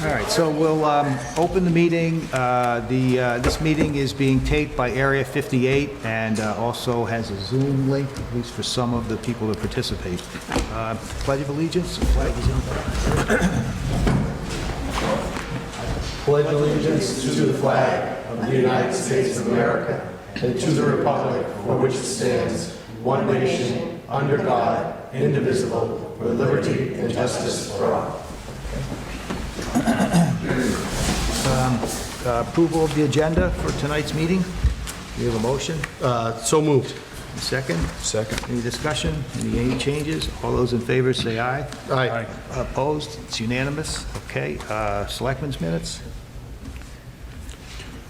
All right, so we'll open the meeting. This meeting is being taped by Area 58 and also has a Zoom link, at least for some of the people that participate. Pledge of allegiance. Flag is in. Pledge allegiance to the flag of the United States of America and to the republic for which it stands, one nation, under God, indivisible, with liberty and justice for all. Approval of the agenda for tonight's meeting. We have a motion. So moved. Second. Second. Any discussion? Any changes? All those in favor say aye. Aye. Opposed? It's unanimous. Okay. Selectmen's minutes.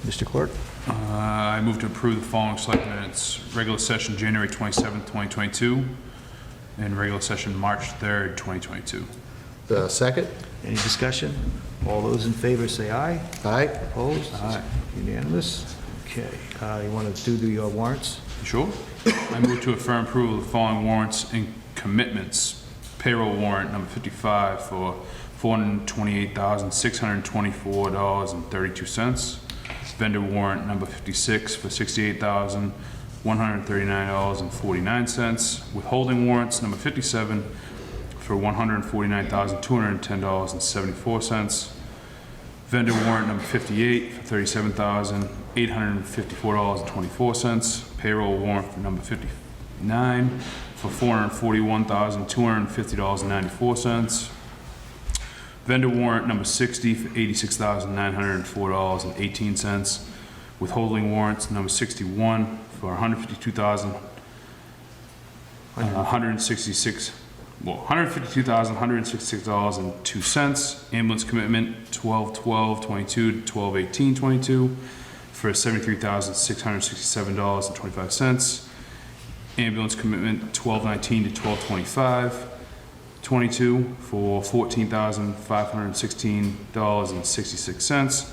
Mr. Clerk. I move to approve the following select minutes. Regular session January 27th, 2022, and regular session March 3rd, 2022. Second. Any discussion? All those in favor say aye. Aye. Opposed? Aye. Unanimous. Okay. You want to do the warrants? Sure. I move to affirm approval of the following warrants and commitments. Payroll warrant number 55 for $428,624.32. Vendor warrant number 56 for $68,139.49. Withholding warrants number 57 for $149,210.74. Vendor warrant number 58 for $37,854.24. Payroll warrant number 59 for $441,250.94. Vendor warrant number 60 for $86,904.18. Withholding warrants number 61 for $152,166.02. Ambulance commitment 12/12/22 to 12/18/22 for $73,667.25. Ambulance commitment 12/19 to 12/25/22 for $14,516.66.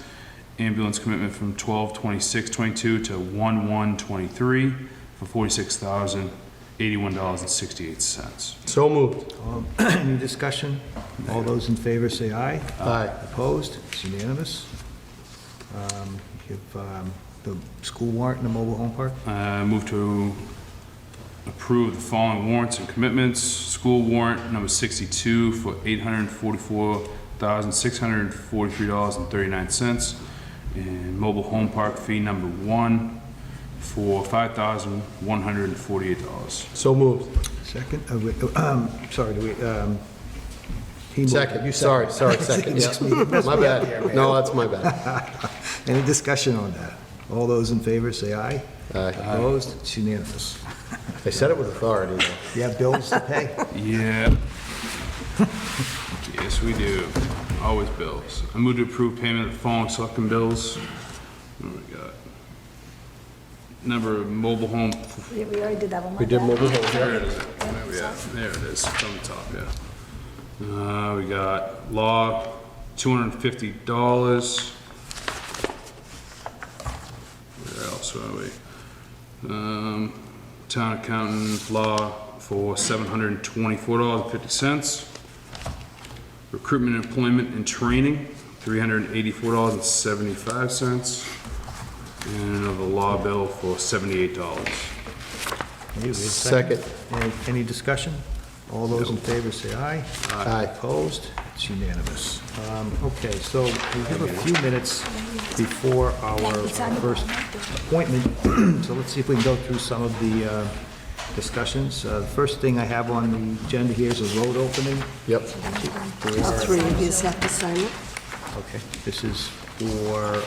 Ambulance commitment from 12/26/22 to 1/1/23 for $46,081.68. So moved. Any discussion? All those in favor say aye. Aye. Opposed? It's unanimous. You have the school warrant and the mobile home park. Move to approve the following warrants and commitments. School warrant number 62 for $844,643.39. And mobile home park fee number 1 for $5,148. So moved. Second. Sorry. Do we? He moved. Second. You Sorry. Second. Just Yeah. me. Messed My me up bad. here, man. No, that's my bad. Any discussion on that? All those in favor say aye. Aye. Opposed? It's unanimous. I said it with authority, though. You have bills to pay? Yeah. Yes, we do. Always bills. I move to approve payment of the following selectmen bills. What do we got? Number of mobile home. Yeah, we already did that one. We did mobile home. There it is. There it is. From the top, yeah. We got law, $250. Where else are we? Town accountant law for $724.50. Recruitment, employment, and training, $384.75. And another law bill for $78. Maybe a Second. Any discussion? All those in favor say aye. Aye. Opposed? It's unanimous. Okay, so we have a few minutes before our first appointment, so let's see if we can go through some of the discussions. The first thing I have on the agenda here is a road opening. Yep. All three of you have to sign it. Okay, this is for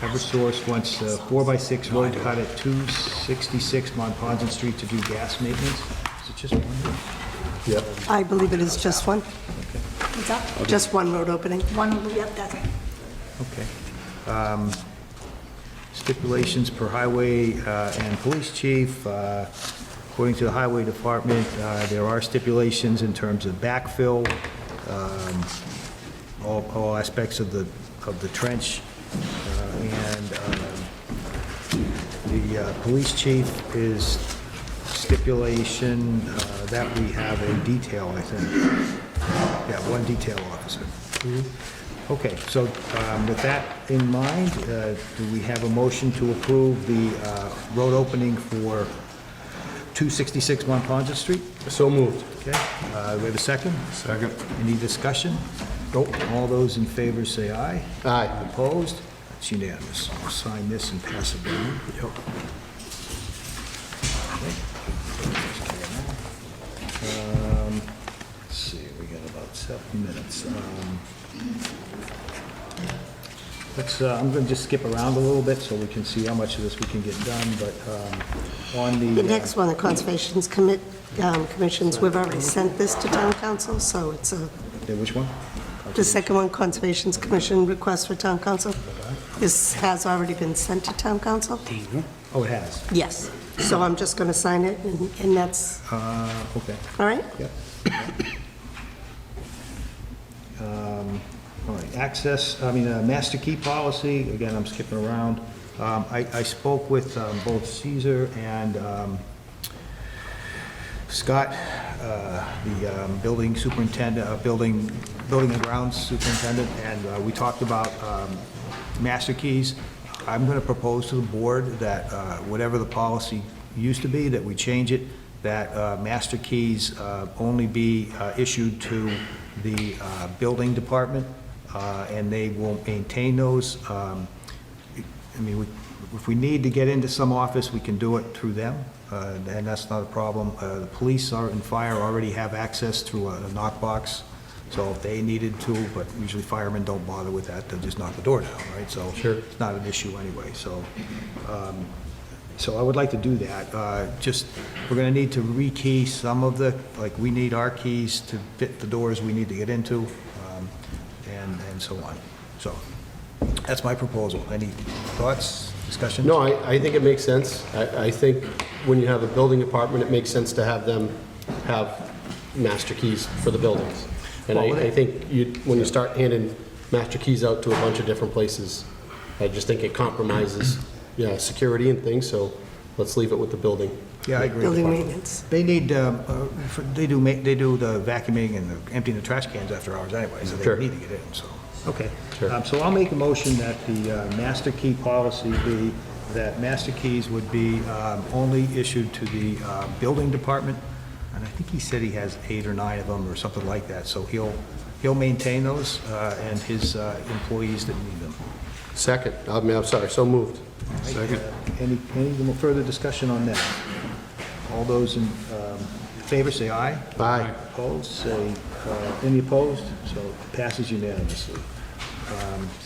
Eversource wants a 4x6 road cut at 266 Monpont Street to do gas maintenance. Is it just one? Yep. I believe it is just one. What's that? Just one road opening. One, yep, that's it. Okay. Stipulations per highway and police chief. According to the highway department, there are stipulations in terms of backfill, all aspects of the trench, and the police chief is stipulation that we have a detail, I think. Yeah, one detail officer. Okay, so with that in mind, do we have a motion to approve the road opening for 266 Monpont Street? So moved. Okay, we have a second? Second. Any discussion? Nope. All those in favor say aye. Aye. Opposed? It's unanimous. We'll sign this and pass it down. Yep. Let's see, we got about 7 minutes. I'm going to just skip around a little bit so we can see how much of this we can get done, but on The next one, the Conservation's Commissions, we've already sent this to Town Council, so it's Which one? the second one, Conservation's Commission request for Town Council. This has already been sent to Town Council? Oh, it has. Yes. So I'm just going to sign it, and that's, Okay. all right? Yep. All right, master key policy, again, I'm skipping around. I spoke with both Caesar and Scott, the building superintendent, building and grounds superintendent, and we talked about master keys. I'm going to propose to the board that whatever the policy used to be, that we change it, that master keys only be issued to the building department, and they will maintain those. If we need to get into some office, we can do it through them, and that's not a problem. The police and fire already have access through a knockbox, so if they needed to, but usually firemen don't bother with that, they'll just knock the door down, right? So Sure. it's not an issue anyway, so. So I would like to do that. We're going to need to rekey some of we need our keys to fit the doors we need to get into, and so on. So that's my proposal. Any thoughts, discussion? No, I think it makes sense. I think when you have a building department, it makes sense to have them have master keys for the buildings. And I think when you start handing master keys out to a bunch of different places, I just think it compromises security and things, so let's leave it with the building. Yeah, I agree. Building maintenance. They need, they do the vacuuming and the emptying the trash cans after hours anyway, so Sure. they need to get in, so. Okay. Sure. So I'll make a motion that the master key policy be that master keys would be only issued to the building department, and I think he said he has 8 or 9 of them or something like that, so he'll maintain those and his employees that need them. Second, I'm sorry, so moved. Second. Any further discussion on that? All those in favor say aye. Aye. Opposed, say, any opposed? So it passes unanimously.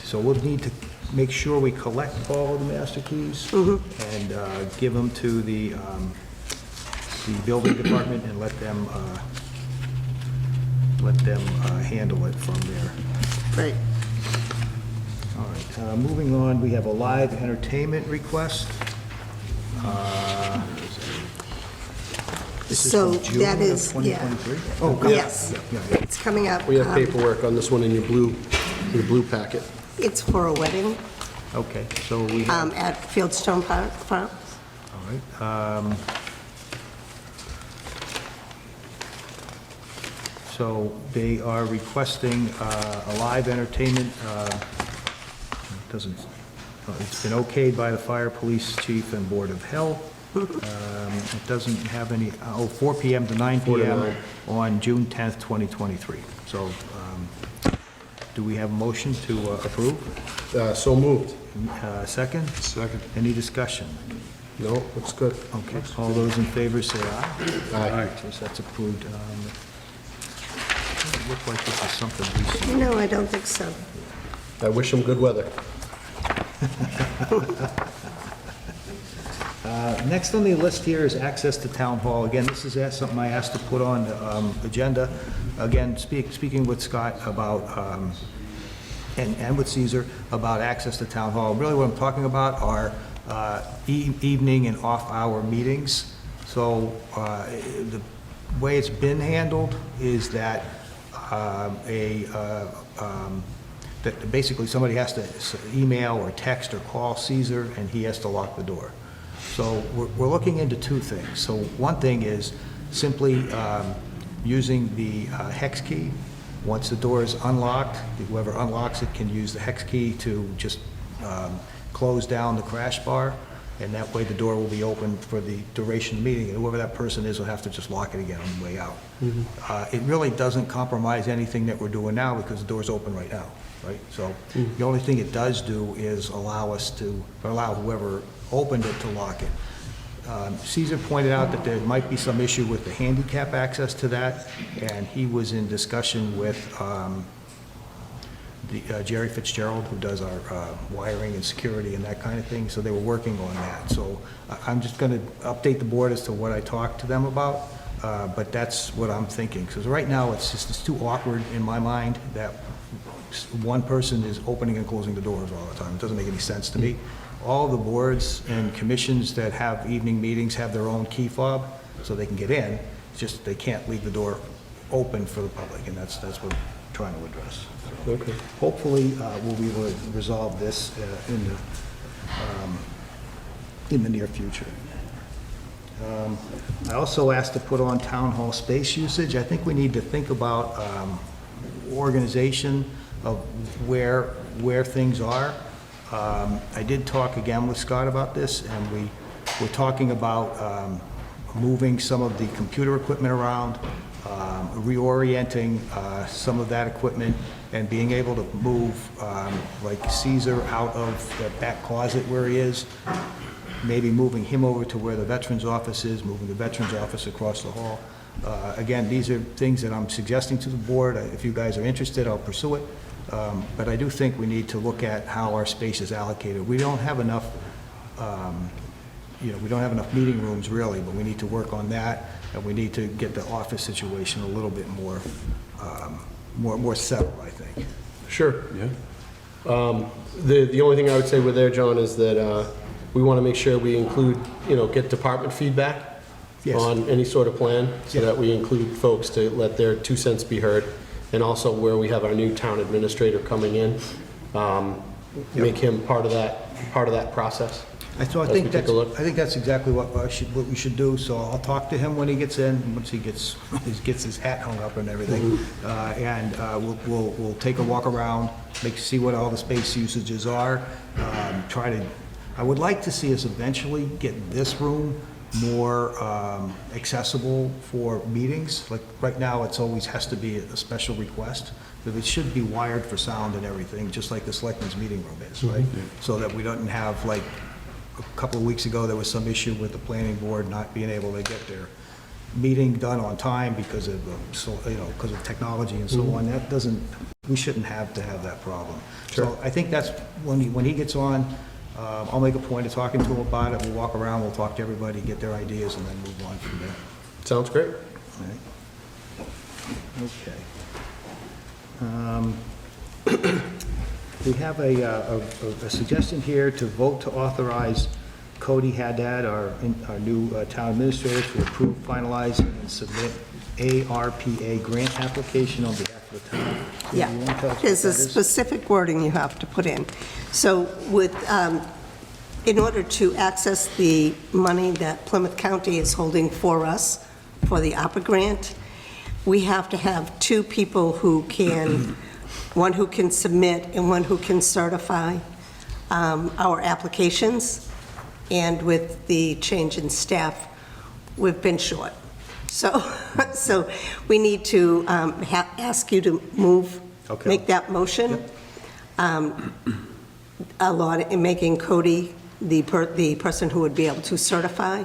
So we'll need to make sure we collect all of the master keys and give them to the building department and let them handle it from there. Right. All right, moving on, we have a live entertainment request. This is So from June that of is- 2023? yeah. Oh, God. Yes. Yeah. It's coming up. We have paperwork on this one in your blue packet. It's for a wedding Okay, so we have, at Fieldstone Farm. all right. So they are requesting a live entertainment, it's been okayed by the fire, police chief, and Board of Health. It doesn't have any, 4 PM to 9 4 to PM 9. on June 10th, 2023. So do we have a motion to approve? So moved. Second? Second. Any discussion? No, looks good. Okay, all those in favor say aye. Aye. So that's approved. Doesn't look like this is something recent. No, I don't think so. I wish them good weather. Next on the list here is access to town hall. Again, this is something I asked to put on the agenda. Again, speaking with Scott about, and with Caesar, about access to town hall. Really what I'm talking about are evening and off-hour meetings. So the way it's been handled is that that basically somebody has to email or text or call Caesar, and he has to lock the door. So we're looking into 2 things. So one thing is simply using the hex key Once the door is unlocked, whoever unlocks it can use the hex key to just close down the crash bar, and that way the door will be open for the duration of the meeting, and whoever that person is will have to just lock it again on the way out. It really doesn't compromise anything that we're doing now because the door's open right now, right? So the only thing it does do is allow whoever opened it to lock it. Caesar pointed out that there might be some issue with the handicap access to that, and he was in discussion with Jerry Fitzgerald, who does our wiring and security and that kind of thing, so they were working on that. So I'm just going to update the board as to what I talked to them about, but that's what I'm thinking. Because right now, it's too awkward in my mind that one person is opening and closing the doors all the time. It doesn't make any sense to me. All the boards and commissions that have evening meetings have their own key fob, so they can get in. It's just they can't leave the door open for the public, and that's what I'm trying to address. Okay. Hopefully, we'll be able to resolve this in the near future. I also asked to put on town hall space usage. I think we need to think about organization of where things are. I did talk again with Scott about this, and we were talking about moving some of the computer equipment around, reorienting some of that equipment, and being able to move like Caesar out of the back closet where he is, maybe moving him over to where the Veterans Office is, moving the Veterans Office across the hall. Again, these are things that I'm suggesting to the board. If you guys are interested, I'll pursue it. But I do think we need to look at how our space is allocated. We don't have enough, we don't have enough meeting rooms really, but we need to work on that, and we need to get the office situation a little bit more settled, I think. Sure. Yeah. The only thing I would say with there, John, is that we want to make sure we include, get department feedback Yes. on any sort of plan, so Yeah. that we include folks to let their 2 cents be heard, and also where we have our new town administrator coming in, make him part of that process. So I As think we take that's, a look. I think that's exactly what we should do, so I'll talk to him when he gets in, once he gets his hat hung up and everything, and we'll take a walk around, see what all the space usages are, I would like to see us eventually get this room more accessible for meetings. Like, right now, it's always has to be a special request, but it should be wired for sound and everything, just like the Selectmen's meeting room is, right? So that we don't have, like, a couple of weeks ago, there was some issue with the planning board not being able to get their meeting done on time because of, because of technology and so on. That doesn't, we shouldn't have to have that problem. Sure. So I think that's, when he gets on, I'll make a point of talking to him about it. We'll walk around, we'll talk to everybody, get their ideas, and then move on from there. Sounds great. All right. Okay. We have a suggestion here to vote to authorize Cody Haddad, our new town administrator, to approve, finalize, and submit ARPA grant application on behalf of the town. Yeah, You wanna tell us what there's a that is? specific wording you have to put in. So with, in order to access the money that Plymouth County is holding for us, for the ARPA grant, we have to have 2 people who can, one who can submit and one who can certify our applications. And with the change in staff, we've been short. So we need to ask you to move, Okay. make that motion. Making Cody the person who would be able to certify.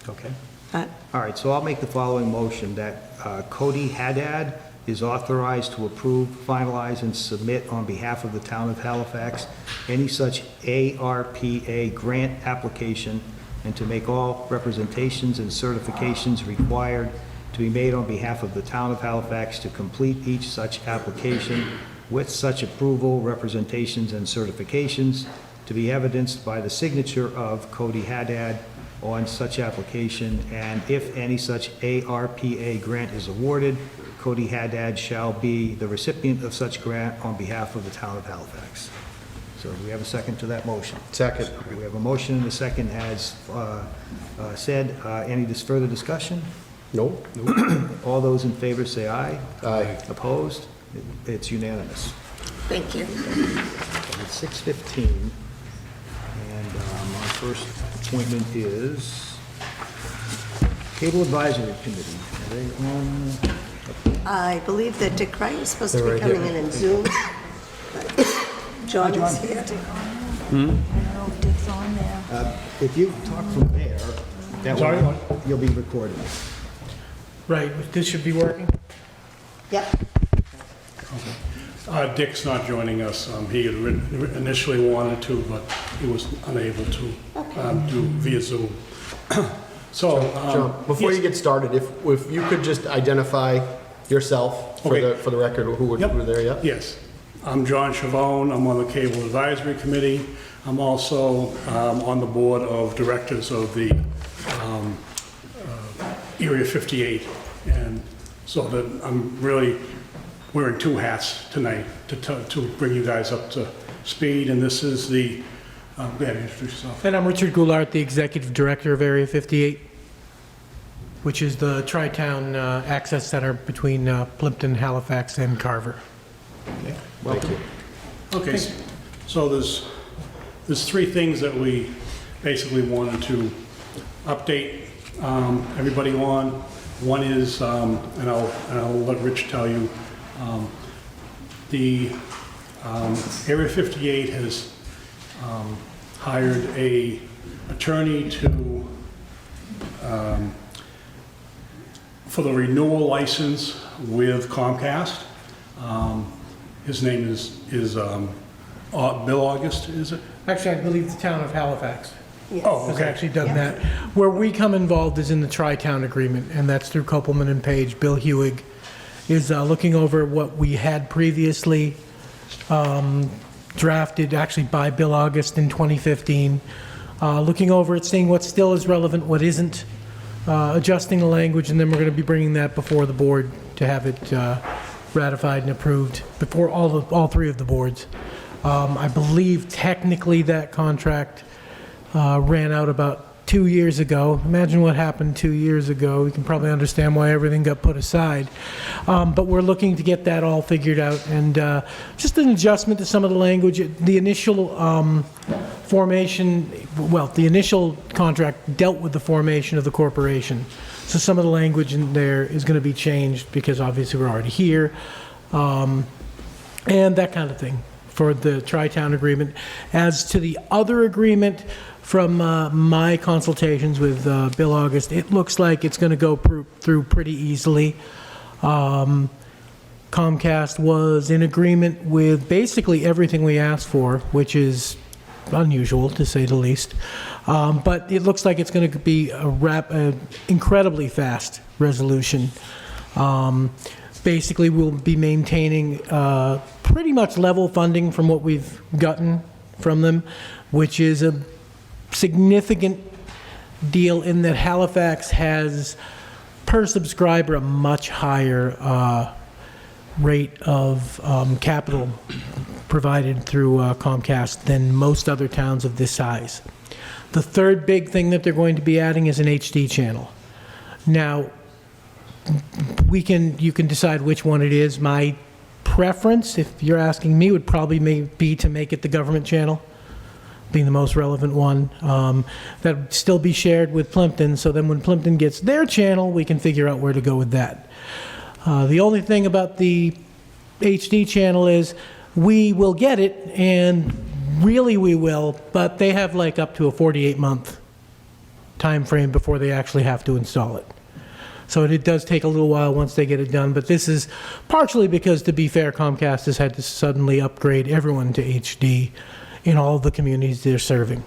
Okay. Uh, All right, so I'll make the following motion, that Cody Haddad is authorized to approve, finalize, and submit on behalf of the town of Halifax any such ARPA grant application, and to make all representations and certifications required to be made on behalf of the town of Halifax to complete each such application, with such approval, representations, and certifications to be evidenced by the signature of Cody Haddad on such application, and if any such ARPA grant is awarded, Cody Haddad shall be the recipient of such grant on behalf of the town of Halifax. So do we have a second to that motion? Second. We have a motion and a second as said. Any further discussion? Nope. All those in favor say aye. Aye. Opposed? It's unanimous. Thank you. It's 6:15, and our first appointment is Cable Advisory Committee. Are they on? I believe that Dick Wright is supposed to They're be right coming here. in Zoom. John is here. I don't know if Dick's on there. If you talk from there, that Sorry, way you'll be recorded. Right, this should be working? Yep. Dick's not joining us. He had initially wanted to, but he was unable to do via Zoom. So, John, before you get started, if you could just identify yourself for Okay. the record, who were there, yeah? Yes, I'm John Chavone. I'm on the Cable Advisory Committee. I'm also on the board of directors of the Area 58. And so that I'm really wearing two hats tonight to bring you guys up to speed. And this is the, go ahead, introduce yourself. And I'm Richard Goulart, the Executive Director of Area 58, which is the Tri-Town Access Center between Plimpton, Halifax, and Carver. Welcome. Okay, so there's three things that we basically wanted to update everybody on. One is, and I'll let Rich tell you, the Area 58 has hired a attorney to for the renewal license with Comcast. His name is Bill August, is it? Actually, I believe the town of Halifax Oh, has okay. actually done that. Where we come involved is in the Tri-Town agreement, and that's through Kopelman and Page. Bill Hewig is looking over what we had previously drafted, actually by Bill August in 2015, looking over it, seeing what still is relevant, what isn't, adjusting the language, and then we're going to be bringing that before the board to have it ratified and approved before all three of the boards. I believe technically that contract ran out about 2 years ago. Imagine what happened 2 years ago. We can probably understand why everything got put aside. But we're looking to get that all figured out, and just an adjustment to some of the language. The initial formation, well, the initial contract dealt with the formation of the corporation. So some of the language in there is going to be changed because obviously we're already here, and that kind of thing for the Tri-Town agreement. As to the other agreement, from my consultations with Bill August, it looks like it's going to go through pretty easily. Comcast was in agreement with basically everything we asked for, which is unusual to say the least. But it looks like it's going to be an incredibly fast resolution. Basically, we'll be maintaining pretty much level funding from what we've gotten from them, which is a significant deal in that Halifax has, per subscriber, a much higher rate of capital provided through Comcast than most other towns of this size. The third big thing that they're going to be adding is an HD channel. Now, you can decide which one it is. My preference, if you're asking me, would probably be to make it the government channel, being the most relevant one. That would still be shared with Plimpton, so then when Plimpton gets their channel, we can figure out where to go with that. The only thing about the HD channel is we will get it, and really we will, but they have like up to a 48-month time frame before they actually have to install it. So it does take a little while once they get it done, but this is partially because, to be fair, Comcast has had to suddenly upgrade everyone to HD in all the communities they're serving.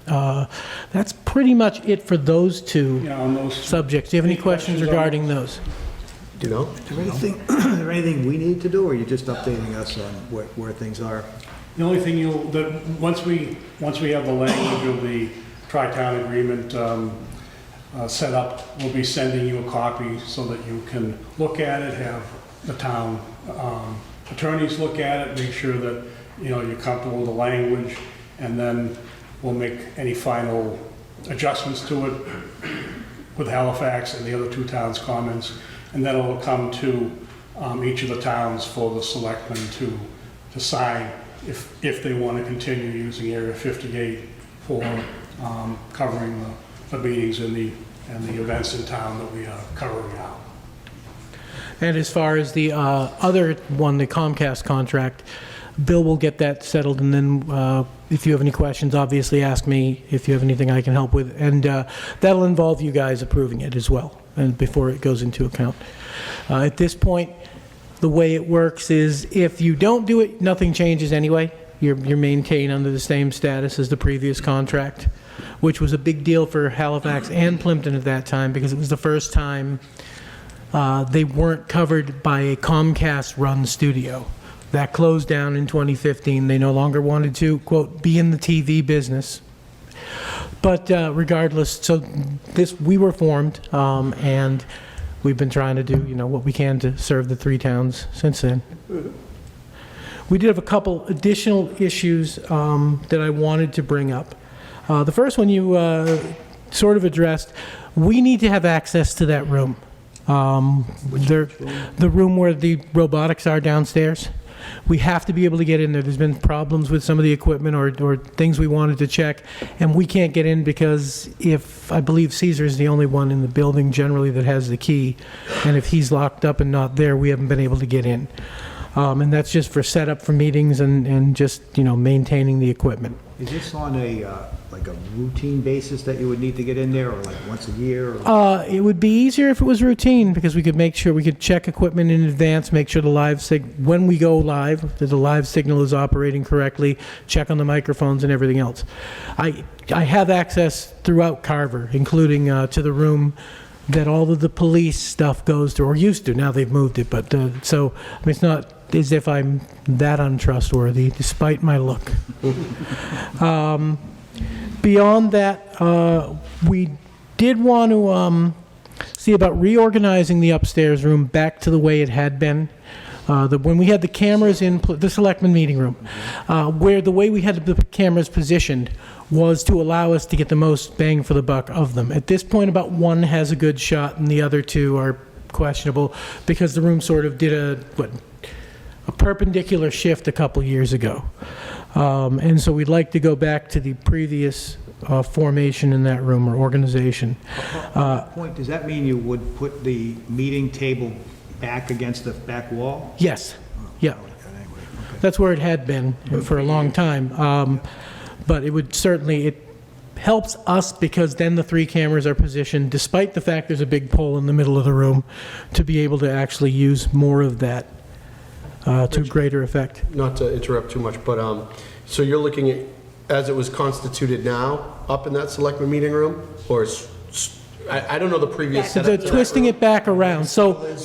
That's pretty much it for those two On those two. subjects. Do you have any questions regarding those? Do you know? Is there anything we need to do, or are you just updating us on where things are? The only thing once we have the language of the Tri-Town agreement set up, we'll be sending you a copy so that you can look at it, have the town attorneys look at it, make sure that you're comfortable with the language, and then we'll make any final adjustments to it with Halifax and the other two towns' comments, and then it'll come to each of the towns for the selectmen to sign if they want to continue using Area 58 for covering the meetings and the events in town that we are covering now. And as far as the other one, the Comcast contract, Bill will get that settled, and then if you have any questions, obviously ask me if you have anything I can help with. And that'll involve you guys approving it as well, and before it goes into account. At this point, the way it works is if you don't do it, nothing changes anyway. You're maintained under the same status as the previous contract, which was a big deal for Halifax and Plimpton at that time, because it was the first time they weren't covered by a Comcast-run studio. That closed down in 2015. They no longer wanted to, quote, be in the TV business. But regardless, so we were formed, and we've been trying to do, what we can to serve the 3 towns since then. We did have a couple additional issues that I wanted to bring up. The first one you sort of addressed. We need to have access to that room. The room where the robotics are downstairs. We have to be able to get in there. There's been problems with some of the equipment or things we wanted to check, and we can't get in because I believe Caesar is the only one in the building generally that has the key, and if he's locked up and not there, we haven't been able to get in. And that's just for setup for meetings and just, maintaining the equipment. Is this on a routine basis that you would need to get in there, or like once a year? Or? It would be easier if it was routine, because we could make sure we could check equipment in advance, make sure when we go live, that the live signal is operating correctly, check on the microphones and everything else. I have access throughout Carver, including to the room that all of the police stuff goes to, or used to. Now they've moved it, but so it's not as if I'm that untrustworthy, despite my look. Beyond that, we did want to see about reorganizing the upstairs room back to the way it had been. When we had the cameras in the Selectmen meeting room, where the way we had the cameras positioned was to allow us to get the most bang for the buck of them. At this point, about one has a good shot and the other 2 are questionable, because the room sort of did a perpendicular shift a couple years ago. And so we'd like to go back to the previous formation in that room, or organization. At that point, does that mean you would put the meeting table back against the back wall? Yes. Yeah. That's where it had been for a long time. But it helps us, because then the 3 cameras are positioned, despite the fact there's a big pole in the middle of the room, to be able to actually use more of that to greater effect. Not to interrupt too much, but so you're looking at, as it was constituted now, up in that selectman meeting room? Or I don't know the previous setup. They're twisting it back around, so...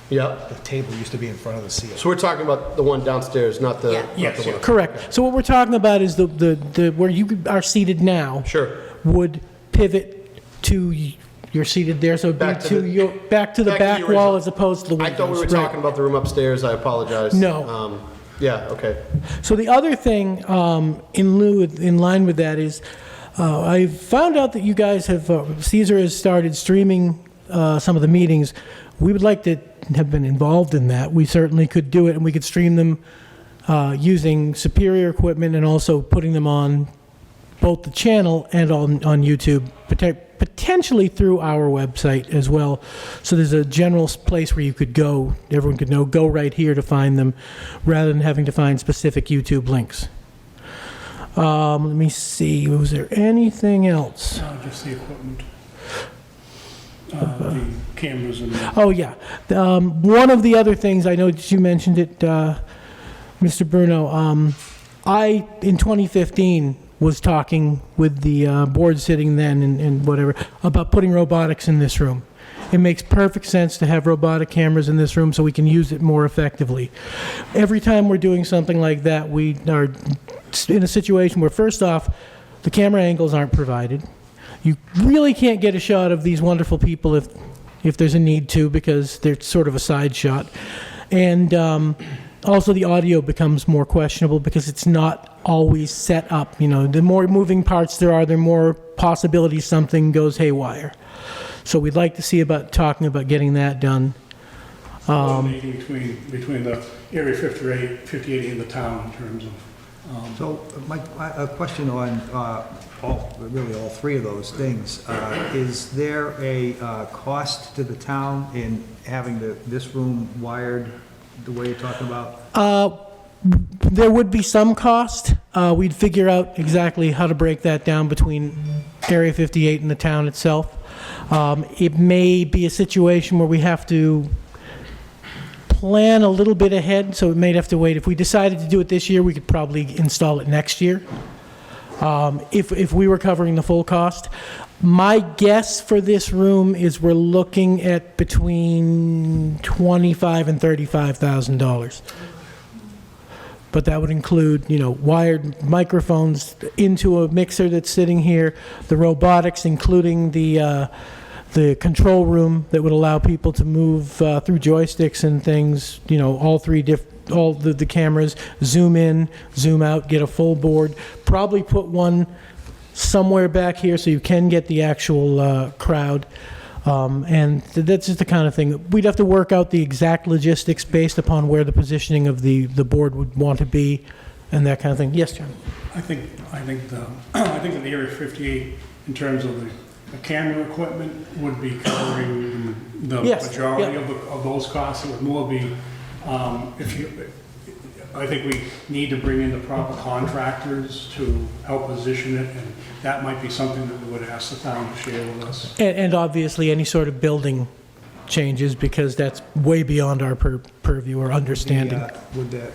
Yep. The table used to be in front of the ceiling. So we're talking about the one downstairs, not the... Yes. Not the one. Correct. So what we're talking about is the where you are seated now. Sure. Would pivot to, you're seated there, so it'd Back be to the back to the back original. wall as opposed to the windows. I thought we were Right. talking about the room upstairs. I apologize. No. Yeah, okay. So the other thing, in line with that, is I found out that you guys have, Caesar has started streaming some of the meetings. We would like to have been involved in that. We certainly could do it, and we could stream them using superior equipment, and also putting them on both the channel and on YouTube, potentially through our website as well. So there's a general place where you could go, everyone could know, go right here to find them, rather than having to find specific YouTube links. Let me see, was there anything else? Just the equipment. The cameras and... Oh, yeah. One of the other things, I know that you mentioned it, Mr. Bruno, in 2015, was talking with the board sitting then and whatever, about putting robotics in this room. It makes perfect sense to have robotic cameras in this room so we can use it more effectively. Every time we're doing something like that, we are in a situation where, first off, the camera angles aren't provided. You really can't get a shot of these wonderful people if there's a need to, because they're sort of a side shot. And also the audio becomes more questionable, because it's not always set up. The more moving parts there are, the more possibilities something goes haywire. So we'd like to see talking about getting that done. coordinating between the Area 58 and the town in terms of, So a question on really all three of those things. Is there a cost to the town in having this room wired the way you're talking about? There would be some cost. We'd figure out exactly how to break that down between Area 58 and the town itself. It may be a situation where we have to plan a little bit ahead, so we may have to wait. If we decided to do it this year, we could probably install it next year, if we were covering the full cost. My guess for this room is we're looking at between $25,000 and $35,000. But that would include, wired microphones into a mixer that's sitting here, the robotics, including the control room that would allow people to move through joysticks and things, all the cameras, zoom in, zoom out, get a full board, probably put one somewhere back here so you can get the actual crowd. And that's just the kind of thing. We'd have to work out the exact logistics based upon where the positioning of the board would want to be and that kind of thing. Yes, John? I think in the Area 58, in terms of the camera equipment, would be covering the Yes, majority yeah. of those costs. It would more be, I think we need to bring in the proper contractors to help position it, and that might be something that we would ask the town to share with us. And obviously, any sort of building changes, because that's way beyond our purview or understanding. Would that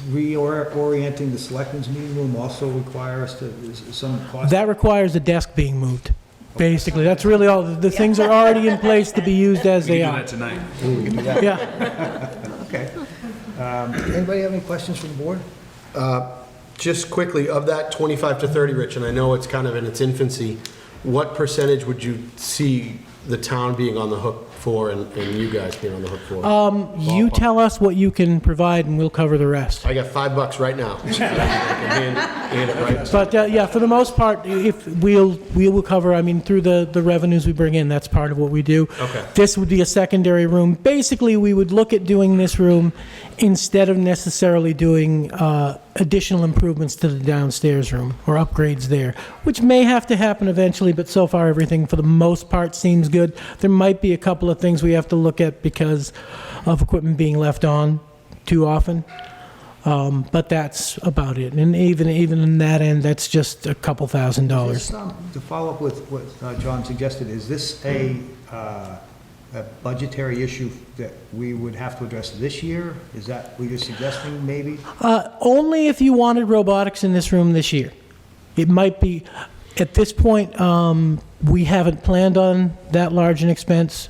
reorienting the selectmen's meeting room also require us to, some cost? That requires the desk being moved, basically. That's really all. The things are already in place to be used as We they can do are. that tonight. We can do that? Yeah. Okay. Anybody have any questions from the board? Just quickly, of that 25 to 30, Rich, and I know it's kind of in its infancy, what percentage would you see the town being on the hook for and you guys being on the hook for? You tell us what you can provide and we'll cover the rest. I got $5 right now. I can hand it right. But yeah, for the most part, if we will cover, through the revenues we bring in, that's part of what we do. Okay. This would be a secondary room. Basically, we would look at doing this room instead of necessarily doing additional improvements to the downstairs room or upgrades there, which may have to happen eventually, but so far everything for the most part seems good. There might be a couple of things we have to look at because of equipment being left on too often. But that's about it. And even in that end, that's just a couple $1,000. Just, to follow up with what John suggested, is this a budgetary issue that we would have to address this year? Is that what you're suggesting, maybe? Only if you wanted robotics in this room this year. It might be, at this point, we haven't planned on that large an expense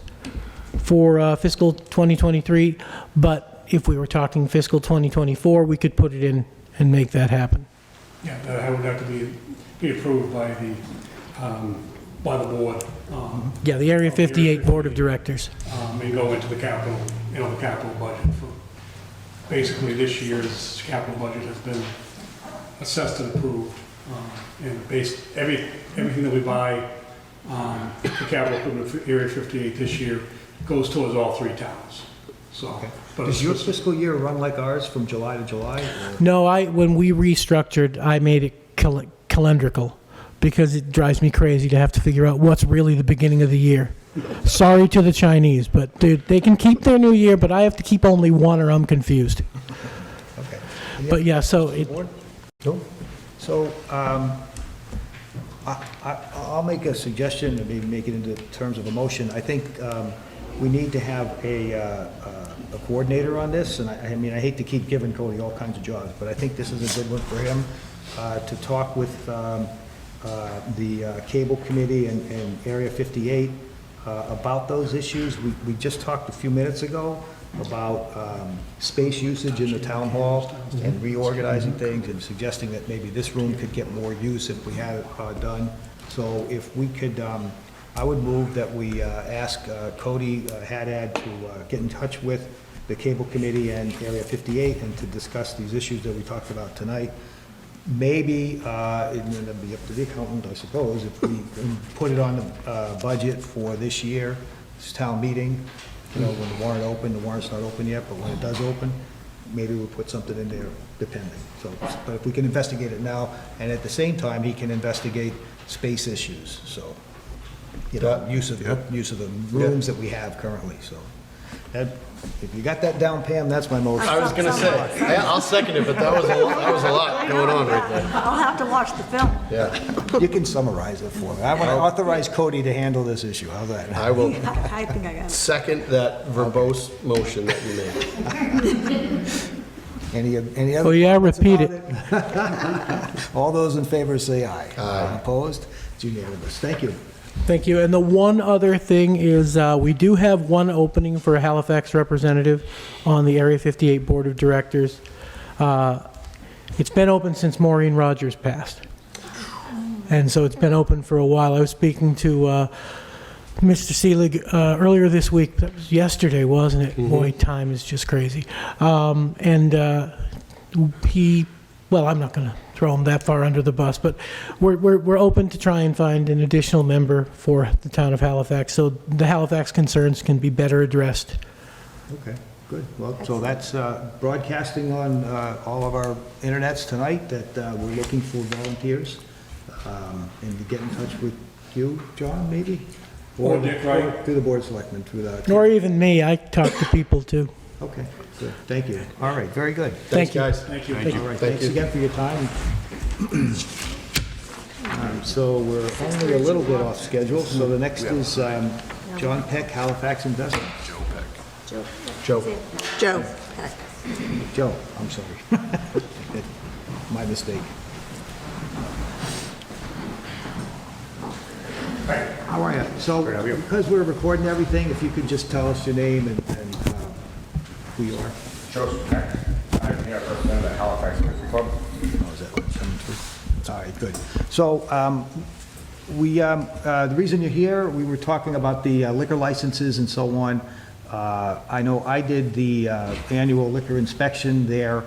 for fiscal 2023, but if we were talking fiscal 2024, we could put it in and make that happen. Yeah, that would have to be approved by the board. Yeah, the Area 58 Board of Directors. And go into the capital, the capital budget for, basically this year's capital budget has been assessed and approved. And based, everything that we buy, the capital equipment for Area 58 this year goes towards all three towns. So, Okay. but Does it's your just- fiscal year run like ours from July to July? or- No, when we restructured, I made it calendrical because it drives me crazy to have to figure out what's really the beginning of the year. Sorry to the Chinese, but they can keep their new year, but I have to keep only one or I'm confused. Okay. But yeah, so Board? No? So, I'll make a suggestion, and maybe make it into terms of a motion. I think we need to have a coordinator on this, and I hate to keep giving Cody all kinds of jobs, but I think this is a good one for him, to talk with the Cable Committee and Area 58 about those issues. We just talked a few minutes ago about space usage in the town hall and reorganizing things and suggesting that maybe this room could get more use if we had it done. So if we could, I would move that we ask Cody Haddad to get in touch with the Cable Committee and Area 58 and to discuss these issues that we talked about tonight. Maybe, and then it'd be up to the accountant, I suppose, if we put it on the budget for this year, this town meeting, You know, when the warrant opened, the warrant's not open yet, but when it does open, maybe we'll put something in there, depending. So, but if we can investigate it now, and at the same time, he can investigate space issues, so, you know, use of the rooms that we have currently, so. If you got that down, Pam, that's my motion. I was gonna say, yeah, I'll second it, but that was a lot going on right there. I'll have to watch the film. Yeah, You can summarize it for me. I want to authorize Cody to handle this issue, how's that? I will I think I got it. second that verbose motion that you made. Any other? Oh, yeah, comments repeat about it? All those in favor say aye. Aye. Opposed? It's unanimous. Thank you. Thank you. And the one other thing is, we do have one opening for a Halifax representative on the Area 58 Board of Directors. It's been open since Maureen Rogers passed. And so it's been open for a while. I was speaking to Mr. Seelig earlier this week. That was yesterday, wasn't it? Boy, time is just crazy. Well, I'm not going to throw him that far under the bus, but we're open to try and find an additional member for the town of Halifax, so the Halifax concerns can be better addressed. Okay, good. Well, so that's broadcasting on all of our internets tonight, that we're looking for volunteers. And to get in touch with you, John, maybe? Or Dick, right? Or through the Board of Selectmen, through the... Or even me, I talk to people too. Okay, good. Thank you. All right, very good. Thanks, you. guys. Thank you. All right, thanks again for your time. So we're only a little bit off schedule, so the next is John Peck, Halifax Investment. Joe. Joe? Joe, I'm sorry. My mistake. How are you? So, because we're recording everything, if you could just tell us your name and who you are. Joseph Peck. I'm here representing the Halifax Country Club. Oh, is that what, 7-3? All right, good. So, the reason you're here, we were talking about the liquor licenses and so on. I know I did the annual liquor inspection there.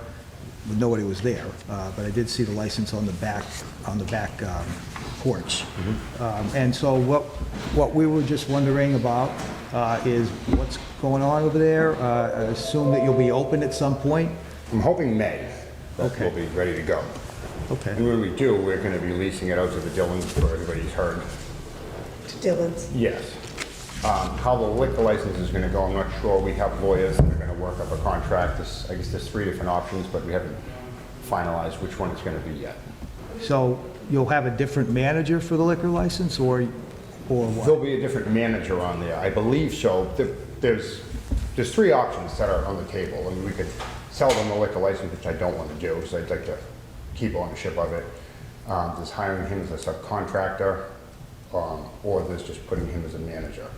Nobody was there, but I did see the license on the back porch. And so what we were just wondering about is what's going on over there. I assume that you'll be open at some point. I'm hoping May that Okay. we'll be ready to go. Okay. And when we do, we're going to be leasing it out to the Dillons for everybody's heard. Dylan's. Yes. How the liquor license is going to go, I'm not sure. We have lawyers that are going to work up a contract. I guess there's 3 different options, but we haven't finalized which one it's going to be yet. So you'll have a different manager for the liquor license, or what? There'll be a different manager on there, I believe so. There's 3 options that are on the table. I mean, we could sell them the liquor license, which I don't want to do, because I'd like to keep ownership of it. There's hiring him as a subcontractor, or there's just putting him as a manager.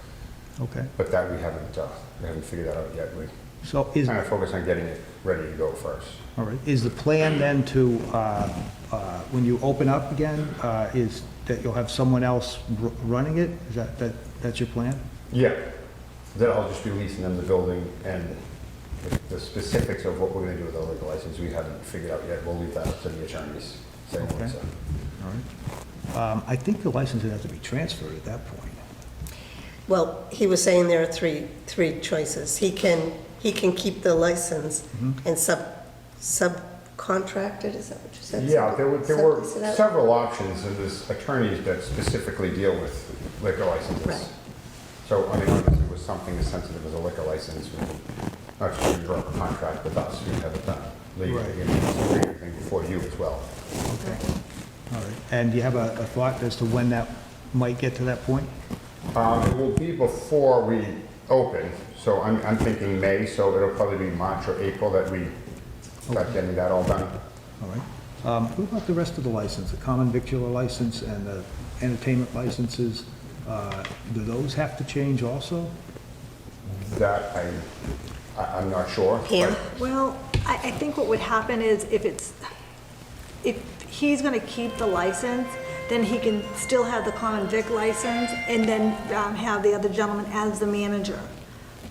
Okay. But that we haven't figured that out yet. We So is, kind of focus on getting it ready to go first. all right, is the plan then to, when you open up again, is that you'll have someone else running it? Is that's your plan? Yeah, then I'll just be leasing them the building, and the specifics of what we're going to do with the liquor license, we haven't figured out yet. We'll leave that up to the attorneys. Saying Okay. what's All right. I think the license would have to be transferred at that point. Well, he was saying there are three choices. He can keep the license and subcontract it, is that what you said? Yeah, there were Sublease it out? several options, and there's attorneys that specifically deal with liquor licenses. Right. So, I mean, obviously, it was something as sensitive as a liquor license, we not just we broke a contract with us, we have it done legally, Right. and it's everything before you as well. Okay. All right. And do you have a thought as to when that might get to that point? It will be before we open, so I'm thinking May, so it'll probably be March or April that we start getting that all done. All right. What about the rest of the license, the common victular license and the entertainment licenses? Do those have to change also? That I'm not sure. Pam? Well, I think what would happen is if he's gonna keep the license, then he can still have the common vic license and then have the other gentleman as the manager.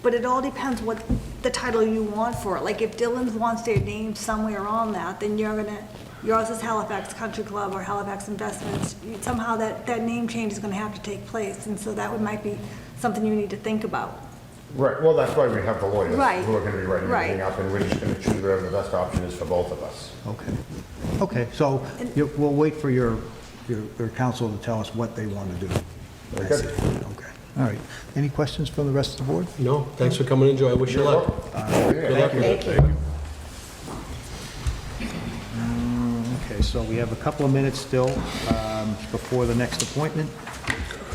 But it all depends what the title you want for it. Like if Dylan's wants their name somewhere on that, then yours is Halifax Country Club or Halifax Investments. Somehow that name change is gonna have to take place, and so that might be something you need to think about. Right, well, that's why we have the lawyers. Right. Who are gonna be writing Right. everything up, and we're just gonna choose whatever the best option is for both of us. Okay. Okay, so we'll wait for your counsel to tell us what they want to do. Very That's good. it. Okay, all right. Any questions from the rest of the board? No, thanks for coming in, Joe. I wish you luck. Thank you. Thank you. Okay, so we have a couple of minutes still before the next appointment.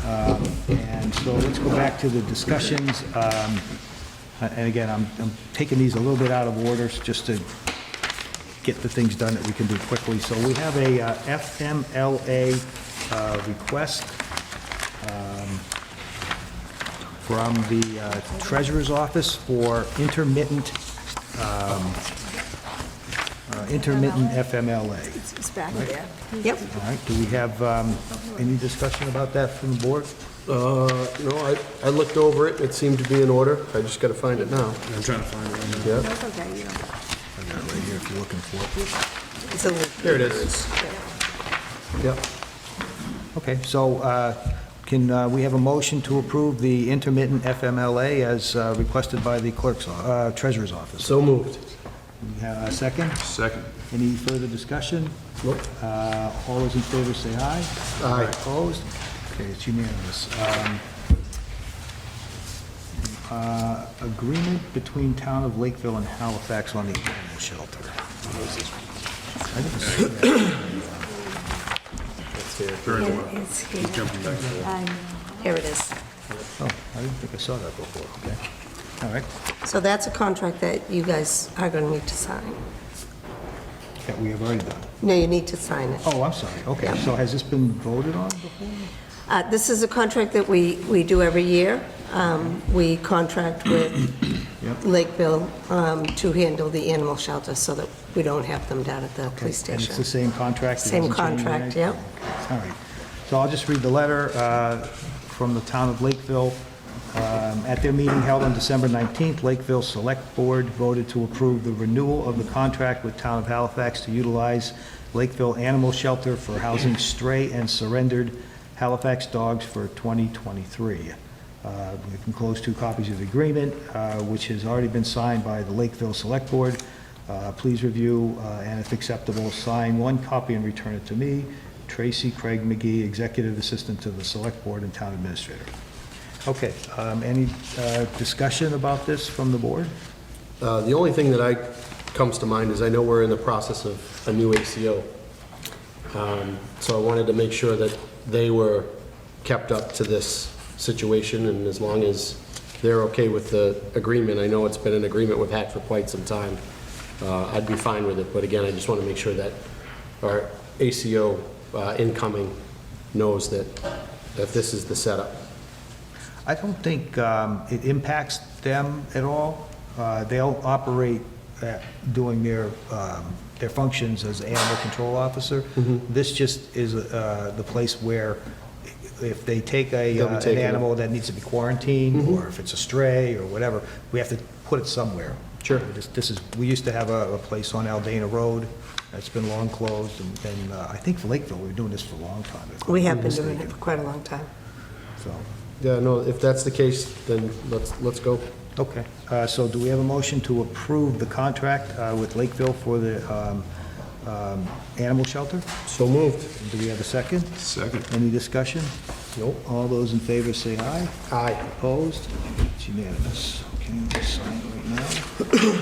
And so let's go back to the discussions. And again, I'm taking these a little bit out of order just to get the things done that we can do quickly. So we have a FMLA request from the Treasurer's Office for intermittent FMLA. It's back there. Yep. All right, do we have any discussion about that from the board? No, I looked over it. It seemed to be in order. I just got to find it now. I'm trying to find it right now. Yeah, That's okay, you know. I got it right here if you're looking for it. It's a little- there it is. Yep. Okay, so can we have a motion to approve the intermittent FMLA as requested by the Treasurer's Office? So moved. We have a second? Second. Any further discussion? Nope. All those in favor say aye. Aye. Opposed? Okay, it's unanimous. Agreement between Town of Lakeville and Halifax on the animal shelter. I didn't see that. That's here. Very well. It's here. Jumping back to it. I know. Here it is. Oh, I didn't think I saw that before, okay. All right, So that's a contract that you guys are going to need to sign. that we have already done. No, you need to sign it. Oh, I'm sorry, okay, Yeah. so has this been voted on before? This is a contract that we do every year. We contract with Yep. Lakeville to handle the animal shelter so that we don't have them down at the police And it's the station. same contract? It Same hasn't changed contract, anything? yep. All right. So I'll just read the letter from the Town of Lakeville. At their meeting held on December 19th, Lakeville Select Board voted to approve the renewal of the contract with Town of Halifax to utilize Lakeville Animal Shelter for housing stray and surrendered Halifax dogs for 2023. We can close 2 copies of the agreement, which has already been signed by the Lakeville Select Board. Please review, and if acceptable, sign 1 copy and return it to me, Tracy Craig McGee, Executive Assistant to the Select Board and Town Administrator. Okay, any discussion about this from the board? The only thing that comes to mind is I know we're in the process of a new ACO. So I wanted to make sure that they were kept up to this situation, and as long as they're okay with the agreement, I know it's been an agreement we've had for quite some time, I'd be fine with it. But again, I just want to make sure that our ACO incoming knows that this is the setup. I don't think it impacts them at all. They'll operate doing their functions as animal control officer. This just is the place where if they take They'll be an taking it. animal that needs to be quarantined, or if it's a stray or whatever, we have to put it somewhere. Sure. We used to have a place on Aldana Road that's been long closed, and I think for Lakeville, we've been doing this for a long time. if I'm We have not been doing mistaken. it for quite a long time. So, Yeah, no, if that's the case, then let's go. okay, so do we have a motion to approve the contract with Lakeville for the animal shelter? So moved. And do we have a second? Second. Any discussion? Nope. All those in favor say aye. Aye. Opposed? It's unanimous. Okay, we'll sign it right now.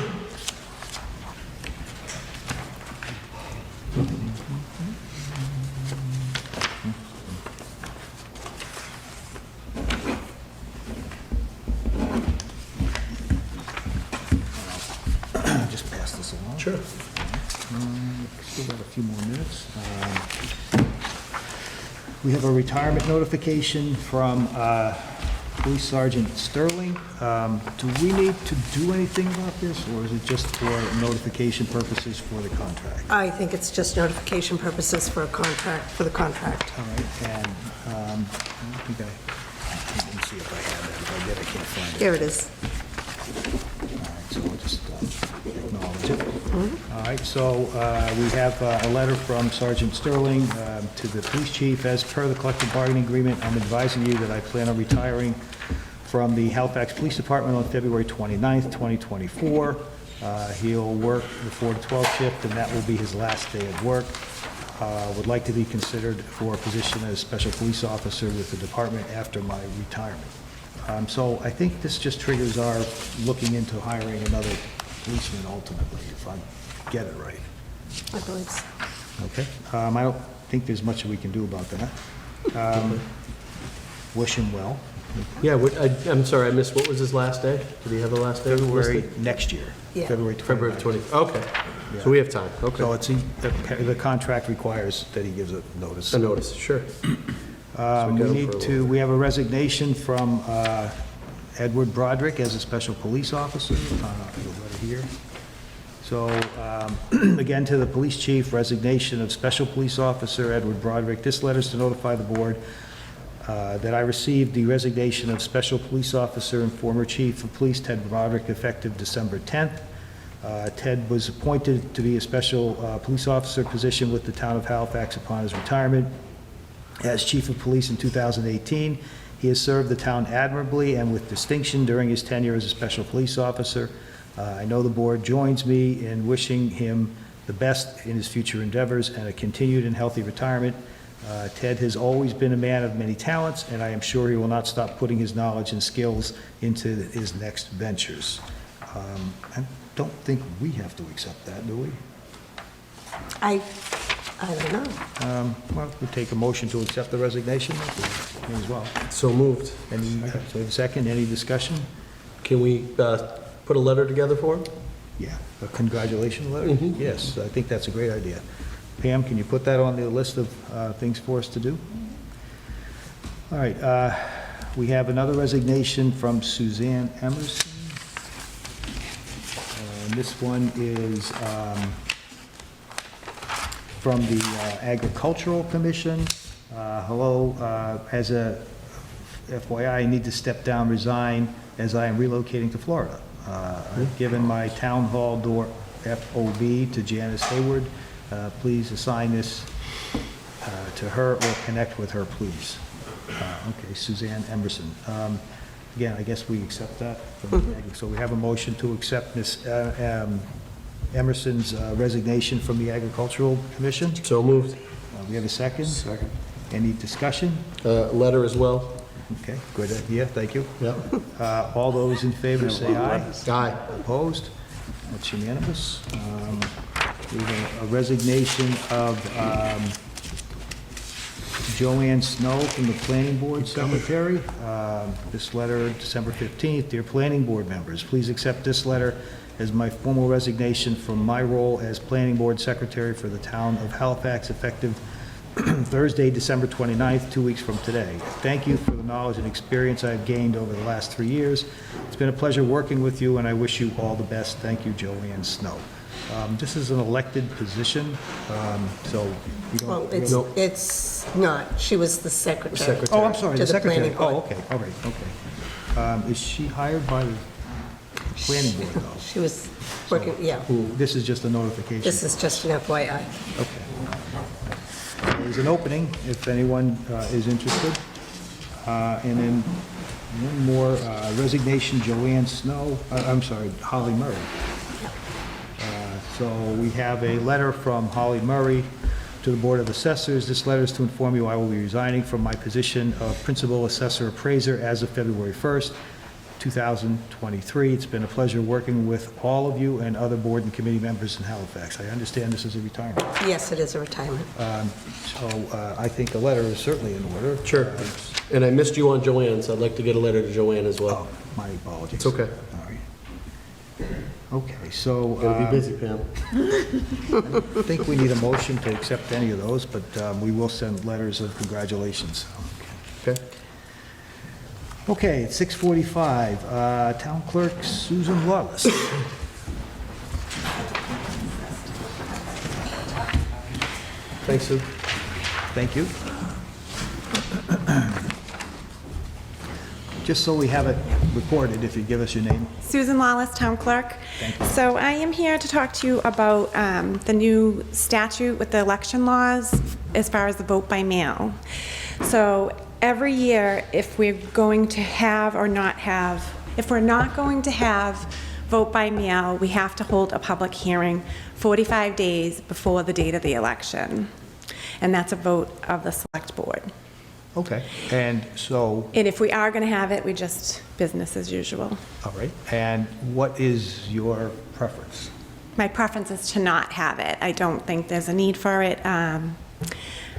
Just pass this along. Sure. Still got a few more minutes. We have a retirement notification from Police Sergeant Sterling. Do we need to do anything about this, or is it just for notification purposes for the contract? I think it's just notification purposes for the contract. All right, and I don't think I can see if I have that. If I did, I can't find it. Here it is. All right, so we'll just acknowledge it. All right, so we have a letter from Sergeant Sterling to the police chief. As per the collective bargaining agreement, I'm advising you that I plan on retiring from the Halifax Police Department on February 29th, 2024. He'll work the 4 to 12 shift, and that will be his last day of work. Would like to be considered for a position as special police officer with the department after my retirement. So I think this just triggers our looking into hiring another policeman ultimately, if I get it right. I believe so. Okay? I don't think there's much we can do about that. Wish him well. Yeah, I'm sorry, I missed, what was his last day? Did he have a last day? February next year. Yeah. February 29th. February 20, okay. So we have time, So okay. it's, the contract requires that he gives a notice. A notice, sure. We have a resignation from Edward Broderick as a special police officer. The letter here. So, again, to the police chief, resignation of special police officer Edward Broderick. This letter is to notify the board that I received the resignation of special police officer and former chief of police Ted Broderick effective December 10th. Ted was appointed to be a special police officer position with the town of Halifax upon his retirement. As chief of police in 2018, he has served the town admirably and with distinction during his tenure as a special police officer. I know the board joins me in wishing him the best in his future endeavors and a continued and healthy retirement. Ted has always been a man of many talents, and I am sure he will not stop putting his knowledge and skills into his next ventures. I don't think we have to accept that, do we? I don't know. Well, we take a motion to accept the resignation may as well. So moved. So we have a second, any discussion? Can we put a letter together for him? Yeah, a congratulations letter? Yes, I think that's a great idea. Pam, can you put that on the list of things for us to do? All right, we have another resignation from Suzanne Emerson. And this one is from the Agricultural Commission. Hello, as a FYI, I need to step down, resign, as I am relocating to Florida. I've given my town hall door FOB to Janice Hayward. Please assign this to her or connect with her, please. Okay, Suzanne Emerson. Again, I guess we accept that. So we have a motion to accept Ms. Emerson's resignation from the Agricultural Commission. So moved. We have a second? Second. Any discussion? Letter as well? Okay, good idea, thank you. Yep. All those in favor say aye. Aye. Opposed? That's unanimous. We have a resignation of Joanne Snow from the Planning Board Secretary. This letter, December 15th. Dear Planning Board members, please accept this letter as my formal resignation from my role as Planning Board Secretary for the town of Halifax, effective Thursday, December 29th, 2 weeks from today. Thank you for the knowledge and experience I've gained over the last 3 years. It's been a pleasure working with you, and I wish you all the best. Thank you, Joanne Snow. This is an elected position, so we don't... Well, really- it's not. She was the secretary. Oh, I'm sorry, to the secretary. planning board. Oh, okay, all right, okay. Is she hired by the planning board, though? She was working, yeah. This is just a notification? This is just an FYI. Okay. There's an opening, if anyone is interested. And then one more, resignation, Joanne Snow, Holly Murray. So we have a letter from Holly Murray to the Board of Assessors. This letter is to inform you I will be resigning from my position of Principal Assessor Appraiser as of February 1st, 2023. It's been a pleasure working with all of you and other board and committee members in Halifax. I understand this is a retirement. Yes, it is a retirement. So I think a letter is certainly in order. Sure. And I missed you on Joanne, so I'd like to get a letter to Joanne as well. Oh, my apologies. It's okay. All right. Okay, so Gotta be busy, Pam. I think we need a motion to accept any of those, but we will send letters of congratulations. Okay. Okay, it's 6:45. Town Clerk Susan Lawless. Thanks, Sue. Thank you. Just so we have it recorded, if you give us your name. Susan Lawless, Town Clerk. Thank you. So I am here to talk to you about the new statute with the election laws as far as the vote by mail. So every year, if we're going to have or not have, if we're not going to have vote by mail, we have to hold a public hearing 45 days before the date of the election. And that's a vote of the select board. Okay, and so, And if we are going to have it, we just business as usual. all right, and what is your preference? My preference is to not have it. I don't think there's a need for it.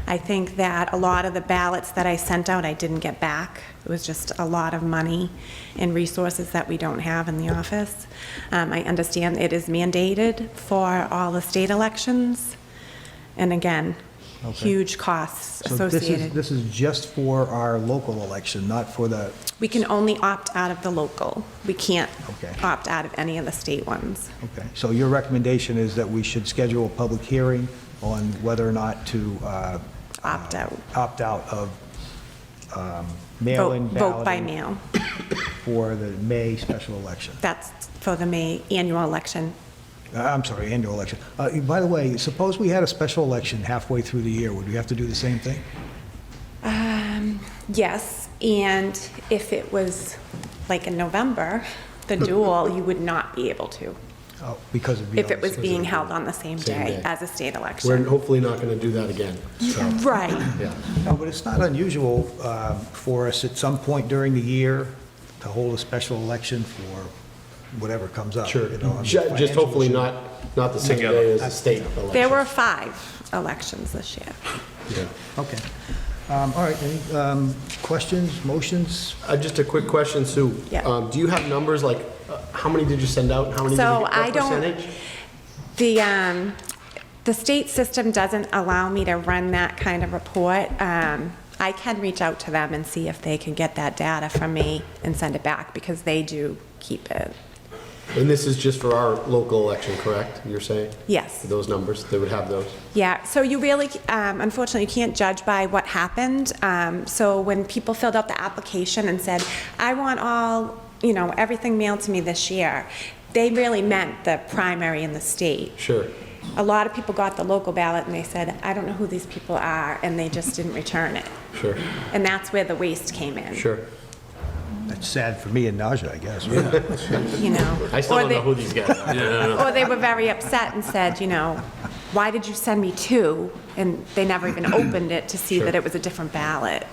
I think that a lot of the ballots that I sent out, I didn't get back. It was just a lot of money and resources that we don't have in the office. I understand it is mandated for all the state elections. And again, Okay. huge costs So associated. this is just for our local election, not for the, We can only opt out of the local. We can't Okay. opt out of any of the state ones. okay. So your recommendation is that we should schedule a public hearing on whether or not to Opt out. opt out of mail-in Vote by balloting mail. for the May special election. That's for the May annual election. I'm sorry, annual election. By the way, suppose we had a special election halfway through the year, would we have to do the same thing? Yes, and if it was like in November, the duel, you would not be able to, Oh, because of. if it was being held on the same Same day day. as a state We're election. hopefully not going to do that again, so, Right. yeah. No, but it's not unusual for us at some point during the year to hold a special election for whatever comes up. Sure. you know, I mean, Just financial hopefully issue. not the same day as the state election. There were 5 elections this year. Yeah. Okay. All right, any questions, motions? Just a quick question, Sue. Yeah. Do you have numbers, like, how many did you send out, and how many did you So get, I what don't- percentage? The state system doesn't allow me to run that kind of report. I can reach out to them and see if they can get that data from me and send it back, because they do keep it. And this is just for our local election, correct, you're saying? Yes. Those numbers, they would have those? Yeah, so you really, unfortunately, you can't judge by what happened. So when people filled out the application and said, I want all, everything mailed to me this year, they really meant the primary in the state. Sure, A lot of people got the local ballot and they said, I don't know who these people are, and they just didn't return it. sure, And that's where the waste came in. sure. That's sad for me and Naja, I guess. I still Or don't they- know who these guys are. Or they were very upset and said, why did you send me 2? And they never even opened it to see Sure. that it was a different ballot.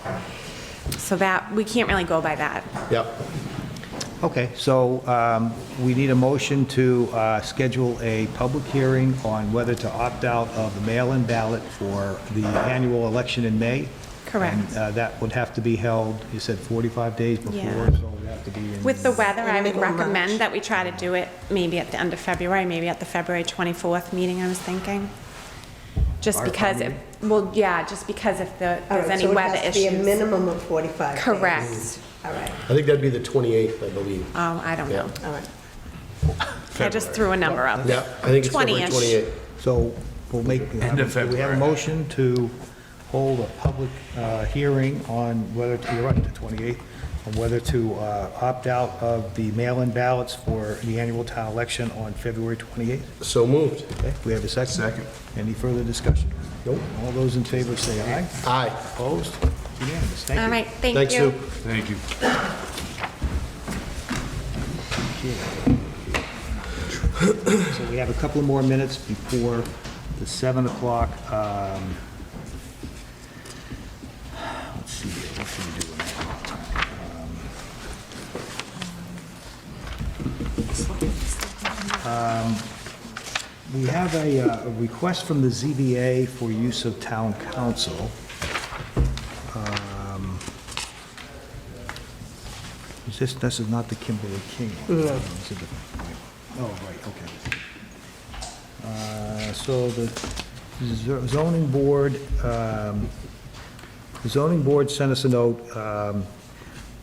So that, we can't really go by that. Yep. Okay, so we need a motion to schedule a public hearing on whether to opt out of the mail-in ballot for the annual election in May. Correct. And that would have to be held, you said 45 days before, Yeah. so it would have to be in... With the weather, I would middle of March. recommend that we try to do it maybe at the end of February, maybe at the February 24th meeting, I was thinking. Just ARPA because, just because if there's any weather So it has to be a issues. minimum of 45 days. Correct. All right, I think that'd be the 28th, I believe. Oh, I don't know. all right. I just threw a number out Yeah, there. I think it's February 20-ish. 28th. So we'll make... End of do we have a February. motion to hold a public hearing on whether, you're right, the 28th, on whether to opt out of the mail-in ballots for the annual town election on February 28th? So moved. Okay, we have a second? Second. Any further discussion? Nope. All those in favor say aye. Aye. Opposed? Unanimous. Thank you. All right, thank Thanks, Sue. you. Thank you. So we have a couple of more minutes before the 7 o'clock. Let's see here, what should we do we have a request from the ZBA for use of town council. This is not the Kimberly King. No. Oh, right, okay. So the zoning board sent us a note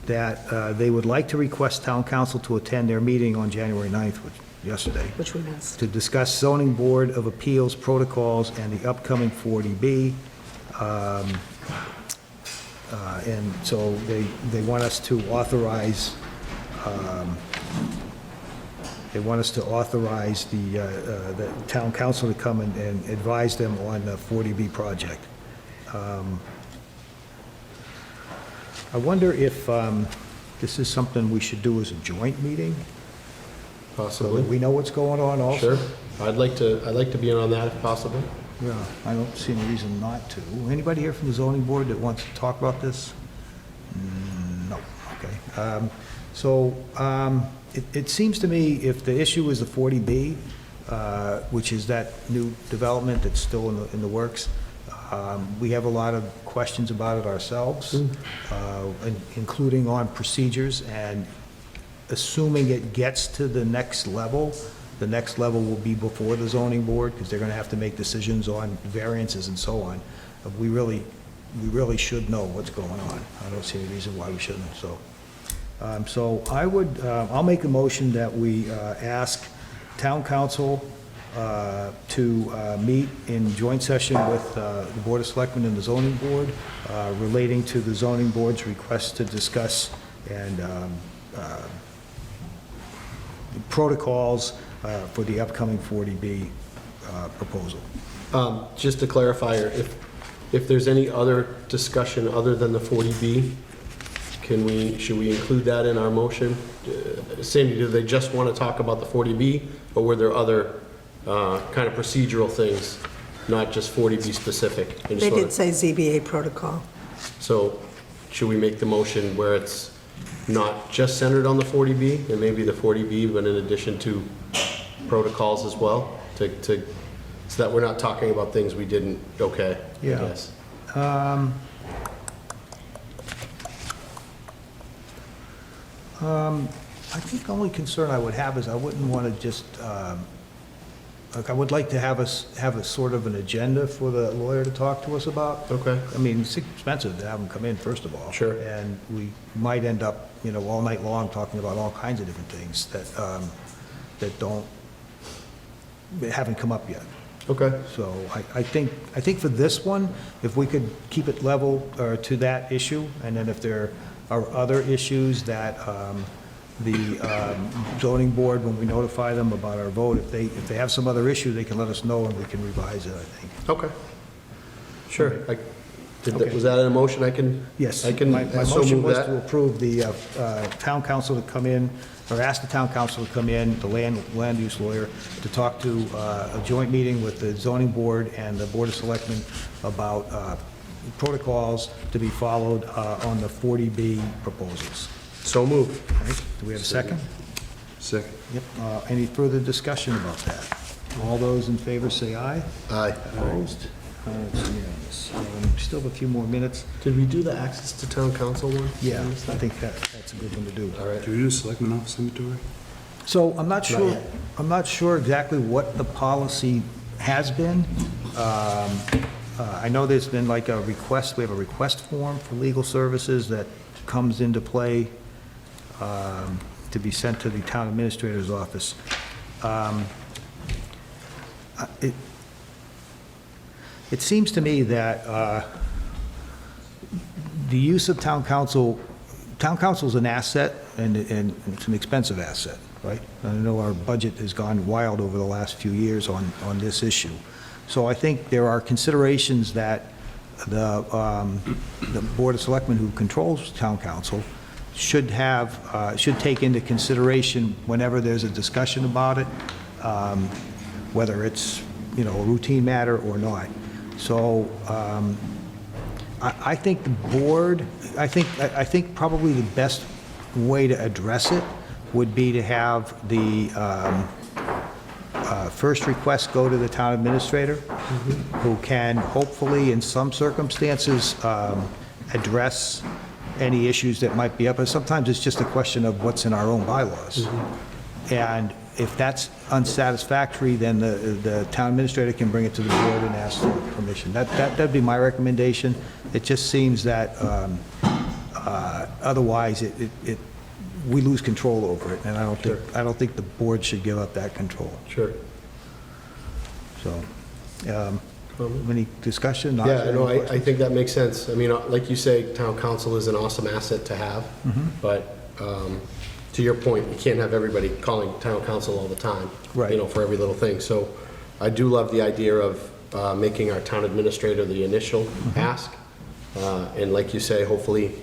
that they would like to request town council to attend their meeting on January 9th, yesterday, Which we missed. to discuss zoning board of appeals protocols and the upcoming 40B. And so they want us to authorize, the town council to come and advise them on the 40B project. I wonder if this is something we should do as a joint meeting, so Possibly. that we know what's going on also? Sure. I'd like to be in on that if possible. Yeah, I don't see any reason not to. Anybody here from the zoning board that wants to talk about this? No, okay. It seems to me if the issue is the 40B, which is that new development that's still in the works, we have a lot of questions about it ourselves, including on procedures, and assuming it gets to the next level will be before the zoning board, because they're going to have to make decisions on variances and so on. We really should know what's going on. I don't see any reason why we shouldn't, so. I'll make a motion that we ask town council to meet in joint session with the Board of Selectmen and the zoning board relating to the zoning board's request to discuss and protocols for the upcoming 40B proposal. Just to clarify, if there's any other discussion other than the 40B, should we include that in our motion? Sandy, do they just want to talk about the 40B, or were there other kind of procedural things, not just 40B specific? I just They wanna- did say ZBA protocol. So should we make the motion where it's not just centered on the 40B, and maybe the 40B, but in addition to protocols as well? So that we're not talking about things we didn't okay, I Yeah. guess. I think the only concern I would have is I wouldn't want to just, like, I would like to have a sort of an agenda for the lawyer to talk to us about. Okay. I mean, it's expensive to have them come in, first of all. Sure. And we might end up, all night long talking about all kinds of different things that haven't come up yet. Okay. So I think for this one, if we could keep it level or to that issue, and then if there are other issues that the zoning board, when we notify them about our vote, if they have some other issue, they can let us know and we can revise it, I think. Okay. Sure. Okay. Was that an emotion I can? Yes. I can My so motion move was to that. approve the town council to come in, or ask the town council to come in, the land use lawyer, to talk to a joint meeting with the zoning board and the Board of Selectmen about protocols to be followed on the 40B proposals. So moved. All right, do we have a second? Second. Yep. Any further discussion about that? All those in favor say aye. Aye. Opposed? It's unanimous. Still have a few more minutes. Did we do the access to town council one? Yeah, I think that's a good one to do. All right. Do we do selectmen office inventory? So I'm not sure, yet. I'm not sure exactly what the policy has been. I know there's been like a request, we have a request form for legal services that comes into play to be sent to the town administrator's office. It seems to me that the use of town council is an asset, and it's an expensive asset, right? I know our budget has gone wild over the last few years on this issue. So I think there are considerations that the Board of Selectmen, who controls town council, should take into consideration whenever there's a discussion about it, whether it's, a routine matter or not. So I think the board, I think probably the best way to address it would be to have the first request go to the town administrator, who can hopefully, in some circumstances, address any issues that might be up. And sometimes it's just a question of what's in our own bylaws. And if that's unsatisfactory, then the town administrator can bring it to the board and ask for permission. That'd be my recommendation. It just seems that otherwise we lose control over it, and I don't think the board should give up that control. Sure. So, any discussion? Yeah, no, I think that makes sense. I mean, like you say, town council is an awesome asset to have, but to your point, you can't have everybody calling town council all the time, Right. for every little thing. So I do love the idea of making our town administrator the initial ask. And like you say, hopefully,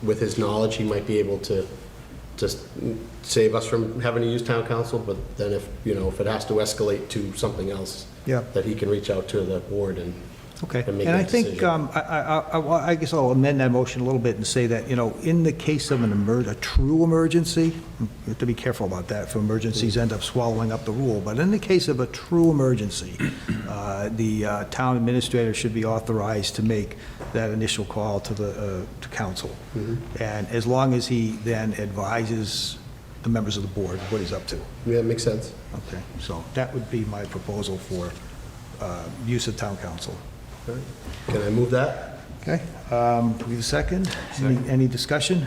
with his knowledge, he might be able to just save us from having to use town council, but then if, if it has to escalate to something else, Yeah. that he can reach out to the board and Okay, and make and I that think, decision. I guess I'll amend that motion a little bit and say that, in the case of a true emergency, you have to be careful about that, if emergencies end up swallowing up the rule, but in the case of a true emergency, the town administrator should be authorized to make that initial call to council. And as long as he then advises the members of the board what he's up to. Yeah, it makes sense. Okay, so that would be my proposal for use of town council. All right. Can I move that? Okay, do we have a second? Any discussion?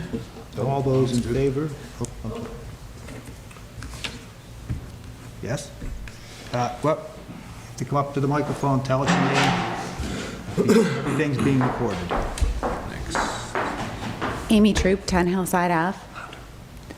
All those in favor? Oh, I'm sorry. Yes? Well, you have to come up to the microphone, tell us your name. Everything's being recorded. Amy Troop, 10 Hillside Ave.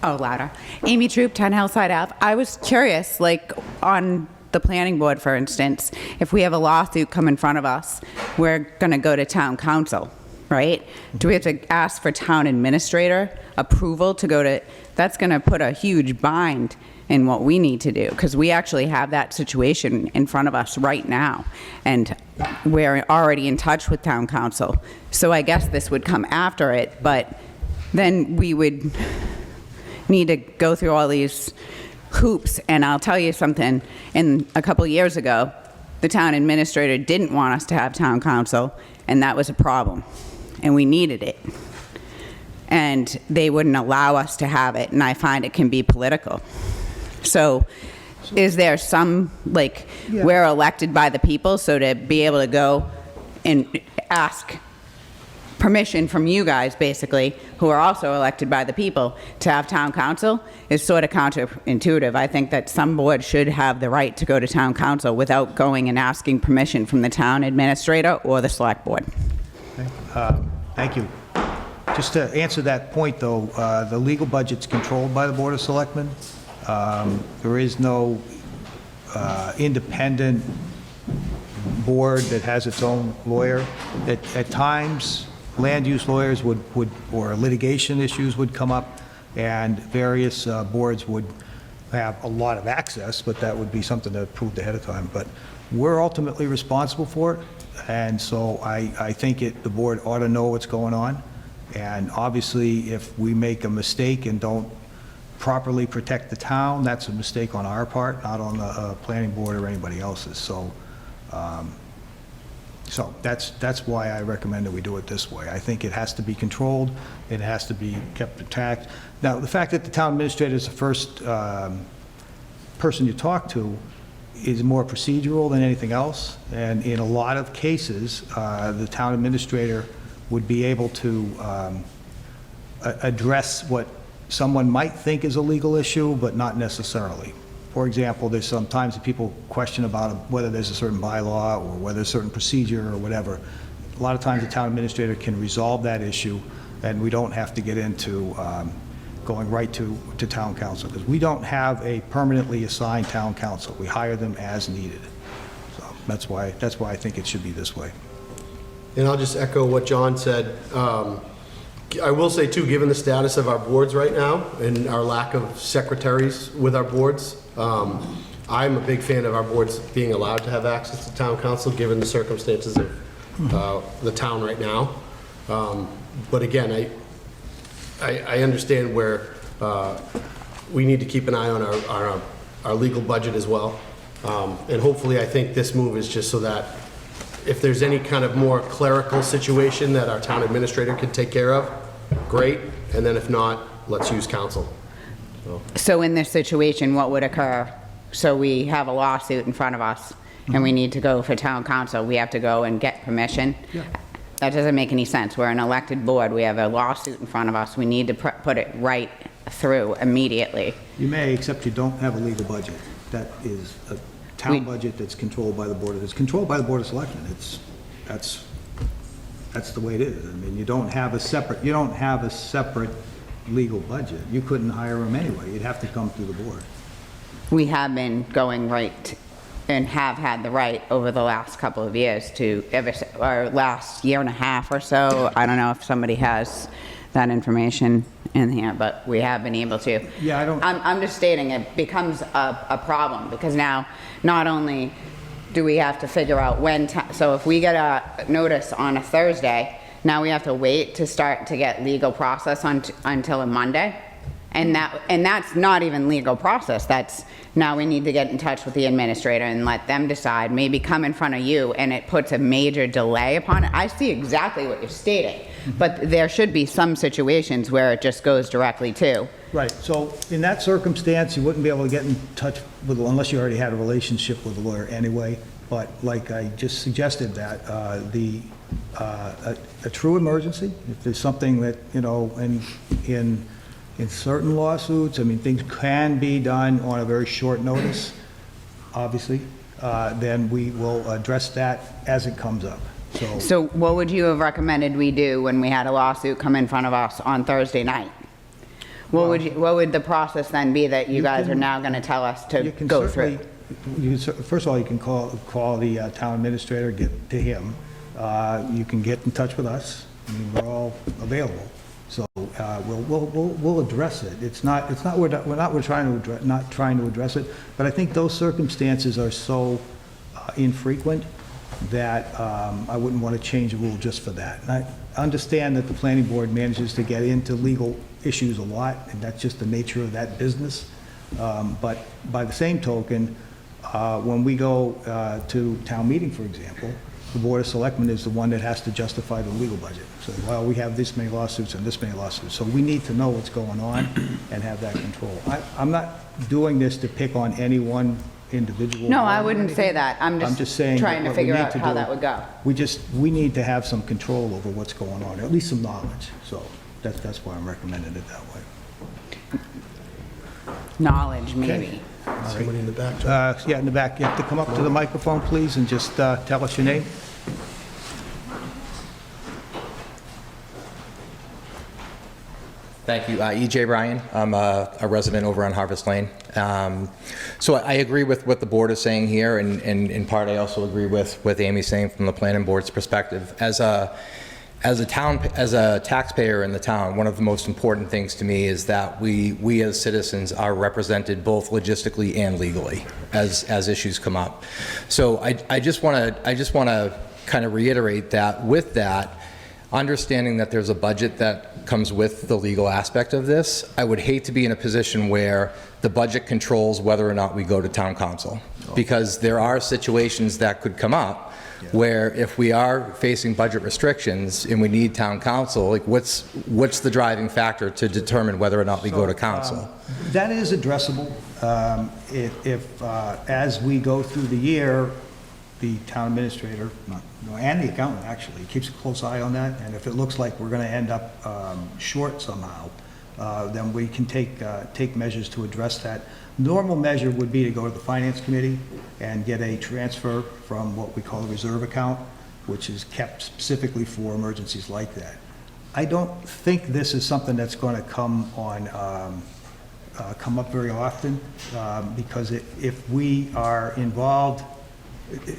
Oh, louder. Amy Troop, 10 Hillside Ave. I was curious, like, on the planning board, for instance, if we have a lawsuit come in front of us, we're going to go to town council, right? Do we have to ask for town administrator approval to go to, that's going to put a huge bind in what we need to do, because we actually have that situation in front of us right now, and we're already in touch with town council. So I guess this would come after it, but then we would need to go through all these hoops. And I'll tell you something, a couple of years ago, the town administrator didn't want us to have town council, and that was a problem, and we needed it. And they wouldn't allow us to have it, and I find it can be political. So is there some, like, we're elected by the people, so to be able to go and ask permission from you guys, basically, who are also elected by the people, to have town council is sort of counterintuitive. I think that some board should have the right to go to town council without going and asking permission from the town administrator or the select board. Thank you. Just to answer that point, though, the legal budget's controlled by the Board of Selectmen. There is no independent board that has its own lawyer. At times, land use lawyers would, or litigation issues would come up, and various boards would have a lot of access, but that would be something that approved ahead of time. But we're ultimately responsible for it, and so I think the board ought to know what's going on. And obviously, if we make a mistake and don't properly protect the town, that's a mistake on our part, not on the planning board or anybody else's. So, so that's why I recommend that we do it this way. I think it has to be controlled, it has to be kept intact. Now, the fact that the town administrator is the first person you talk to is more procedural than anything else, and in a lot of cases, the town administrator would be able to address what someone might think is a legal issue, but not necessarily. For example, there's sometimes that people question about whether there's a certain bylaw or whether there's a certain procedure or whatever. A lot of times the town administrator can resolve that issue, and we don't have to get into going right to town council, because we don't have a permanently assigned town council. We hire them as needed. So that's why I think it should be this way. And I'll just echo what John said. I will say too, given the status of our boards right now and our lack of secretaries with our boards, I'm a big fan of our boards being allowed to have access to town council, given the circumstances of the town right now. But again, I understand where we need to keep an eye on our legal budget as well. And hopefully, I think this move is just so that if there's any kind of more clerical situation that our town administrator can take care of, great. And then if not, let's use council. So in this situation, what would occur? So we have a lawsuit in front of us, and we need to go for town council. We have to go and get permission? Yeah. That doesn't make any sense. We're an elected board. We have a lawsuit in front of us. We need to put it right through immediately. You may, except you don't have a legal budget. That is a town budget that's controlled by the Board of, it's controlled by the Board of Selectmen. That's the way it is. I mean, you don't have a separate legal budget. You couldn't hire them anyway. You'd have to come through the board. We have been going right and have had the right over the last couple of years to, or last year and a half or so, I don't know if somebody has that information in here, but we have been able to. Yeah, I don't- I'm just stating it becomes a problem, because now, not only do we have to figure out when, so if we get a notice on a Thursday, now we have to wait to start to get legal process until a Monday? And that's not even legal process, that's, now we need to get in touch with the administrator and let them decide, maybe come in front of you, and it puts a major delay upon it. I see exactly what you're stating, but there should be some situations where it just goes directly to. Right, so in that circumstance, you wouldn't be able to get in touch with, unless you already had a relationship with a lawyer anyway, but like I just suggested that, a true emergency, if there's something that, you know, in certain lawsuits, I mean, things can be done on a very short notice, obviously, then we will address that as it comes up. So what would you have recommended we do when we had a lawsuit come in front of us on Thursday night? What would the process then be that you guys are now going to tell us to go through? First of all, you can call the town administrator, get to him. You can get in touch with us. I mean, we're all available. So we'll address it. We're not trying to address it, but I think those circumstances are so infrequent that I wouldn't want to change the rule just for that. And I understand that the planning board manages to get into legal issues a lot, and that's just the nature of that business. But by the same token, when we go to town meeting, for example, the Board of Selectmen is the one that has to justify the legal budget. So, well, we have this many lawsuits and this many lawsuits. So we need to know what's going on and have that control. I'm not doing this to pick on any one individual. No, I wouldn't say that. I'm just saying trying to what we figure need out to how do- that would go. We need to have some control over what's going on, or at least some knowledge. So that's why I'm recommending it that way. Knowledge, maybe. Somebody in the back. Yeah, in the back, you have to come up to the microphone, please, and just tell us your name. Thank you. E.J. Ryan. I'm a resident over on Harvest Lane. So I agree with what the board is saying here, and in part I also agree with what Amy's saying from the planning board's perspective. As a taxpayer in the town, one of the most important things to me is that we as citizens are represented both logistically and legally as issues come up. So I just want to kind of reiterate that with that, understanding that there's a budget that comes with the legal aspect of this, I would hate to be in a position where the budget controls whether or not we go to town council. Because there are situations that could come up where if we are facing budget restrictions and we need town council, like what's the driving factor to determine whether or not we go to council? That is addressable. If as we go through the year, the town administrator, and the accountant actually, keeps a close eye on that, and if it looks like we're going to end up short somehow, then we can take measures to address that. Normal measure would be to go to the finance committee and get a transfer from what we call a reserve account, which is kept specifically for emergencies like that. I don't think this is something that's going to come up very often, because if we are involved,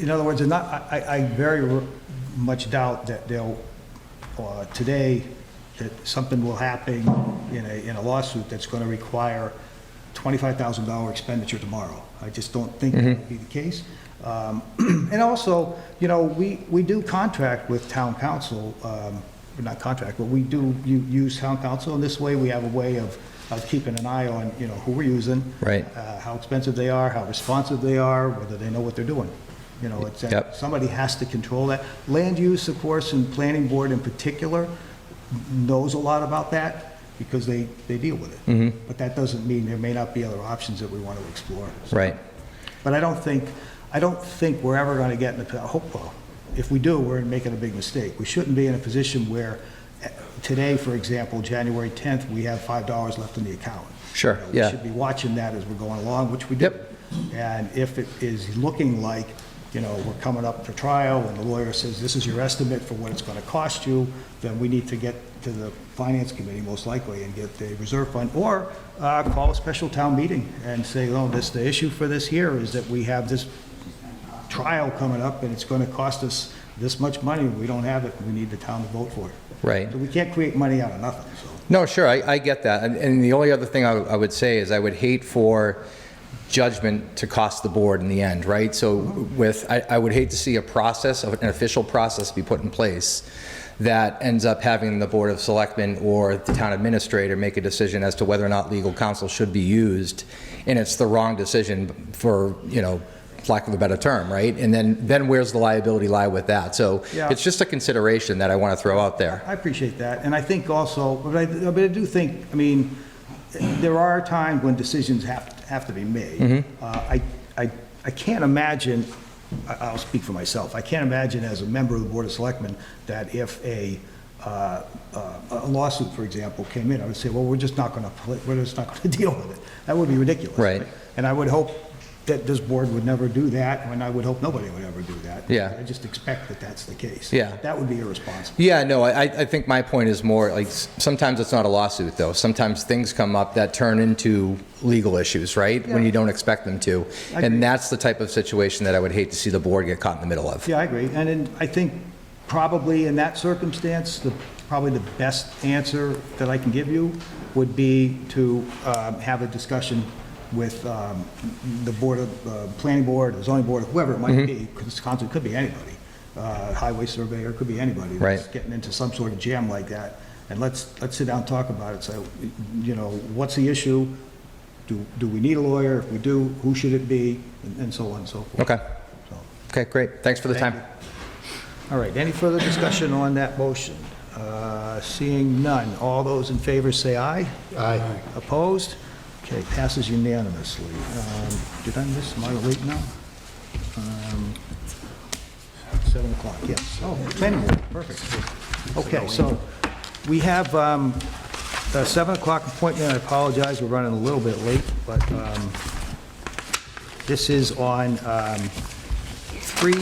in other words, I very much doubt that they'll, today, that something will happen in a lawsuit that's going to require $25,000 expenditure tomorrow. I just don't think that would be the case. And also, we do contract with town council, not contract, but we do use town council, and this way we have a way of keeping an eye on, who we're using, Right. How expensive they are, how responsive they are, whether they know what they're doing. It's Yep. somebody has to control that. Land use, of course, and planning board in particular knows a lot about that because they deal with it. But that doesn't mean there may not be other options that we want to explore. So- Right. But I don't think we're ever going to get in a, well, if we do, we're making a big mistake. We shouldn't be in a position where today, for example, January 10th, we have $5 left in the account. Sure, We yeah. should be watching that as we're going along, which we do. Yep. And if it is looking like, we're coming up for trial and the lawyer says, this is your estimate for what it's going to cost you, then we need to get to the finance committee most likely and get the reserve fund, or call a special town meeting and say, the issue for this here is that we have this trial coming up and it's going to cost us this much money, we don't have it, we need the town to vote for it. Right. So we can't create money out of nothing, so. No, sure, I get that. And the only other thing I would say is I would hate for judgment to cost the board in the end, right? So I would hate to see a process, an official process be put in place that ends up having the Board of Selectmen or the town administrator make a decision as to whether or not legal counsel should be used, and it's the wrong decision for, lack of a better term, right? And then where's the liability lie with that? So Yeah. it's just a consideration that I want to throw out there. I appreciate that, and I think also, but I do think, there are times when decisions have to be made. I can't imagine, I'll speak for myself, I can't imagine as a member of the Board of Selectmen that if a lawsuit, for example, came in, I would say, well, we're just not going to deal with it. That would be ridiculous. Right. And I would hope that this board would never do that, and I would hope nobody would ever do that. Yeah. I just expect that that's the case. Yeah. That would be irresponsible. Yeah, no, I think my point is more like sometimes it's not a lawsuit, though. Sometimes things come up that turn into legal issues, right? When you don't expect them to. I agree. And that's the type of situation that I would hate to see the board get caught in the middle of. Yeah, I agree. I think probably in that circumstance, probably the best answer that I can give you would be to have a discussion with the board of, planning board, the zoning board, whoever it might be, because council could be anybody. Highway surveyor, could be anybody that's Right. getting into some sort of jam like that. And let's sit down and talk about it. So, what's the issue? Do we need a lawyer? If we do, who should it be? And so on and so forth. Okay. So, Okay, great. Thanks for the Thank time. all right, any further discussion on that motion? Seeing none, all those in favor say aye. Aye. Opposed? Okay, passes unanimously. Did I miss, am I late now? 7 o'clock, yes. Oh, planning board, perfect. Okay, so we have a 7 o'clock appointment. I apologize, we're running a little bit late, but this is on three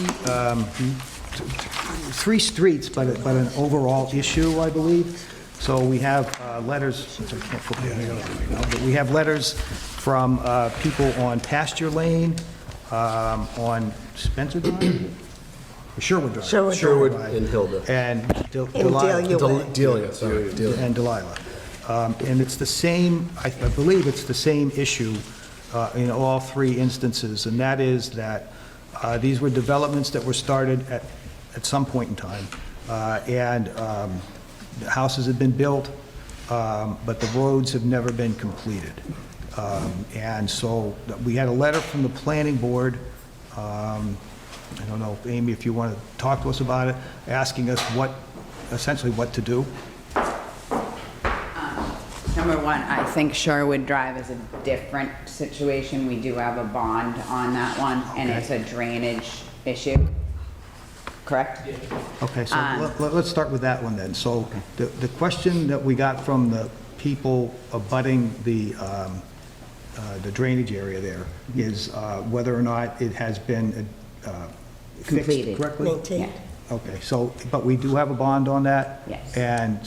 streets, but an overall issue, I believe. So we have letters, which I can't put my hand on right now, but we have letters from people on Pasture Lane, on Spencer Drive, or Sherwood Drive. Sherwood Drive, and Hilda. And Delia Delilah. Way. Delia, sorry, Delia. And Delilah. And it's the same, I believe it's the same issue in all three instances, and that is that these were developments that were started at some point in time, and the houses have been built, but the roads have never been completed. And so we had a letter from the planning board, I don't know, Amy, if you want to talk to us about it, asking us essentially what to do. Number one, I think Sherwood Drive is a different situation. We do have a bond on that one, and it's a drainage issue, correct? Okay, so let's start with that one then. So the question that we got from the people abutting the drainage area there is whether or not it has been fixed Completed. correctly? Maintained. Okay, so, but we do have a bond on that? Yes. And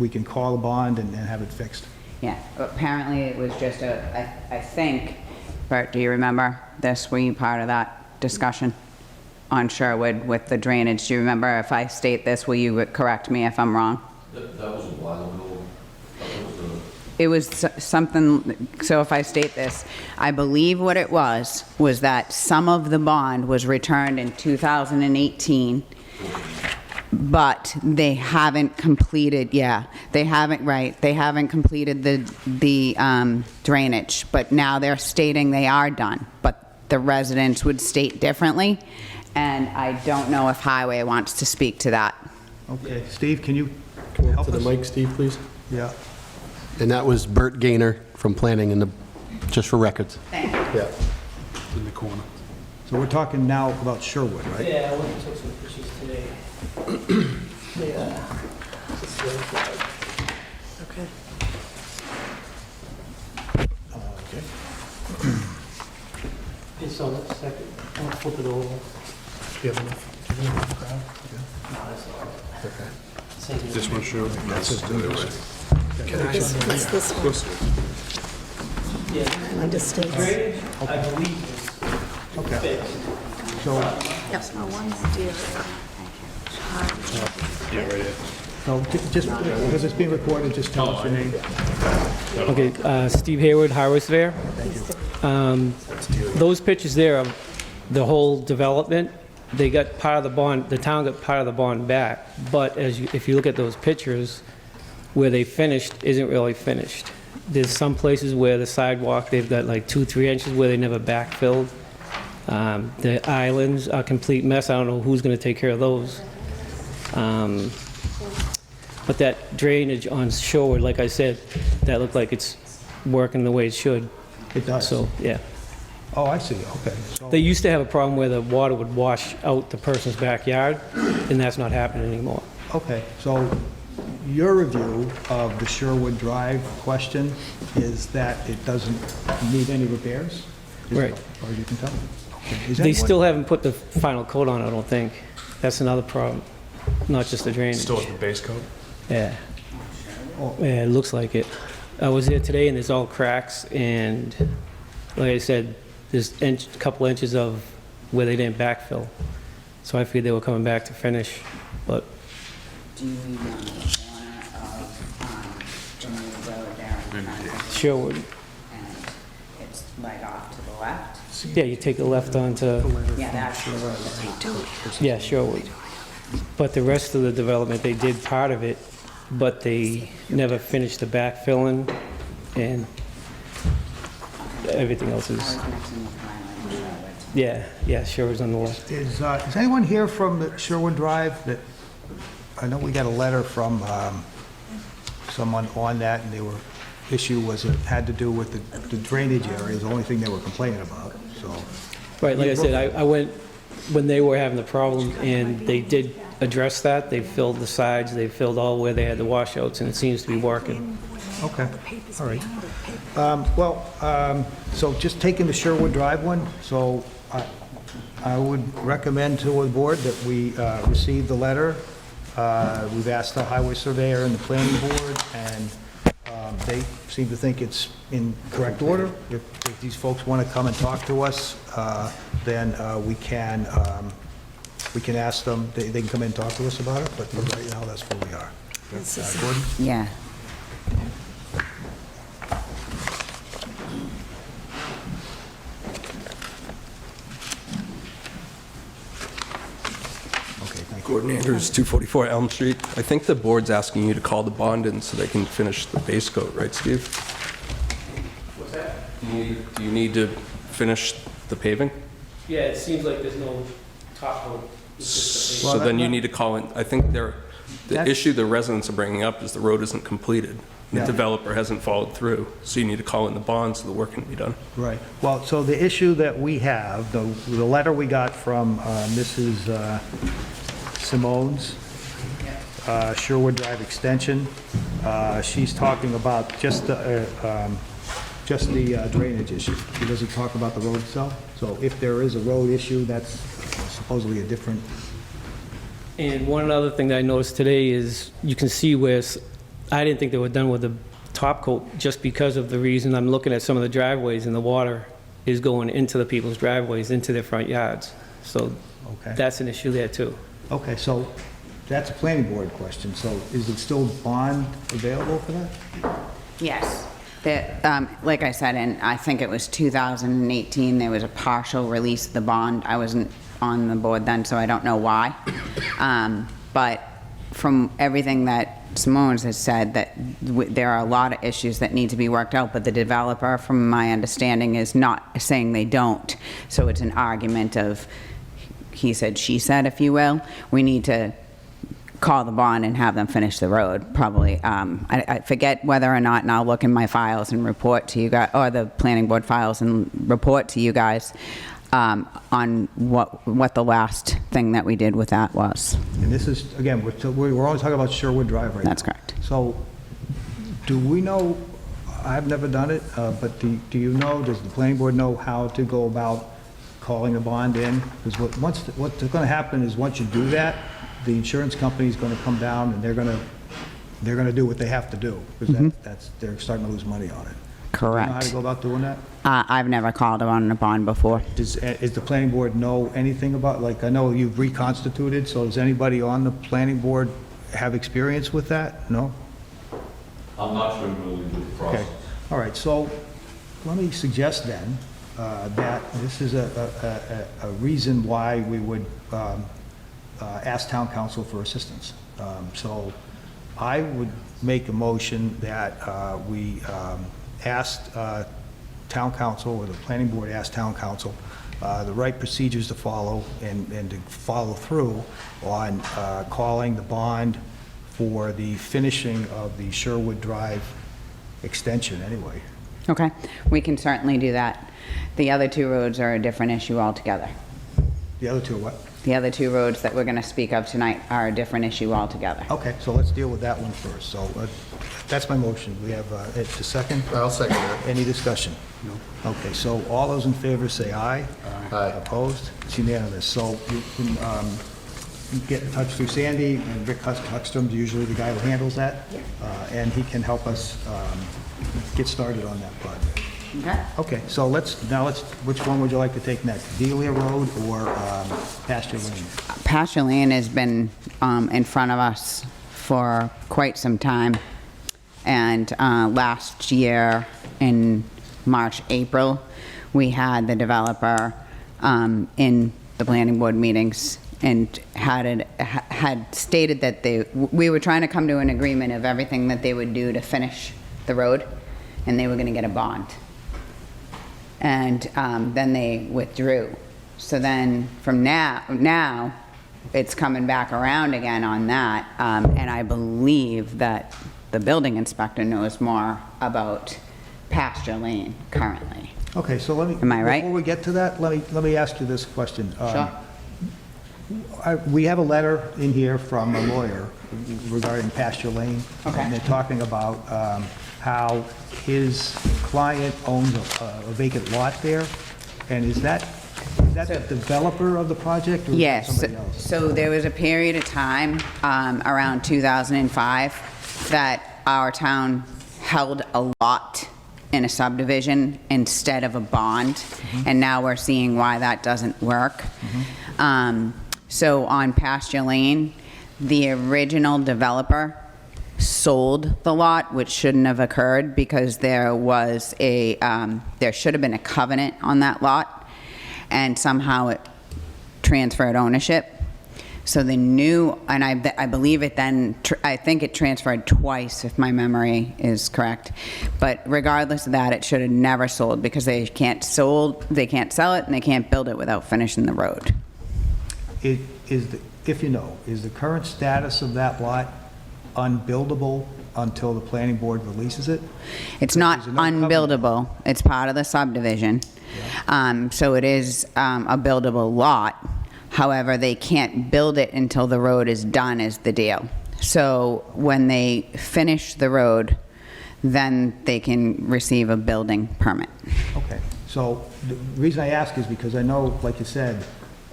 we can call a bond and have it fixed? Yeah, apparently it was just I think, Bert, do you remember this? Were you part of that discussion on Sherwood with the drainage? Do you remember? If I state this, will you correct me if I'm wrong? That was a while ago. It was something, so if I state this, I believe what it was that some of the bond was returned in 2018, but they haven't completed, they haven't completed the drainage, but now they're stating they are done, but the residents would state differently, and I don't know if Highway wants to speak to that. Okay, Steve, can you Come up help to the us? mic, Steve, please. Yeah. And that was Bert Gaynor from Planning, just for records. Thank you. Yeah. in the corner. So we're talking now about Sherwood, right? Yeah, I went and took some pictures today. Yeah. Okay. Okay. It's on the second, I'll flip it over. Do you have enough? No, that's all right. Same here. This one showed. It's this one. Yeah. Under states. Drainage, I believe is Okay. fixed. So, Yes, no, one deal. so just, because it's being recorded, just tell us your name. Okay, Steve Hayward, Highway Surveyor. Those pictures there of the whole development, they got part of the bond, the town got part of the bond back, but if you look at those pictures, where they finished isn't really finished. There's some places where the sidewalk, they've got like 2-3 inches where they never backfilled. The islands are a complete mess. I don't know who's going to take care of those. But that drainage on Shoreward, like I said, that looked like it's working the way it should. It does. So, yeah. Oh, I see, okay. So- They used to have a problem where the water would wash out the person's backyard, and that's not happening anymore. Okay, so your review of the Sherwood Drive question is that it doesn't need any repairs? Right. As far as you can tell? Okay. Is They anyone- still haven't put the final coat on, I don't think. That's another problem, not just the drainage. Still with the base coat? Yeah. Oh. Yeah, it looks like it. I was there today, and there's all cracks, and like I said, there's a couple inches of where they didn't backfill. So I figured they were coming back to finish, but Do you know the corner of the new road there in front of Sherwood, and it's right off to the left? yeah, you take a left onto, Yeah, that's the road. yeah, Sherwood. But the rest of the development, they did part of it, but they never finished the backfilling, and everything else is, I was mixing with Highland and Sherwood. yeah, Sherwood's on the left. Is anyone here from the Sherwood Drive that, I know we got a letter from someone on that, and issue was it had to do with the drainage area, is the only thing they were complaining about, so. Right, like I said, I went when they were having the problem, and they did address that. They filled the sides, they filled all where they had the washouts, and it seems to be working. Okay, all right. So just taking the Sherwood Drive one, so I would recommend to the board that we receive the letter. We've asked the highway surveyor and the planning board, and they seem to think it's in correct order. If these folks want to come and talk to us, then we can ask them, they can come in and talk to us about it, but for right now, that's where we are. Gordon? Yeah. Okay, thank you. Gordon Andrews, 244 Elm Street. I think the board's asking you to call the bond in so they can finish the base coat, right, Steve? What's that? Do you need to finish the paving? Yeah, it seems like there's no top coat. So then you need to call in, I think the issue the residents are bringing up is the road isn't completed. The Yeah. developer hasn't followed through, so you need to call in the bond so the work can be done. Right. Well, so the issue that we have, the letter we got from Mrs. Simone's, Sherwood Drive Extension, she's talking about just the drainage issue. She doesn't talk about the road itself. So if there is a road issue, that's supposedly a different, And one other thing that I noticed today is you can see where I didn't think they were done with the top coat just because of the reason I'm looking at some of the driveways and the water is going into the people's driveways, into their front yards. So okay. that's an issue there too. Okay, so that's a planning board question. So is it still bond available for that? Yes. Like I said, and I think it was 2018, there was a partial release of the bond. I wasn't on the board then, so I don't know why. But from everything that Simone's has said, that there are a lot of issues that need to be worked out, but the developer, from my understanding, is not saying they don't. So it's an argument of he said, she said, if you will. We need to call the bond and have them finish the road, probably. I forget whether or not, and I'll look in my files and report to you guys, or the planning board files, and report to you guys on what the last thing that we did with that was. And this is, again, we're always talking about Sherwood Drive right now. That's correct. So do we know, I've never done it, but do you know, does the planning board know how to go about calling a bond in? Because what's going to happen is once you do that, the insurance company is going to come down and they're going to do what they have to do, because they're starting to lose money on it. Do you know how to Correct. go about doing that? I've never called on a bond before. Is the planning board know anything about, like, I know you've reconstituted, so does anybody on the planning board have experience with that? No? I'm not familiar with the Okay, process. all right, so let me suggest then that this is a reason why we would ask town council for assistance. So I would make a motion that we asked town council, or the planning board asked town council, the right procedures to follow and to follow through on calling the bond for the finishing of the Sherwood Drive extension anyway. Okay, we can certainly do that. The other two roads are a different issue altogether. The other two are what? The other two roads that we're going to speak of tonight are a different issue altogether. Okay, so let's deal with that one first. So that's my motion. We have, it's a second. I'll second that. Any discussion? No. Okay, so all those in favor say aye. Aye. Opposed? It's unanimous. So you can get in touch through Sandy, and Rick Huckstrom's usually the guy who handles that. And he can help us get started on that project. Okay. Okay, so let's, which one would you like to take next? Delia Road or Pasture Lane? Pasture Lane has been in front of us for quite some time. And last year, in March, April, we had the developer in the planning board meetings and had stated that we were trying to come to an agreement of everything that they would do to finish the road, and they were going to get a bond. And then they withdrew. So then from now it's coming back around again on that. And I believe that the building inspector knows more about Pasture Lane currently. Okay, so let me. Am I right? Before we get to that, let me ask you this question. Sure. We have a letter in here from a lawyer regarding Pasture Lane. Okay. And they're talking about how his client owns a vacant lot there. And is that the developer of the project, or is that Yes, somebody else? so there was a period of time around 2005 that our town held a lot in a subdivision instead of a bond, and now we're seeing why that doesn't work. So on Pasture Lane, the original developer sold the lot, which shouldn't have occurred because there was there should have been a covenant on that lot, and somehow it transferred ownership. So the new, and I believe it then, I think it transferred twice, if my memory is correct. But regardless of that, it should have never sold because they can't sell it and they can't build it without finishing the road. If you know, is the current status of that lot unbuildable until the planning board releases it? It's not There's no covenant. unbuildable, it's part of the subdivision. So it is a buildable lot. However, they can't build it until the road is done is the deal. So when they finish the road, then they can receive a building permit. Okay, so the reason I ask is because I know, like you said,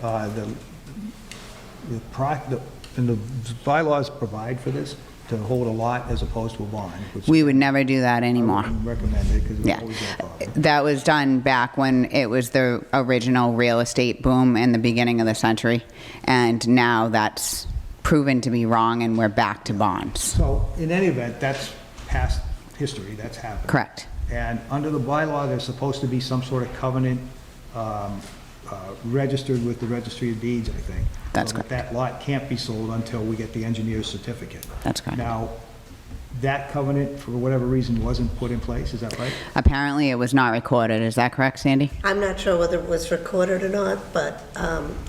and the bylaws provide for this, to hold a lot as opposed to a bond, which We would never do that I anymore. wouldn't recommend it because it's Yeah. always a problem. That was done back when it was the original real estate boom in the beginning of the century. And now that's proven to be wrong and we're back to bonds. So in any event, that's past history, that's happened. Correct. And under the bylaw, there's supposed to be some sort of covenant registered with the Registry of Deeds, I think. That's So that lot can't be sold until we get the engineer's certificate. That's correct. Now, that covenant, for whatever reason, wasn't put in place, is that right? Apparently it was not recorded. Is that correct, Sandy? I'm not sure whether it was recorded or not, but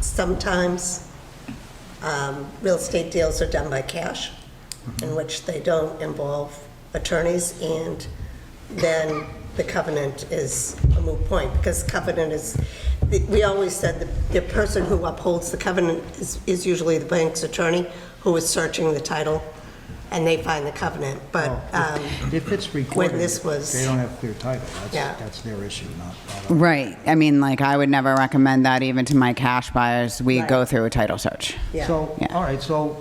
sometimes real estate deals are done by cash, in which they don't involve attorneys, and then the covenant is a moot point, because covenant is, we always said the person who upholds the covenant is usually the bank's attorney who is searching the title, and they find the covenant, but If it's recorded, when this was- they don't have clear title. Yeah. That's their issue, not ours. Right. I mean, like, I would never recommend that even to my cash buyers. We Right. go through a title search. yeah. So, Yeah. all right, so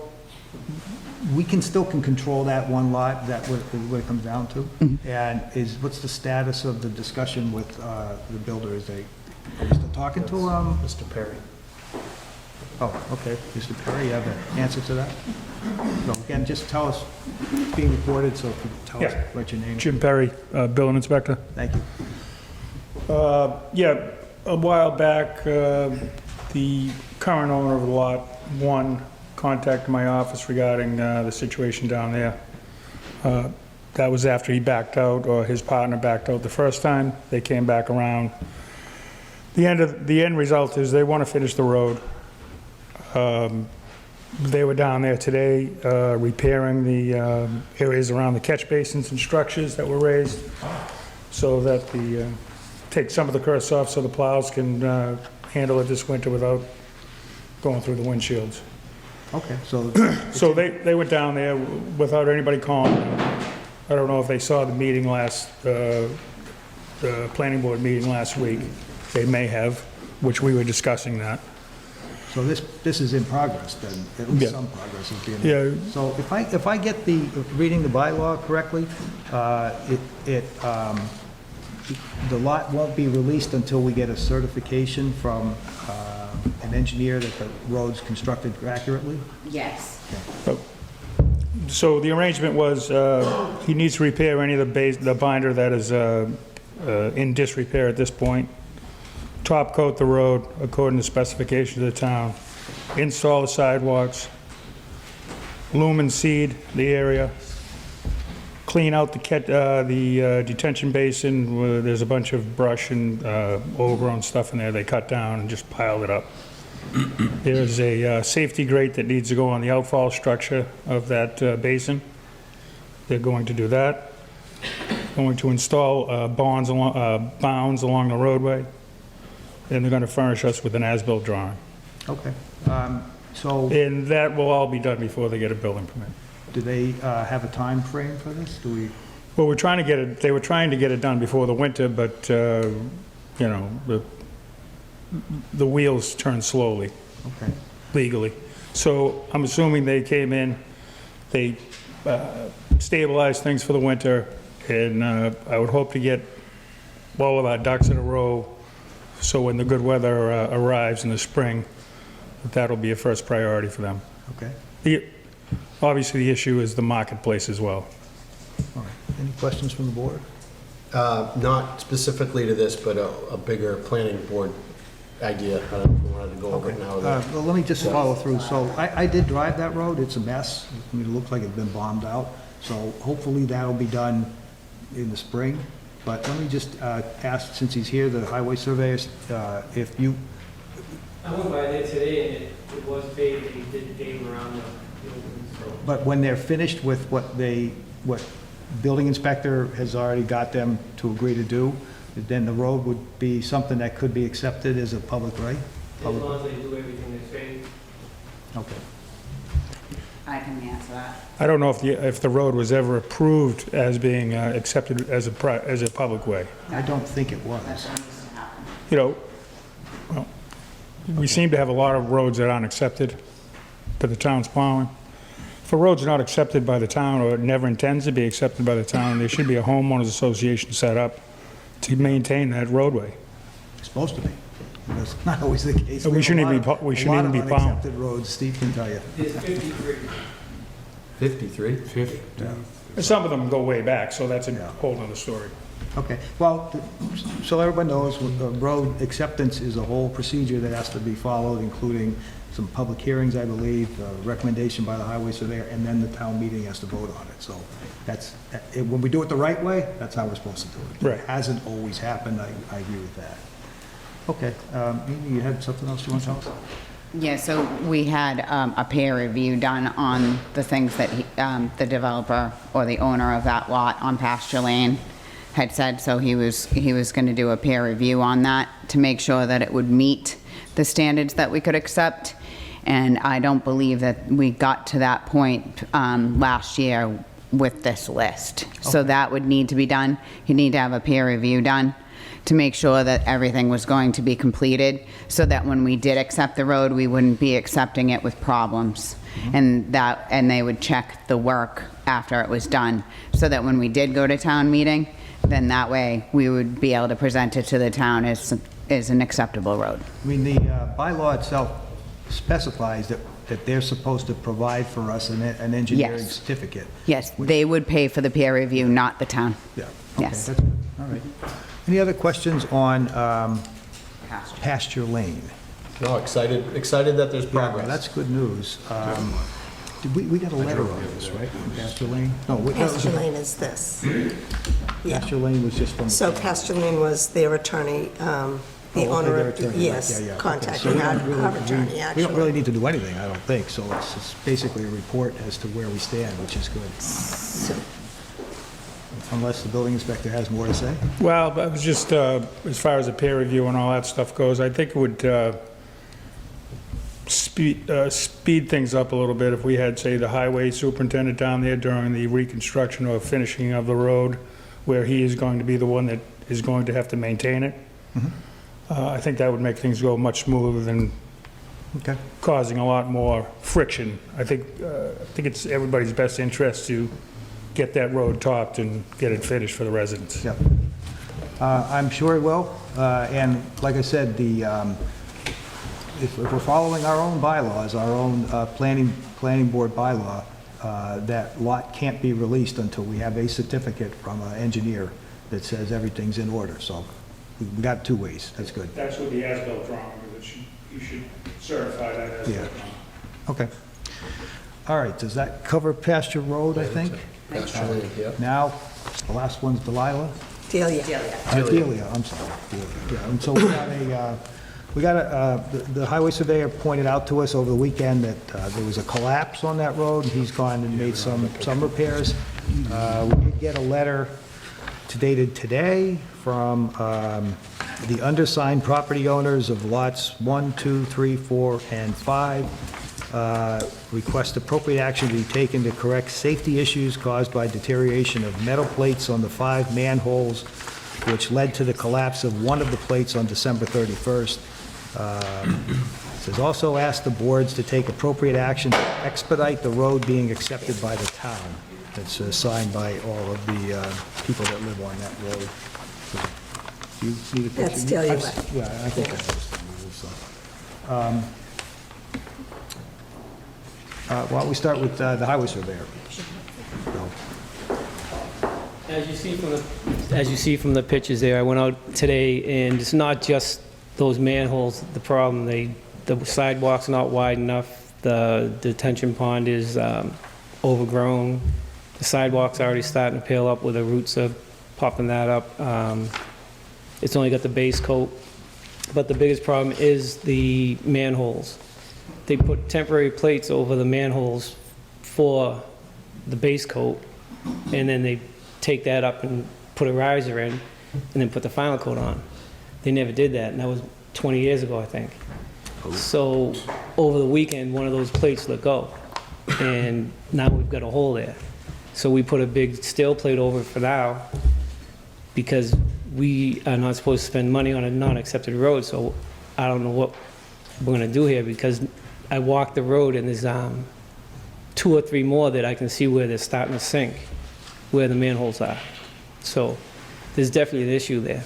we can still control that one lot, is that what it comes down to? And what's the status of the discussion with the builder? Are we still talking to him? Mr. Perry. Oh, okay, Mr. Perry, you have an answer to that? So again, just tell us, it's being recorded, so if you tell us Yeah. what your name is. Jim Perry, building inspector. Thank you. Yeah, a while back, the current owner of Lot 1 contacted my office regarding the situation down there. That was after he backed out, or his partner backed out the first time. They came back around. The end result is they want to finish the road. They were down there today repairing the areas around the catch basins and structures that were raised, so that take some of the curse off so the plows can handle it this winter without going through the windshields. Okay, so So they went down there without anybody calling them. I don't know if they saw the meeting the planning board meeting last week. They may have, which we were discussing that. So this is in progress then, at least Yeah. some progress is being Yeah. made. So if I get reading the bylaw correctly, the lot won't be released until we get a certification from an engineer that the road's constructed accurately? Yes. So the arrangement was, he needs to repair any of the binder that is in disrepair at this point, top coat the road according to specifications of the town, install the sidewalks, lumen seed the area, clean out the detention basin where there's a bunch of brush and overgrown stuff in there they cut down and just piled it up. There's a safety grate that needs to go on the outfall structure of that basin. They're going to do that. Going to install bounds along the roadway, and they're going to furnish us with an as-built drawing. Okay. So And that will all be done before they get a building permit. do they have a time frame for this? Do we? Well, they were trying to get it done before the winter, but, you know, the wheels turn slowly, Okay. legally. So I'm assuming they came in, they stabilized things for the winter, and I would hope to get all of our ducks in a row, so when the good weather arrives in the spring, that'll be a first priority for them. Okay. Obviously, the issue is the marketplace as well. All right. Any questions from the board? Not specifically to this, but a bigger planning board idea. I don't know if we wanted to go over it now. Well, let me just follow through. So I did drive that road. It's a mess. I mean, it looks like it's been bombed out. So hopefully that'll be done in the spring. But let me just ask, since he's here, the highway surveyors, if you, I went by there today and it was paved, and he did pave around the building, so. but when they're finished with what building inspector has already got them to agree to do, then the road would be something that could be accepted as a public right? As long as they do everything they say. Okay. I can answer that. I don't know if the road was ever approved as being accepted as a public way. I don't think it was. That's what needs to happen. You know, well, we seem to have a lot of roads that aren't accepted to the town's plowing. If a road's not accepted by the town, or it never intends to be accepted by the town, there should be a homeowners association set up to maintain that roadway. It's supposed to be. That's not always the case. We shouldn't even be A lot of plowing. unaccepted roads, Steve can tell you. There's 53. 53? Some of them go way back, so that's a Yeah. whole other story. Okay, well, so everyone knows, road acceptance is a whole procedure that has to be followed, including some public hearings, I believe, a recommendation by the highway surveyor, and then the town meeting has to vote on it. So that's, when we do it the right way, that's how we're supposed to do it. Right. It hasn't always happened, I agree with that. Okay, Mimi, you had something else you want to tell us? Yeah, so we had a peer review done on the things that the developer or the owner of that lot on pasture lane had said, so he was going to do a peer review on that to make sure that it would meet the standards that we could accept. And I don't believe that we got to that point last year with this list. So that would need to be done. You need to have a peer review done to make sure that everything was going to be completed, so that when we did accept the road, we wouldn't be accepting it with problems. And they would check the work after it was done, so that when we did go to town meeting, then that way we would be able to present it to the town as an acceptable road. I mean, the bylaw itself specifies that they're supposed to provide for us an engineering Yes. certificate. Yes, they would pay for the peer review, not the town. Yeah. Okay, Yes. that's good. All right. Any other questions on pasture lane? No, excited that there's Yeah, progress. that's good news. We got a letter on this, right, from Pasture Lane? No, Pasture Lane is this. Yeah. Pasture Lane was just from... So Pasture Lane was their attorney, the okay, owner their of, attorney, yes, right, yeah, yeah, okay. So contacting we our don't really- attorney, We actually. don't really need to do anything, I don't think, so it's basically a report as to where we stand, which is good. Unless the building inspector has more to say? Well, but it was just, as far as the peer review and all that stuff goes, I think it would speed things up a little bit if we had, say, the highway superintendent down there during the reconstruction or finishing of the road, where he is going to be the one that is going to have to maintain it. I think that would make things go much smoother than Okay. causing a lot more friction. I think it's everybody's best interest to get that road topped and get it finished for the residents. Yep. I'm sure it will, and like I said, if we're following our own bylaws, our own planning board bylaw, that lot can't be released until we have a certificate from an engineer that says everything's in order, so we got 2 ways, that's good. That's what the as-built drawing is, you should certify that as Yeah. Okay. All right, does that cover Pasture Road, I think? Pasture Lane, yeah. Now, the last one's Delilah? Delia. Delia, I'm sorry. Delia. Yeah, and so the highway surveyor pointed out to us over the weekend that there was a collapse on that road, and he's gone and made some repairs. We did get a letter dated today from the undersigned property owners of lots 1, 2, 3, 4, and 5. Request appropriate action to be taken to correct safety issues caused by deterioration of metal plates on the 5 manholes, which led to the collapse of one of the plates on December 31st. Says also ask the boards to take appropriate action to expedite the road being accepted by the town. It's signed by all of the people that live on that road. So, do you need a picture? That's Delia Way. Yeah, I think I understand. So. Why don't we start with the highway surveyor? So, As you see from the pictures there, I went out today, and it's not just those manholes, the problem. The sidewalk's not wide enough, the detention pond is overgrown, the sidewalk's already starting to peel up where the roots are popping that up. It's only got the base coat, but the biggest problem is the manholes. They put temporary plates over the manholes for the base coat, and then they take that up and put a riser in, and then put the final coat on. They never did that, and that was 20 years ago, I think. So over the weekend, one of those plates let go, and now we've got a hole there. So we put a big steel plate over it for now, because we are not supposed to spend money on a non-accepted road, so I don't know what we're gonna do here, because I walked the road and there's 2 or 3 more that I can see where they're starting to sink, where the manholes are. So there's definitely an issue there.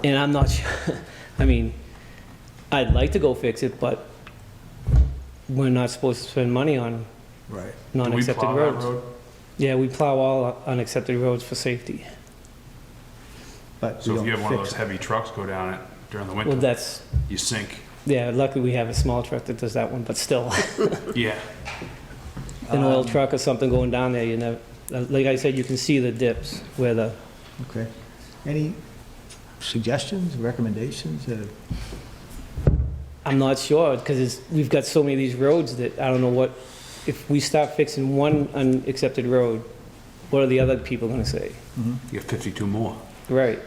And I'm not sure, I mean, I'd like to go fix it, but we're not supposed to spend money on right. non-accepted roads. Yeah, we plow all unaccepted roads for safety. But we So if don't you have one of fix those it. heavy trucks go down it during the Well, winter, that's, you sink. yeah, luckily we have a small truck that does that one, but still. Yeah. An oil truck or something going down there, you know, like I said, you can see the dips where the, Okay. Any suggestions, recommendations? I'm not sure, because we've got so many of these roads that I don't know what, if we start fixing one unaccepted road, what are the other people gonna say? You have 52 more. Right,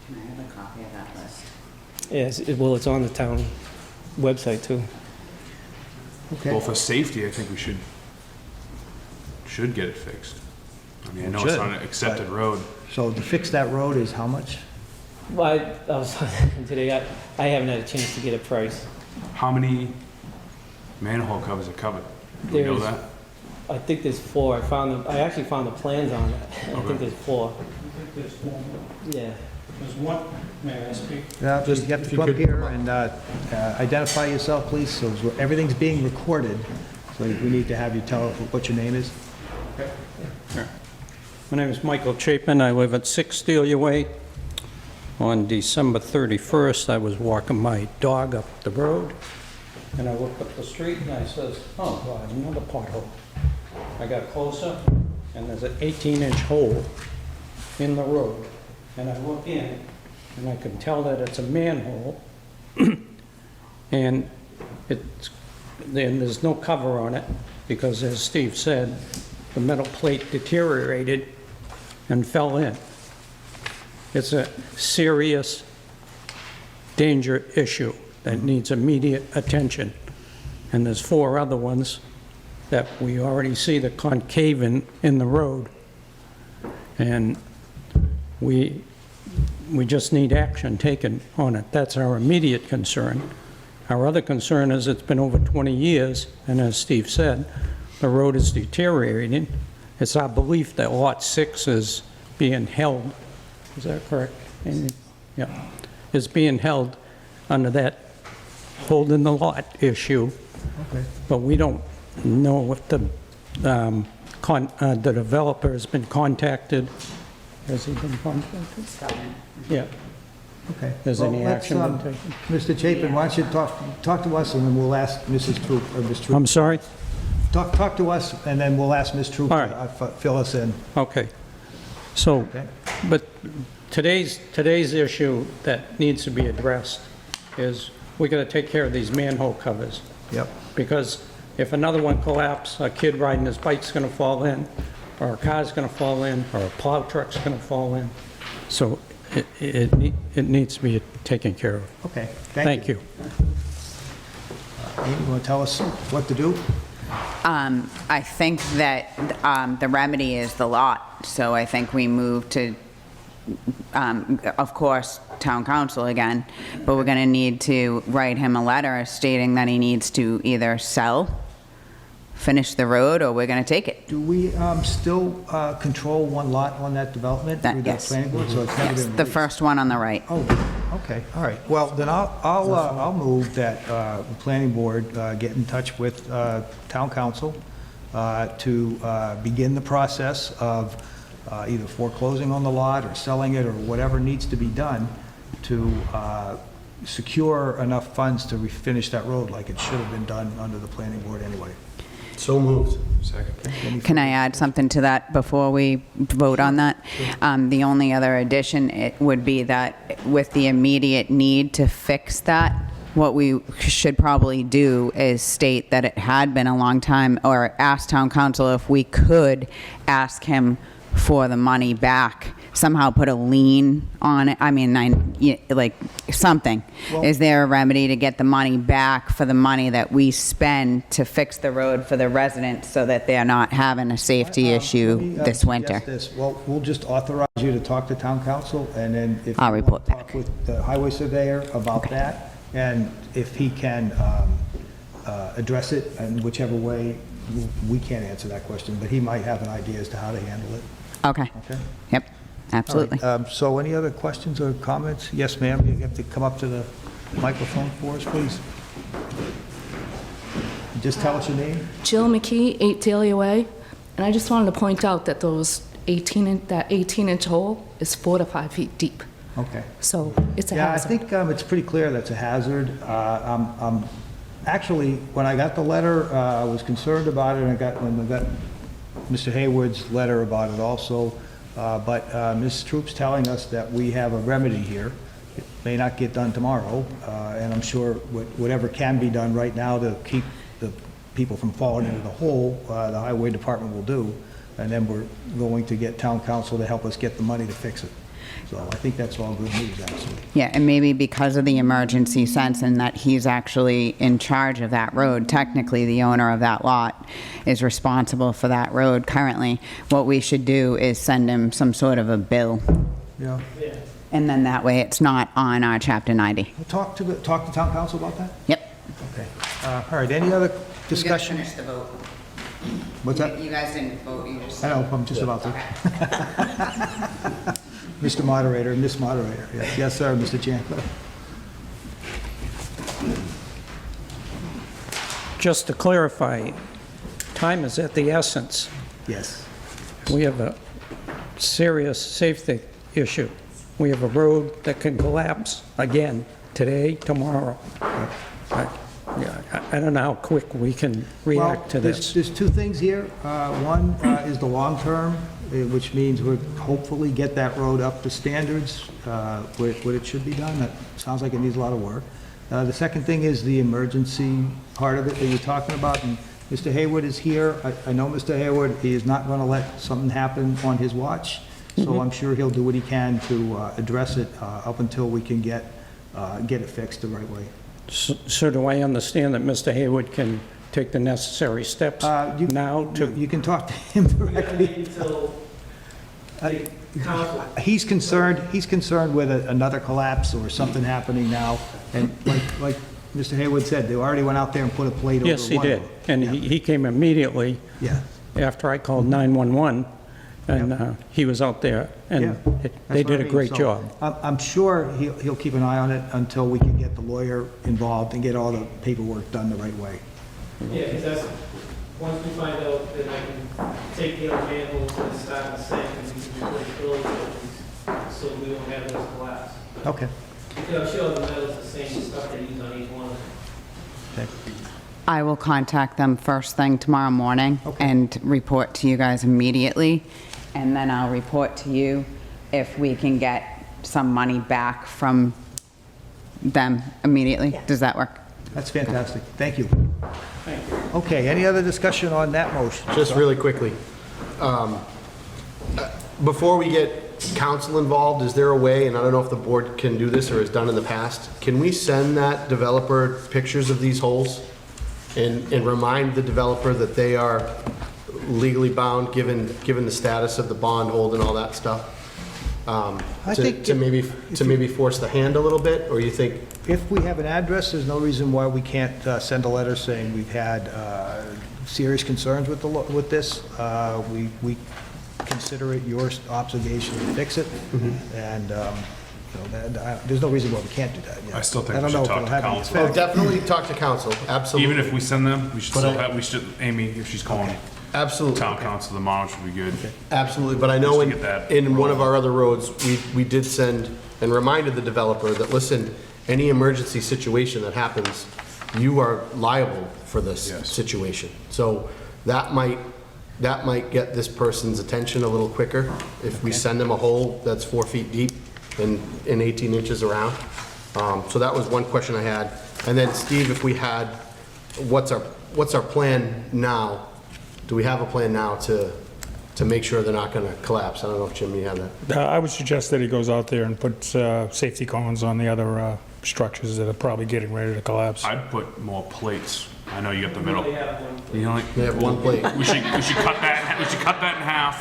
Can I have a copy of that list? yes, well, it's on the town website too. Okay. Well, for safety, I think we should get it fixed. I mean, I know it's Should, not an accepted but- road. So to fix that road is how much? Well, I was talking today, I haven't had a chance to get a price. How many manhole covers are covered? Do we know There's- that? I think there's 4. I actually found the plans on it. I think there's 4. There's one. Yeah. There's one, may I speak? Yeah, just you have if to you come up could here come up. and identify yourself, please, so everything's being recorded, so we need to have you tell what your name is. My name is Michael Chapin. I live at 6 Delia Way. On December 31st, I was walking my dog up the road, and I looked up the street, and I says, oh, God, another pothole. I got closer, and there's an 18-inch hole in the road. And I look in, and I can tell that it's a manhole, and there's no cover on it, because as Steve said, the metal plate deteriorated and fell in. It's a serious danger issue that needs immediate attention. And there's 4 other ones that we already see the concaving in the road. And we just need action taken on it. That's our immediate concern. Our other concern is it's been over 20 years, and as Steve said, the road is deteriorating. It's our belief that Lot 6 is being held, is that correct, Amy? Yeah, is being held under that holding the lot issue. Okay. But we don't know if the developer has been contacted. Has he been contacted? Yeah. Okay. Has Well, any let's, action been taken? Mr. Chapin, why don't you talk to us, and then we'll ask Mrs. Troop, or Ms. Troop. I'm sorry? Talk to us, and then we'll ask Ms. Troop All to right. fill us in. Okay. So, Okay. but today's issue that needs to be addressed is we got to take care of these manhole covers. Yep. Because if another one collapses, a kid riding his bike's going to fall in, or a car's going to fall in, or a plow truck's going to fall in. So it needs to be taken care of. Okay, Thank you. Amy, you want to tell us what to do? I think that the remedy is the lot, so I think we move to, of course, town council again, but we're going to need to write him a letter stating that he needs to either sell, finish the road, or we're going to take it. Do we still control one lot on that development? That- through the yes. planning board? So it's never Yes, been the released? first one on the right. Oh, okay, all right. Well, then I'll move that the planning board get in touch with town council to begin the process of either foreclosing on the lot or selling it or whatever needs to be done to secure enough funds to refinish that road like it should have been done under the planning board anyway. So moved. Second. Can I add something to that before we vote on that? The only other addition it would be that with the immediate need to fix that, what we should probably do is state that it had been a long time, or ask town council if we could ask him for the money back, somehow put a lien on it. I mean, like something. Well- Is there a remedy to get the money back for the money that we spend to fix the road for the residents so that they're not having a safety Let issue me, this suggest winter? this. Well, we'll just authorize you to talk to town council, and then if you I'll want report to talk back. with the highway surveyor about that, and if he can address it in whichever way, we can't answer that question, but he might have an idea as to how to handle it. Okay. Okay? Yep, absolutely. All right, so any other questions or comments? Yes, ma'am, you have to come up to the microphone for us, please. Just tell us your name. Jill McKee, 8 Dahlia Way, and I just wanted to point out that that 18-inch hole is 4 to 5 feet deep. Okay. So it's a Yeah, I hazard. think it's pretty clear that's a hazard. Actually, when I got the letter, I was concerned about it, and when I got Mr. Hayward's letter about it also, but Ms. Troop's telling us that we have a remedy here. It may not get done tomorrow, and I'm sure whatever can be done right now to keep the people from falling into the hole, the highway department will do, and then we're going to get town council to help us get the money to fix it. So I think that's all good news, actually. Yeah, and maybe because of the emergency sense and that he's actually in charge of that road, technically the owner of that lot is responsible for that road currently, what we should do is send him some sort of a bill. Yeah. And then that way it's not on our Chapter 90. Talk to town council about that? Yep. Okay. All right, any other discussion? the vote. What's that? You guys didn't vote, you just... I know, I'm just about to. Mr. Moderator, Miss Moderator, yes, sir, Mr. Chandler. Just to clarify, time is at the essence. Yes. We have a serious safety issue. We have a road that can collapse again, today, tomorrow. I don't know how quick we can react to this. There's two things here. One is the long term, which means we'll hopefully get that road up to standards where it should be done. That sounds like it needs a lot of work. The second thing is the emergency part of it that you're talking about. And Mr. Hayward is here. I know Mr. Hayward, he is not going to let something happen on his watch. So I'm sure he'll do what he can to address it up until we can get it fixed the right way. So do I understand that Mr. Hayward can take the necessary steps now to... You can talk to him directly. He's concerned with another collapse or something happening now. And like Mr. Hayward said, they already went out there and put a plate over one. Yes, he did. And he came immediately Yeah. after I called 911, and he was out there, and they did a great job. I'm sure he'll keep an eye on it until we can get the lawyer involved and get all the paperwork done the right way. Yeah, because that's, once we find out that I can take the other manholes and start the sink, and we can replace those ones, so we don't have those collapse. Okay. Because I'm sure the metal's the same stuff they use on each one of them. Okay. I will contact them first thing tomorrow morning and report to you guys immediately. And then I'll report to you if we can get some money back from them immediately. Yeah. Does that work? That's fantastic. Thank you. Okay, any other discussion on that motion? Just really quickly, before we get council involved, is there a way, and I don't know if the board can do this or has done in the past, can we send that developer pictures of these holes and remind the developer that they are legally bound, given the status of the bond hold and all that stuff? To maybe force the hand a little bit, or you think? If we have an address, there's no reason why we can't send a letter saying we've had serious concerns with this. We consider it your obligation to fix it, and there's no reason why we can't do that. I still think I don't we should know if talk it'll to have any council. effect. Definitely talk to council, absolutely. Even if we send them, we should But still I- have, Amy, if she's calling Absolutely. town council tomorrow, should be good. Absolutely, but I know Just to get that in one of our other roads, we did send and reminded the developer that, listen, any emergency situation that happens, you are liable for this Yes. situation. So that might get this person's attention a little quicker if we send them a hole that's 4 feet deep and 18 inches around. So that was one question I had. And then Steve, if we had, what's our plan now? Do we have a plan now to make sure they're not going to collapse? I don't know if Jim, you have that. I would suggest that he goes out there and puts safety cones on the other structures that are probably getting ready to collapse. I'd put more plates. I know you got the middle. They have one. You know, They have one plate. we should cut that in half.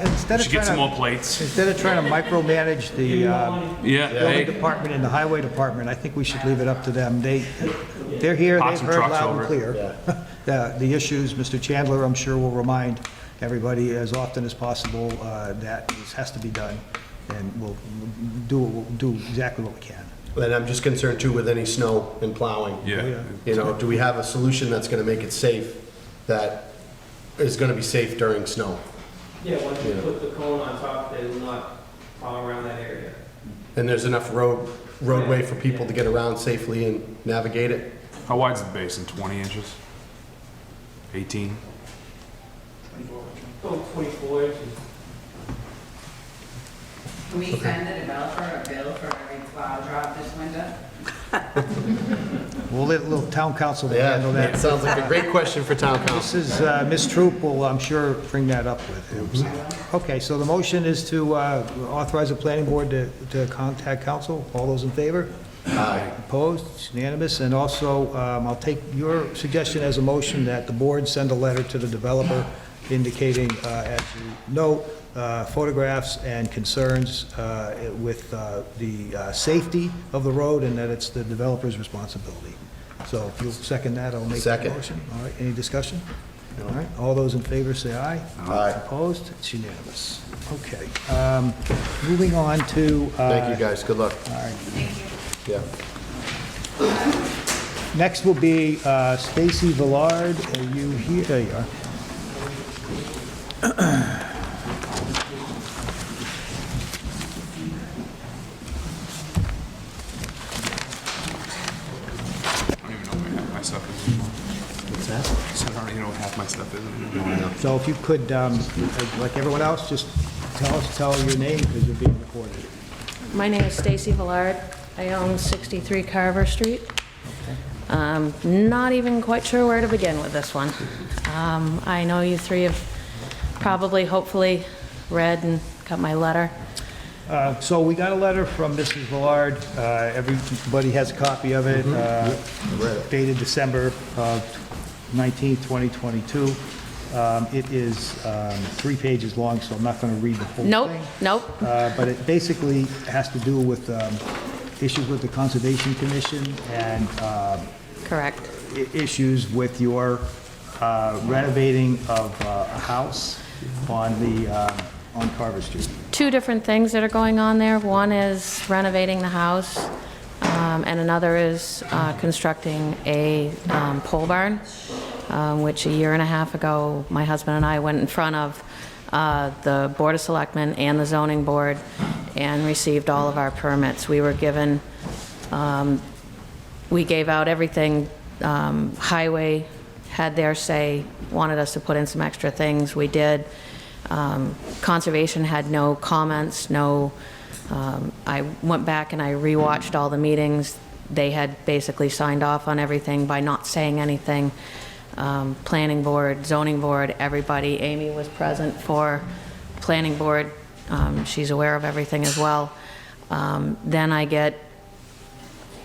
Instead We should get some more of plates. trying to micromanage the Yeah, building hey, department and the highway department, I think we should leave it up to them. They're here, Park they've some heard trucks loud over and it. clear. The issues, Mr. Chandler, I'm sure will remind everybody as often as possible that this has to be done, and we'll do exactly what we can. And I'm just concerned too with any snow and plowing. yeah. Do we have a solution that's going to make it safe, that is going to be safe during snow? Yeah, once you put the cone on top, they will not plow around that area. And there's enough roadway for people to get around safely and navigate it? How wide's the basin? 20 inches? 18? Go 24 inches. Can we send the developer a bill for every plow drop this winter? we'll let little town council Yeah, handle that that. sounds like a great question for town council. This is, Ms. Troop will, I'm sure, bring that up with him. Okay, so the motion is to authorize the planning board to contact council. All those in favor? Aye. Opposed? It's unanimous. And also, I'll take your suggestion as a motion that the board send a letter to the developer indicating, as you note, photographs and concerns with the safety of the road, and that it's the developer's responsibility. So if you'll second that, I'll make that Second. motion. All right, any discussion? All right, all those in favor say aye. Aye. Opposed? It's unanimous. Okay, moving on to... Thank you, guys. Good luck. All right. Yeah. Next will be Stacy Villard. Are you here? There you are. I don't even know where half my stuff is anymore. What's that? I said I don't even know where half my stuff is anymore. So if you could, like everyone else, just tell your name because you're being recorded. My name is Stacy Villard. I own 63 Carver Street. Not even quite sure where to begin with this one. I know you three have probably, hopefully, read and got my letter. So we got a letter from Mrs. Villard. Everybody has a copy of it, dated December 19th, 2022. It is 3 pages long, so I'm not going to read the whole thing. Nope. But it basically has to do with issues with the Conservation Commission and Correct. issues with your renovating of a house on Carver Street. 2 different things that are going on there. One is renovating the house, and another is constructing a pole barn, which a year and a half ago, my husband and I went in front of the Board of Selectmen and the Zoning Board and received all of our permits. We were given, we gave out everything. Highway had their say, wanted us to put in some extra things. We did. Conservation had no comments, I went back and I rewatched all the meetings. They had basically signed off on everything by not saying anything. Planning board, zoning board, everybody. Amy was present for planning board. She's aware of everything as well. Then I get,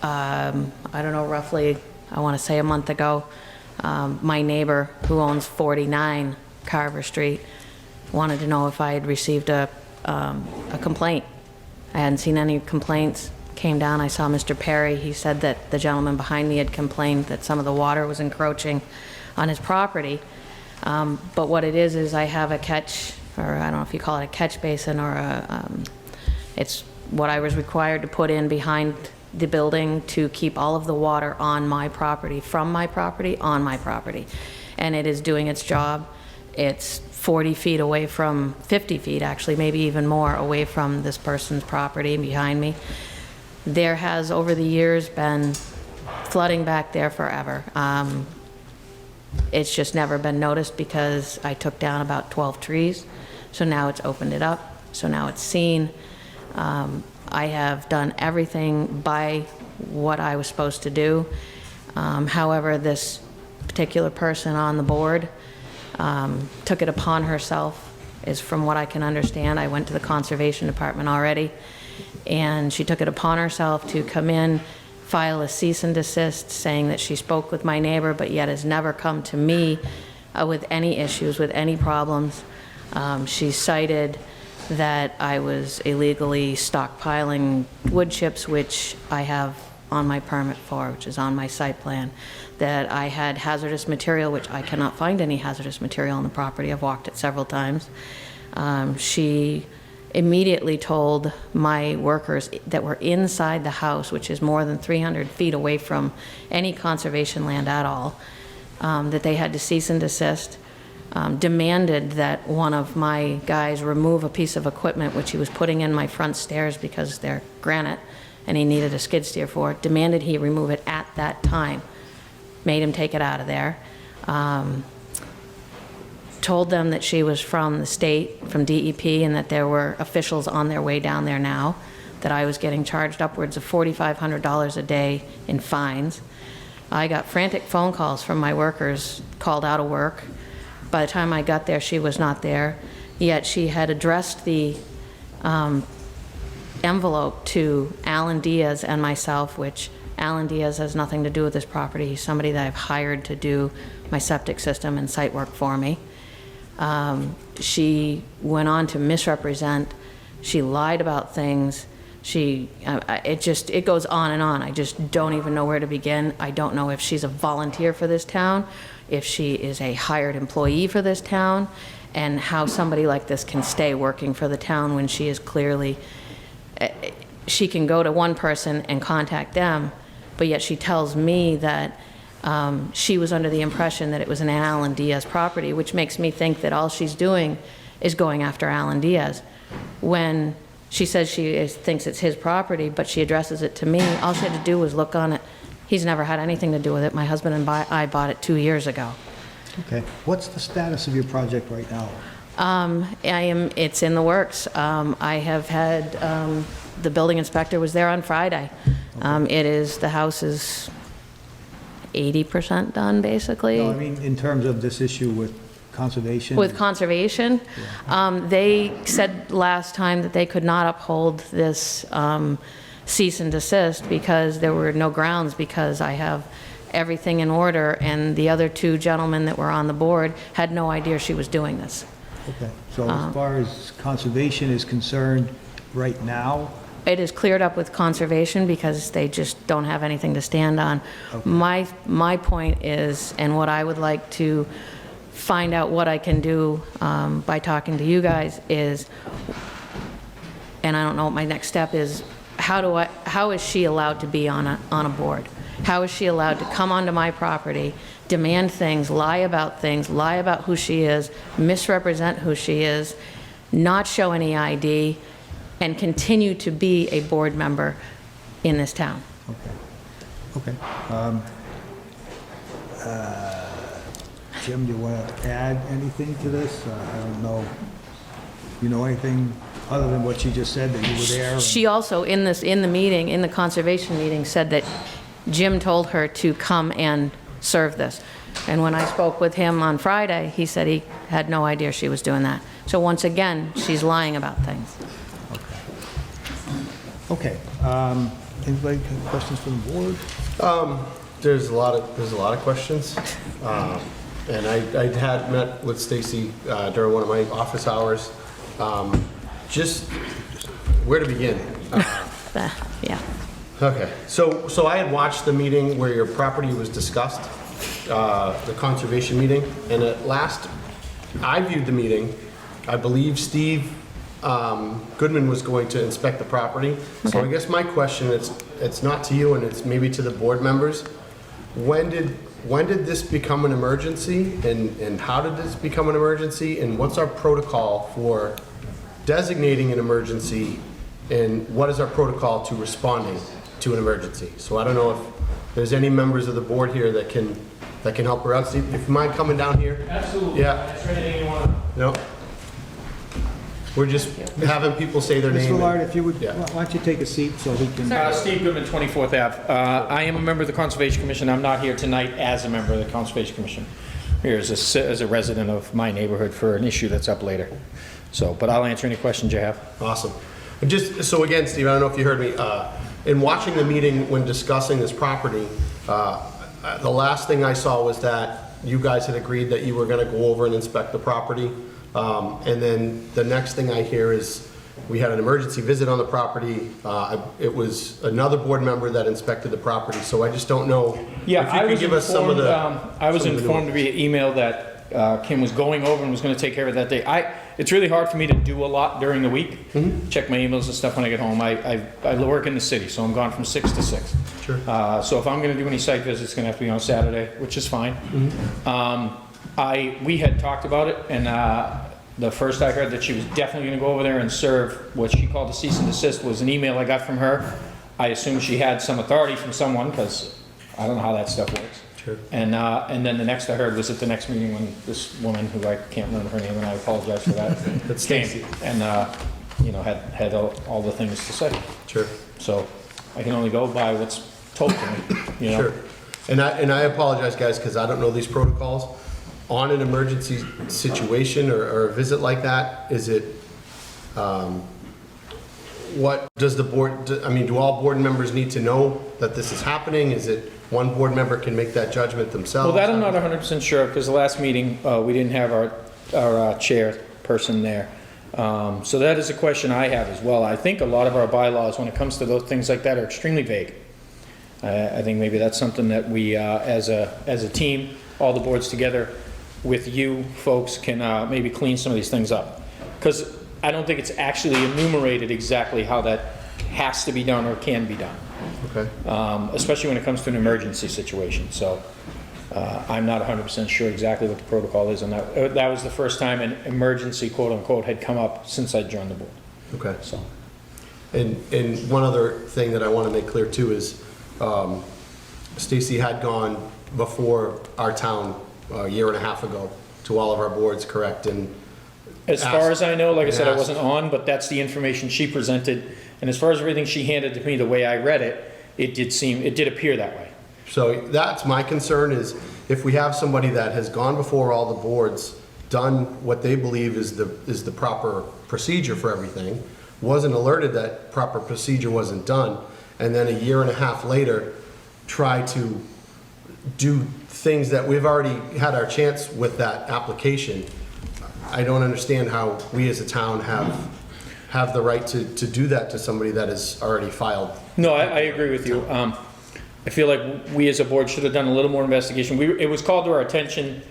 I don't know, roughly, I want to say a month ago, my neighbor who owns 49 Carver Street wanted to know if I had received a complaint. I hadn't seen any complaints. Came down, I saw Mr. Perry. He said that the gentleman behind me had complained that some of the water was encroaching on his property. But what it is I have a catch, or I don't know if you call it a catch basin or it's what I was required to put in behind the building to keep all of the water on my property, from my property, on my property. And it is doing its job. It's 40 feet away from, 50 feet actually, maybe even more, away from this person's property behind me. There has, over the years, been flooding back there forever. It's just never been noticed because I took down about 12 trees, so now it's opened it up, so now it's seen. I have done everything by what I was supposed to do. However, this particular person on the board took it upon herself, is from what I can understand. I went to the Conservation Department already, and she took it upon herself to come in, file a cease and desist saying that she spoke with my neighbor, but yet has never come to me with any issues, with any problems. She cited that I was illegally stockpiling wood chips, which I have on my permit for, which is on my site plan, that I had hazardous material, which I cannot find any hazardous material on the property. I've walked it several times. She immediately told my workers that were inside the house, which is more than 300 feet away from any conservation land at all, that they had to cease and desist, demanded that one of my guys remove a piece of equipment which he was putting in my front stairs because they're granite and he needed a skid steer for it, demanded he remove it at that time, made him take it out of there. Told them that she was from the state, from DEP, and that there were officials on their way down there now, that I was getting charged upwards of $4,500 a day in fines. I got frantic phone calls from my workers called out of work. By the time I got there, she was not there, yet she had addressed the envelope to Alan Diaz and myself, which Alan Diaz has nothing to do with this property. He's somebody that I've hired to do my septic system and site work for me. She went on to misrepresent. She lied about things. It goes on and on. I just don't even know where to begin. I don't know if she's a volunteer for this town, if she is a hired employee for this town, and how somebody like this can stay working for the town when she is clearly, she can go to one person and contact them, but yet she tells me that she was under the impression that it was an Alan Diaz property, which makes me think that all she's doing is going after Alan Diaz. When she says she thinks it's his property, but she addresses it to me, all she had to do was look on it. He's never had anything to do with it. My husband and I bought it 2 years ago. Okay. What's the status of your project right now? It's in the works. I have had, the building inspector was there on Friday. The house is 80% done, basically. No, I mean, in terms of this issue with conservation? With conservation, they said last time that they could not uphold this cease and desist because there were no grounds, because I have everything in order, and the other two gentlemen that were on the board had no idea she was doing this. Okay, so as far as conservation is concerned right now? It is cleared up with conservation because they just don't have anything to stand on. Okay. My point is, and what I would like to find out what I can do by talking to you guys is, and I don't know what my next step is, how is she allowed to be on a board? How is she allowed to come onto my property, demand things, lie about who she is, misrepresent who she is, not show any ID, and continue to be a board member in this town? Okay. Jim, do you want to add anything to this? I don't know. You know anything other than what she just said, that you were there? She also, in the conservation meeting, said that Jim told her to come and serve this. And when I spoke with him on Friday, he said he had no idea she was doing that. So once again, she's lying about things. Okay. Anybody have questions from the board? There's a lot of questions. And I had met with Stacy during one of my office hours. Just where to begin? Yeah. Okay, so I had watched the meeting where your property was discussed, the conservation meeting, and at last I viewed the meeting, I believe Steve Goodman was going to inspect the property. So I guess my question, it's not to you and it's maybe to the board members. When did this become an emergency, and how did this become an emergency, and what's our protocol for designating an emergency, and what is our protocol to responding to an emergency? So I don't know if there's any members of the board here that can help her out. Steve, if you mind coming down here? Absolutely. Yeah. Answer anything you want. No. We're just having people say their name. Mr. Lard, if you would, Yeah. why don't you take a seat so he can... Steve Goodman, 24th Ave. I am a member of the Conservation Commission. I'm not here tonight as a member of the Conservation Commission. I'm here as a resident of my neighborhood for an issue that's up later. So, but I'll answer any questions you have. Awesome. And just, so again, Steve, I don't know if you heard me, in watching the meeting when discussing this property, the last thing I saw was that you guys had agreed that you were gonna go over and inspect the property. And then the next thing I hear is we had an emergency visit on the property. It was another board member that inspected the property, so I just don't know. Yeah, if you could give us some of the. I was informed via email that Kim was going over and was going to take care of it that day. It's really hard for me to do a lot during the week. Check my emails and stuff when I get home. I work in the city, so I'm gone from 6 to 6. Sure. So if I'm going to do any site visits, it's going to have to be on Saturday, which is fine. We had talked about it, and the first I heard that she was definitely going to go over there and serve what she called a cease and desist was an email I got from her. I assumed she had some authority from someone, because I don't know how that stuff works. Sure. And then the next I heard was at the next meeting when this woman, who I can't remember her name, and I apologize for that, That's came Stacy. and had all the things to say. Sure. So I can only go by what's told to me. You know? Sure. And I apologize, guys, because I don't know these protocols. On an emergency situation or a visit like that, is it, what does the board, I mean, do all board members need to know that this is happening? Is it one board member can make that judgment themselves? Well, that I'm not 100% sure, because the last meeting, we didn't have our chairperson there. So that is a question I have as well. I think a lot of our bylaws, when it comes to those things like that, are extremely vague. I think maybe that's something that we, as a team, all the boards together with you folks can maybe clean some of these things up. Because I don't think it's actually enumerated exactly how that has to be done or can be done. Okay. Especially when it comes to an emergency situation. So I'm not 100% sure exactly what the protocol is on that. That was the first time an emergency, quote unquote, had come up since I joined the board. Okay. So. And one other thing that I want to make clear too is, Stacy had gone before our town a year and a half ago to all of our boards, correct? And As far as I know, like I said, I asked. wasn't on, but that's the information she presented. And as far as everything she handed to me, the way I read it, it did appear that way. So that's my concern, is if we have somebody that has gone before all the boards, done what they believe is the proper procedure for everything, wasn't alerted that proper procedure wasn't done, and then a year and a half later, try to do things that we've already had our chance with that application. I don't understand how we as a town have the right to do that to somebody that has already filed. No, I agree with you. I feel like we as a board should have done a little more investigation. It was called to our attention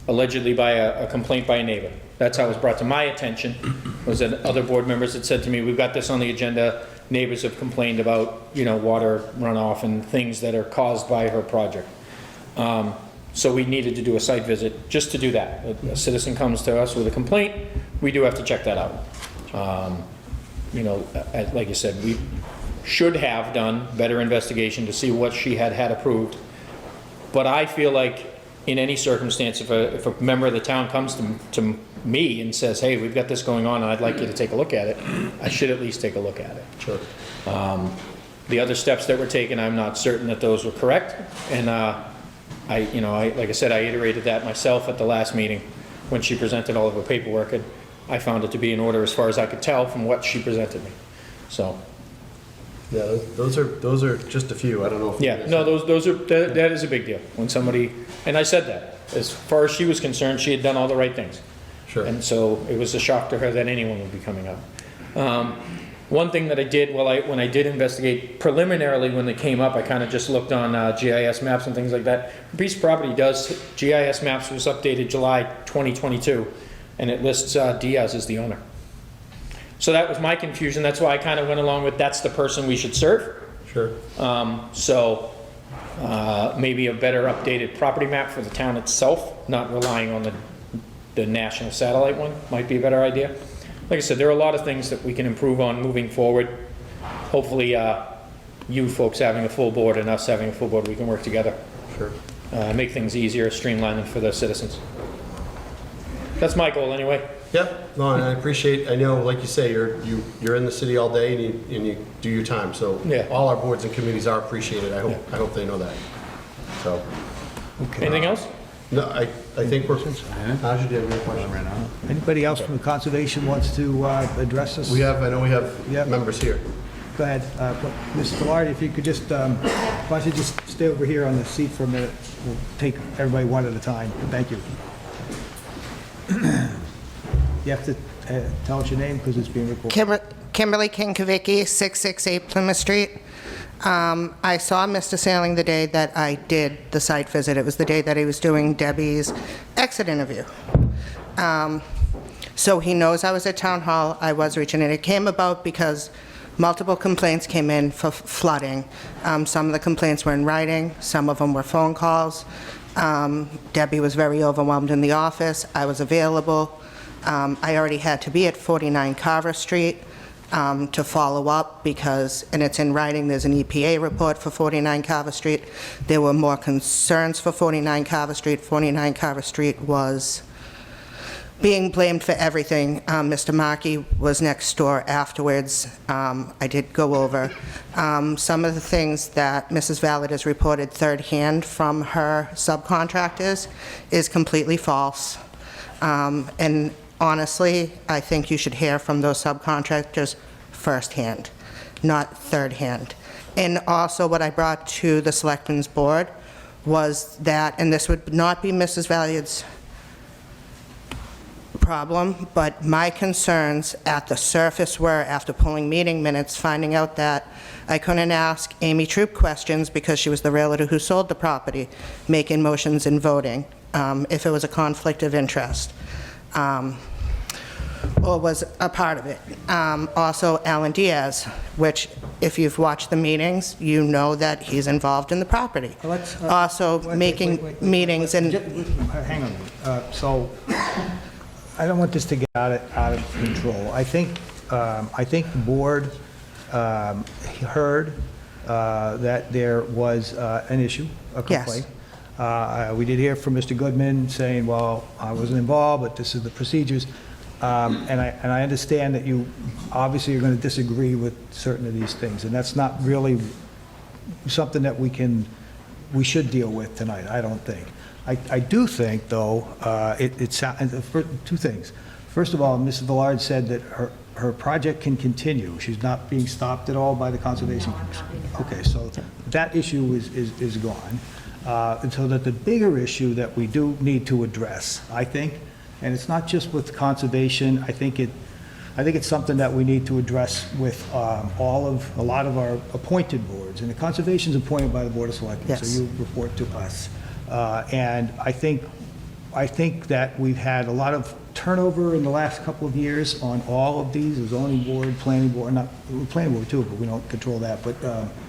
allegedly by a complaint by a neighbor. That's how it was brought to my attention, was that other board members had said to me, we've got this on the agenda. Neighbors have complained about, water runoff and things that are caused by her project. So we needed to do a site visit just to do that. A citizen comes to us with a complaint, we do have to check that out. Like you said, we should have done better investigation to see what she had approved. But I feel like in any circumstance, if a member of the town comes to me and says, hey, we've got this going on and I'd like you to take a look at it, I should at least take a look at it. Sure. The other steps that were taken, I'm not certain that those were correct. And like I said, I iterated that myself at the last meeting when she presented all of her paperwork, and I found it to be in order as far as I could tell from what she presented me. So. Yeah, those are just a few. I don't know if. Yeah, no, that is a big deal. When somebody, and I said that, as far as she was concerned, she had done all the right things. Sure. And so it was a shock to her that anyone would be coming up. One thing that I did, when I did investigate preliminarily when they came up, I kind of just looked on GIS maps and things like that. Piece of property does, GIS maps was updated July 2022, and it lists Diaz as the owner. So that was my confusion. That's why I kind of went along with that's the person we should serve. Sure. Maybe a better updated property map for the town itself, not relying on the national satellite one, might be a better idea. Like I said, there are a lot of things that we can improve on moving forward. Hopefully, you folks having a full board and us having a full board, we can work together. Sure. Make things easier, streamline them for the citizens. That's my goal anyway. Yep. No, and I appreciate. I know, like you say, you're in the city all day and you do your time. So yeah. All our boards and committees are appreciated. I hope they know that. So. Okay. Anything else? No, I think we're. How'd you do? Anybody else from the conservation wants to address us? I know we have members here. Go ahead. Mr. Lardy, if you could just, why don't you just stay over here on the seat for a minute? We'll take everybody one at a time. Thank you. You have to tell us your name because it's being recorded. Kimberly Kinkavicki, 668 Plymouth Street. I saw Mr. Sailing the day that I did the site visit. It was the day that he was doing Debbie's exit interview. So he knows I was at Town Hall. I was reaching in. It came about because multiple complaints came in for flooding. Some of the complaints were in writing. Some of them were phone calls. Debbie was very overwhelmed in the office. I was available. I already had to be at 49 Carver Street to follow up because, and it's in writing, there's an EPA report for 49 Carver Street. There were more concerns for 49 Carver Street. 49 Carver Street was being blamed for everything. Mr. Markey was next door afterwards. I did go over some of the things that Mrs. Valad has reported third hand from her subcontractors is completely false. And honestly, I think you should hear from those subcontractors firsthand, not third hand. And also what I brought to the Selectmen's Board was that, and this would not be Mrs. Valad's problem, but my concerns at the surface were, after pulling meeting minutes, finding out that I couldn't ask Amy Troop questions because she was the realtor who sold the property, making motions and voting, if it was a conflict of interest, or was a part of it. Also, Alan Diaz, which, if you've watched the meetings, you know that he's involved in the property. Also making meetings and... Hang on. So, I don't want this to get out of control. I think the board heard that there was an issue, a complaint. Yes. We did hear from Mr. Goodman saying, well, I wasn't involved, but this is the procedures. And I understand that you obviously are going to disagree with certain of these things, and that's not really something that we should deal with tonight, I don't think. I do think, though, two things. First of all, Mrs. Villard said that her project can continue. She's not being stopped at all by the Conservation Commission. Okay, so that issue is gone. And so that the bigger issue that we do need to address, I think, and it's not just with conservation, I think it's something that we need to address with a lot of our appointed boards. And the conservation is appointed by the Board of Selectmen, Yes. so you report to us. And I think that we've had a lot of turnover in the last couple of years on all of these, the zoning board, planning board, not, planning board too, but we don't control that, but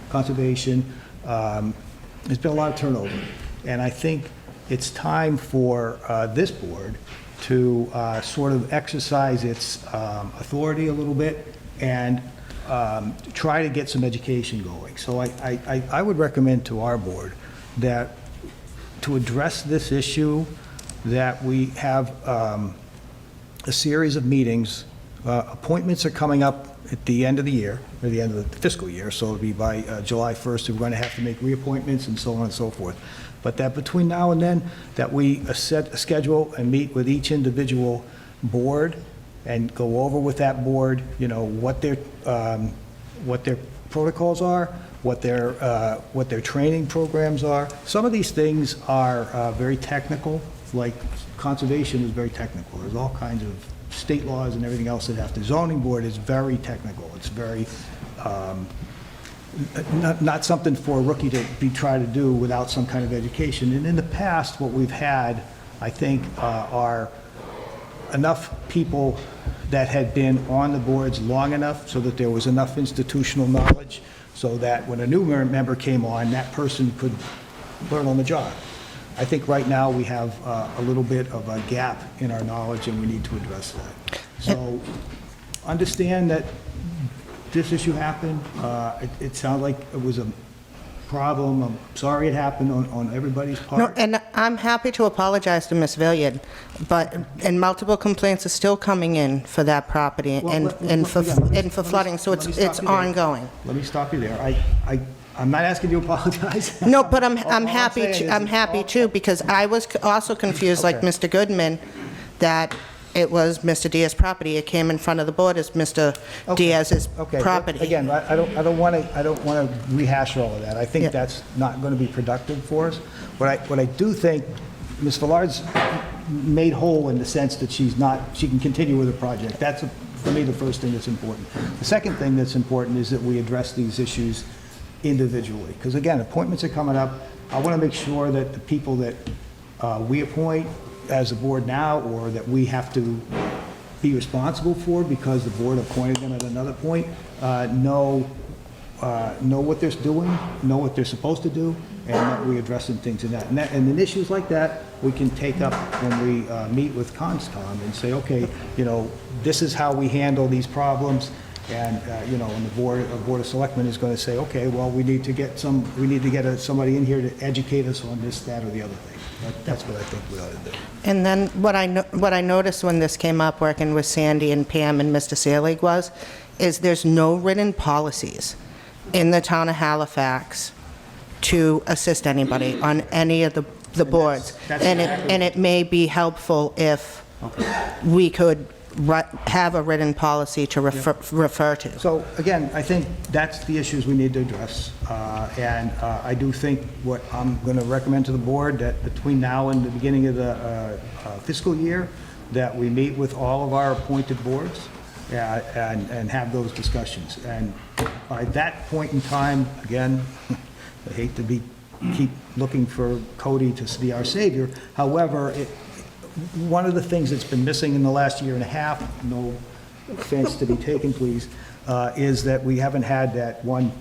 conservation, there's been a lot of turnover. And I think it's time for this board to sort of exercise its authority a little bit and try to get some education going. So I would recommend to our board that to address this issue, that we have a series of meetings. Appointments are coming up at the end of the year, or the end of the fiscal year, so it'll be by July 1st, we're going to have to make reappointments and so on and so forth. But that between now and then, that we set a schedule and meet with each individual board and go over with that board, you know, what their protocols are, what their training programs are. Some of these things are very technical, like conservation is very technical. There's all kinds of state laws and everything else that have to. Zoning board is very technical. It's very, not something for a rookie to try to do without some kind of education. And in the past, what we've had, I think, are enough people that had been on the boards long enough so that there was enough institutional knowledge so that when a new member came on, that person could learn on the job. I think right now we have a little bit of a gap in our knowledge, and we need to address that. So understand that this issue happened. It sounded like it was a problem. I'm sorry it happened on everybody's part. No, and I'm happy to apologize to Ms. Villiard, and multiple complaints are still coming in for that property and for flooding, so it's ongoing. Let me stop you there. I'm not asking you to apologize. No, but I'm happy to, because I was also confused, like Mr. Goodman, that it was Mr. Diaz's property. It came in front of the board as Mr. Diaz's property. Again, I don't want to rehash all of that. I think that's not going to be productive for us. What I do think, Ms. Villard's made whole in the sense that she can continue with the project. That's, for me, the first thing that's important. The second thing that's important is that we address these issues individually. Because again, appointments are coming up. I want to make sure that the people that we appoint as a board now, or that we have to be responsible for because the board appointed them at another point, know what they're doing, know what they're supposed to do, and that we addressing things in that. And in issues like that, we can take up when we meet with CONSCOM and say, okay, you know, this is how we handle these problems. And, you know, and the Board of Selectmen is going to say, okay, well, we need to get somebody in here to educate us on this, that, or the other thing. That's what I think we ought to do. And then what I noticed when this came up, working with Sandy and Pam and Mr. Seelig, is there's no written policies in the town of Halifax to assist anybody on any of the boards. And it may be helpful if we could have a written policy to refer to. So, again, I think that's the issues we need to address. And I do think what I'm going to recommend to the board, that between now and the beginning of the fiscal year, that we meet with all of our appointed boards and have those discussions. And by that point in time, again, I hate to keep looking for Cody to be our savior. However, one of the things that's been missing in the last year and a half, no offense to be taken, please, is that we haven't had that one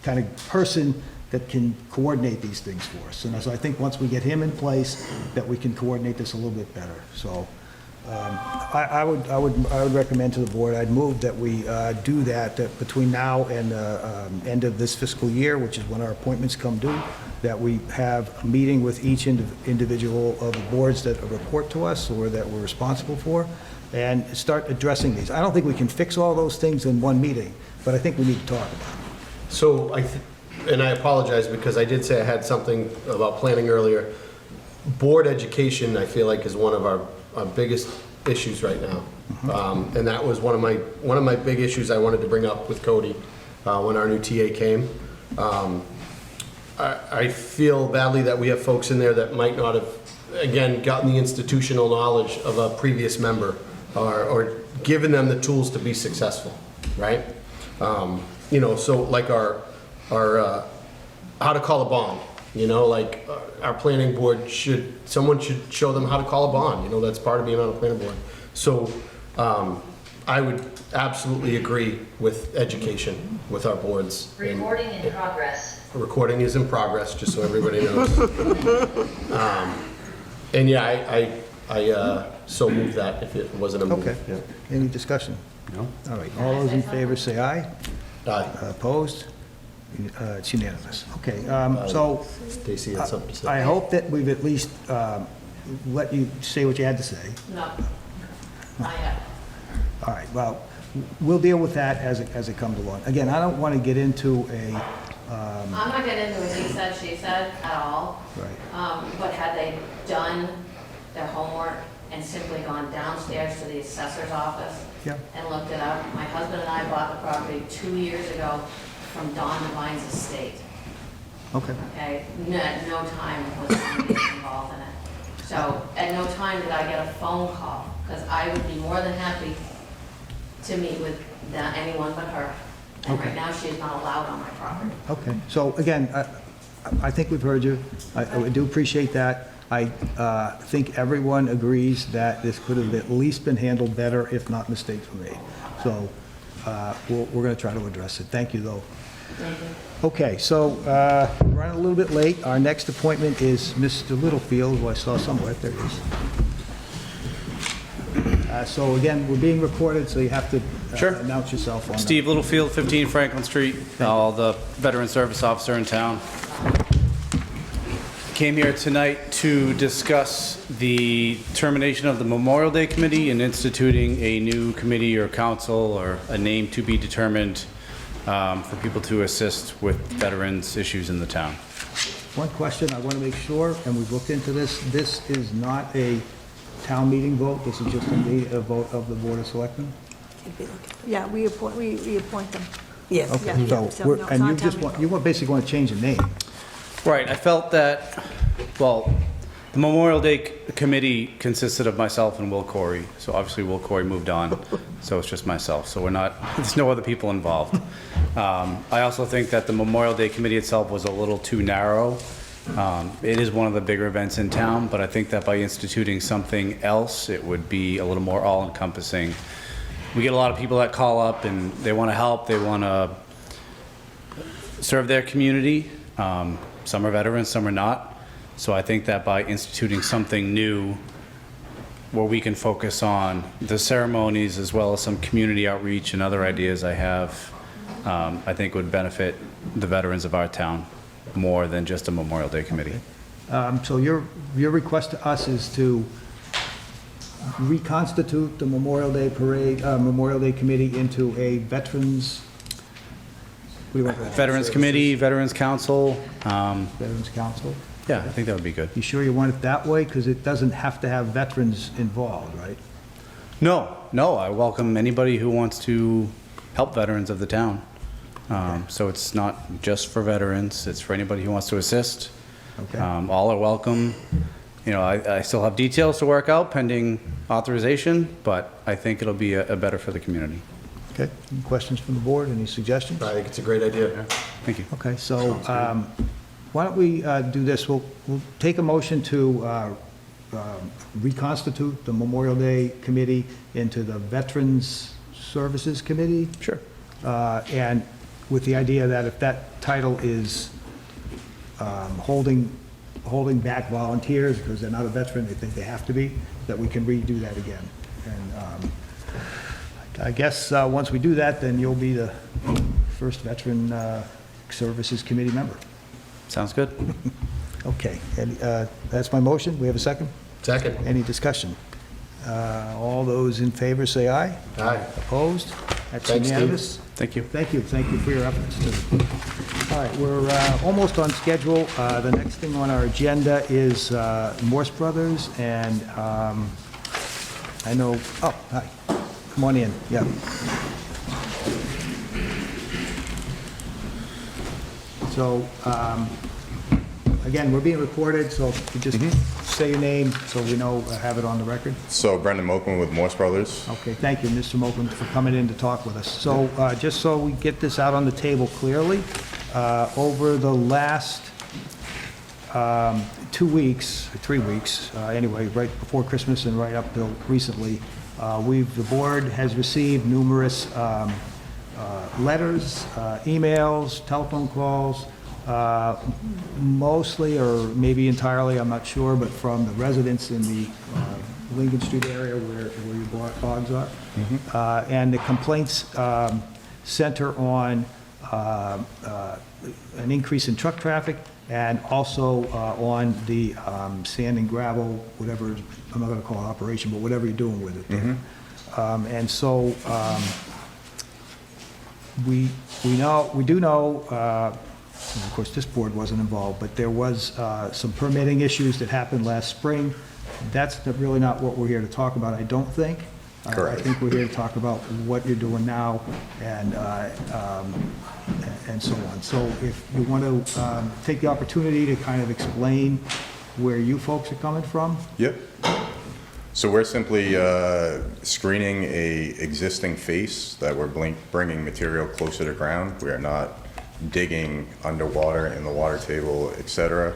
kind of person that can coordinate these things for us. And so I think once we get him in place, that we can coordinate this a little bit better. So I would recommend to the board, I'd move that we do that between now and end of this fiscal year, which is when our appointments come due, that we have a meeting with each individual of the boards that report to us or that we're responsible for, and start addressing these. I don't think we can fix all those things in one meeting, but I think we need to talk about it. So and I apologize because I did say I had something about planning earlier. Board education, I feel like, is one of our biggest issues right now. And that was one of my big issues I wanted to bring up with Cody when our new TA came. I feel badly that we have folks in there that might not have, again, gotten the institutional knowledge of a previous member or given them the tools to be successful, right? You know, so like our how to call a bond, you know, like our planning board someone should show them how to call a bond, you know, that's part of being on a planning board. So I would absolutely agree with education with our boards. Recording in progress. Recording is in progress, just so everybody knows. And yeah, I so move that if it wasn't a move. Okay. Yeah. Any discussion? No. All right. All those in favor say aye. Aye. Opposed? It's unanimous. Okay, so Stacy had something to say. I hope that we've at least let you say what you had to say. No, not yet. All right, well, we'll deal with that as it comes along. Again, I don't want to get into a... I'm not getting into a he said, she said at all. Right. But had they done their homework and simply gone downstairs to the assessor's office Yeah. and looked it up, my husband and I bought the property 2 years ago from Don Devine's estate. Okay. Okay, at no time was I involved in it. So at no time did I get a phone call, because I would be more than happy to meet with anyone but her. And Okay. right now, she is not allowed on my property. Okay, so again, I think we've heard you. I do appreciate that. I think everyone agrees that this could have at least been handled better, if not mistakes were made. So we're going to try to address it. Thank you, though. Thank you. Okay, so we're running a little bit late. Our next appointment is Mr. Littlefield, who I saw somewhere. There he is. So again, we're being recorded, so you have to announce yourself on Steve Littlefield, 15 Franklin Street, the Veteran Service Officer in town. Came here tonight to discuss the termination of the Memorial Day Committee and instituting a new committee or council or a name to be determined for people to assist with veterans' issues in the town. One question, I want to make sure, and we've looked into this, this is not a town meeting vote, this is just a vote of the Board of Selectmen? Yeah, we appoint them. Yes. Okay, Yeah, so, no, we're- it's and not you town just meeting. want, you basically want to change the name. Right, I felt that, well, the Memorial Day Committee consisted of myself and Will Corey. So obviously Will Corey moved on, so it's just myself. So there's no other people involved. I also think that the Memorial Day Committee itself was a little too narrow. It is one of the bigger events in town, but I think that by instituting something else, it would be a little more all-encompassing. We get a lot of people that call up and they want to help, they want to serve their community. Some are veterans, some are not. So I think that by instituting something new, where we can focus on the ceremonies as well as some community outreach and other ideas I have, I think would benefit the veterans of our town more than just a Memorial Day committee. So your request to us is to reconstitute the Memorial Day Parade, Memorial Day Committee into a Veterans, what do you want? Veterans Committee, Veterans Council. Veterans Council? Yeah, I think that would be good. You sure you want it that way? Because it doesn't have to have veterans involved, right? No, I welcome anybody who wants to help veterans of the town. So it's not just for veterans, it's for anybody who wants to assist. Okay. All are welcome. You know, I still have details to work out pending authorization, but I think it'll be a better for the community. Okay. Any questions from the board? Any suggestions? I think it's a great idea. Thank you. Okay, so why don't we do this? We'll take a motion to reconstitute the Memorial Day Committee into the Veterans Services Committee. Sure. And with the idea that if that title is holding back volunteers because they're not a veteran, they think they have to be, that we can redo that again. And I guess once we do that, then you'll be the first Veteran Services Committee member. Sounds good. Okay, and that's my motion. We have a second? Second. Any discussion? All those in favor say aye. Aye. Opposed? That's Thanks, Steve. unanimous. Thank you. Thank you for your efforts. All right, we're almost on schedule. The next thing on our agenda is Morse Brothers, and I know, oh, hi, come on in, yeah. So, again, we're being recorded, so if you just say your name so we know, have it on the record. So Brendan Moakman with Morse Brothers. Okay, thank you, Mr. Moakman, for coming in to talk with us. So, just so we get this out on the table clearly, over the last 2 weeks, 3 weeks, anyway, right before Christmas and right up till recently, the board has received numerous letters, emails, telephone calls, mostly or maybe entirely, I'm not sure, but from the residents in the Lincoln Street area where your bogs are. And the complaints center on an increase in truck traffic and also on the sand and gravel, whatever, I'm not going to call it operation, but whatever you're doing with it there. And so we do know, and of course, this board wasn't involved, but there was some permitting issues that happened last spring. That's really not what we're here to talk about, I don't think. Correct. I think we're here to talk about what you're doing now and so on. So if you want to take the opportunity to kind of explain where you folks are coming from. Yep. So we're simply screening a existing face that we're bringing material closer to ground. We are not digging underwater in the water table, etc.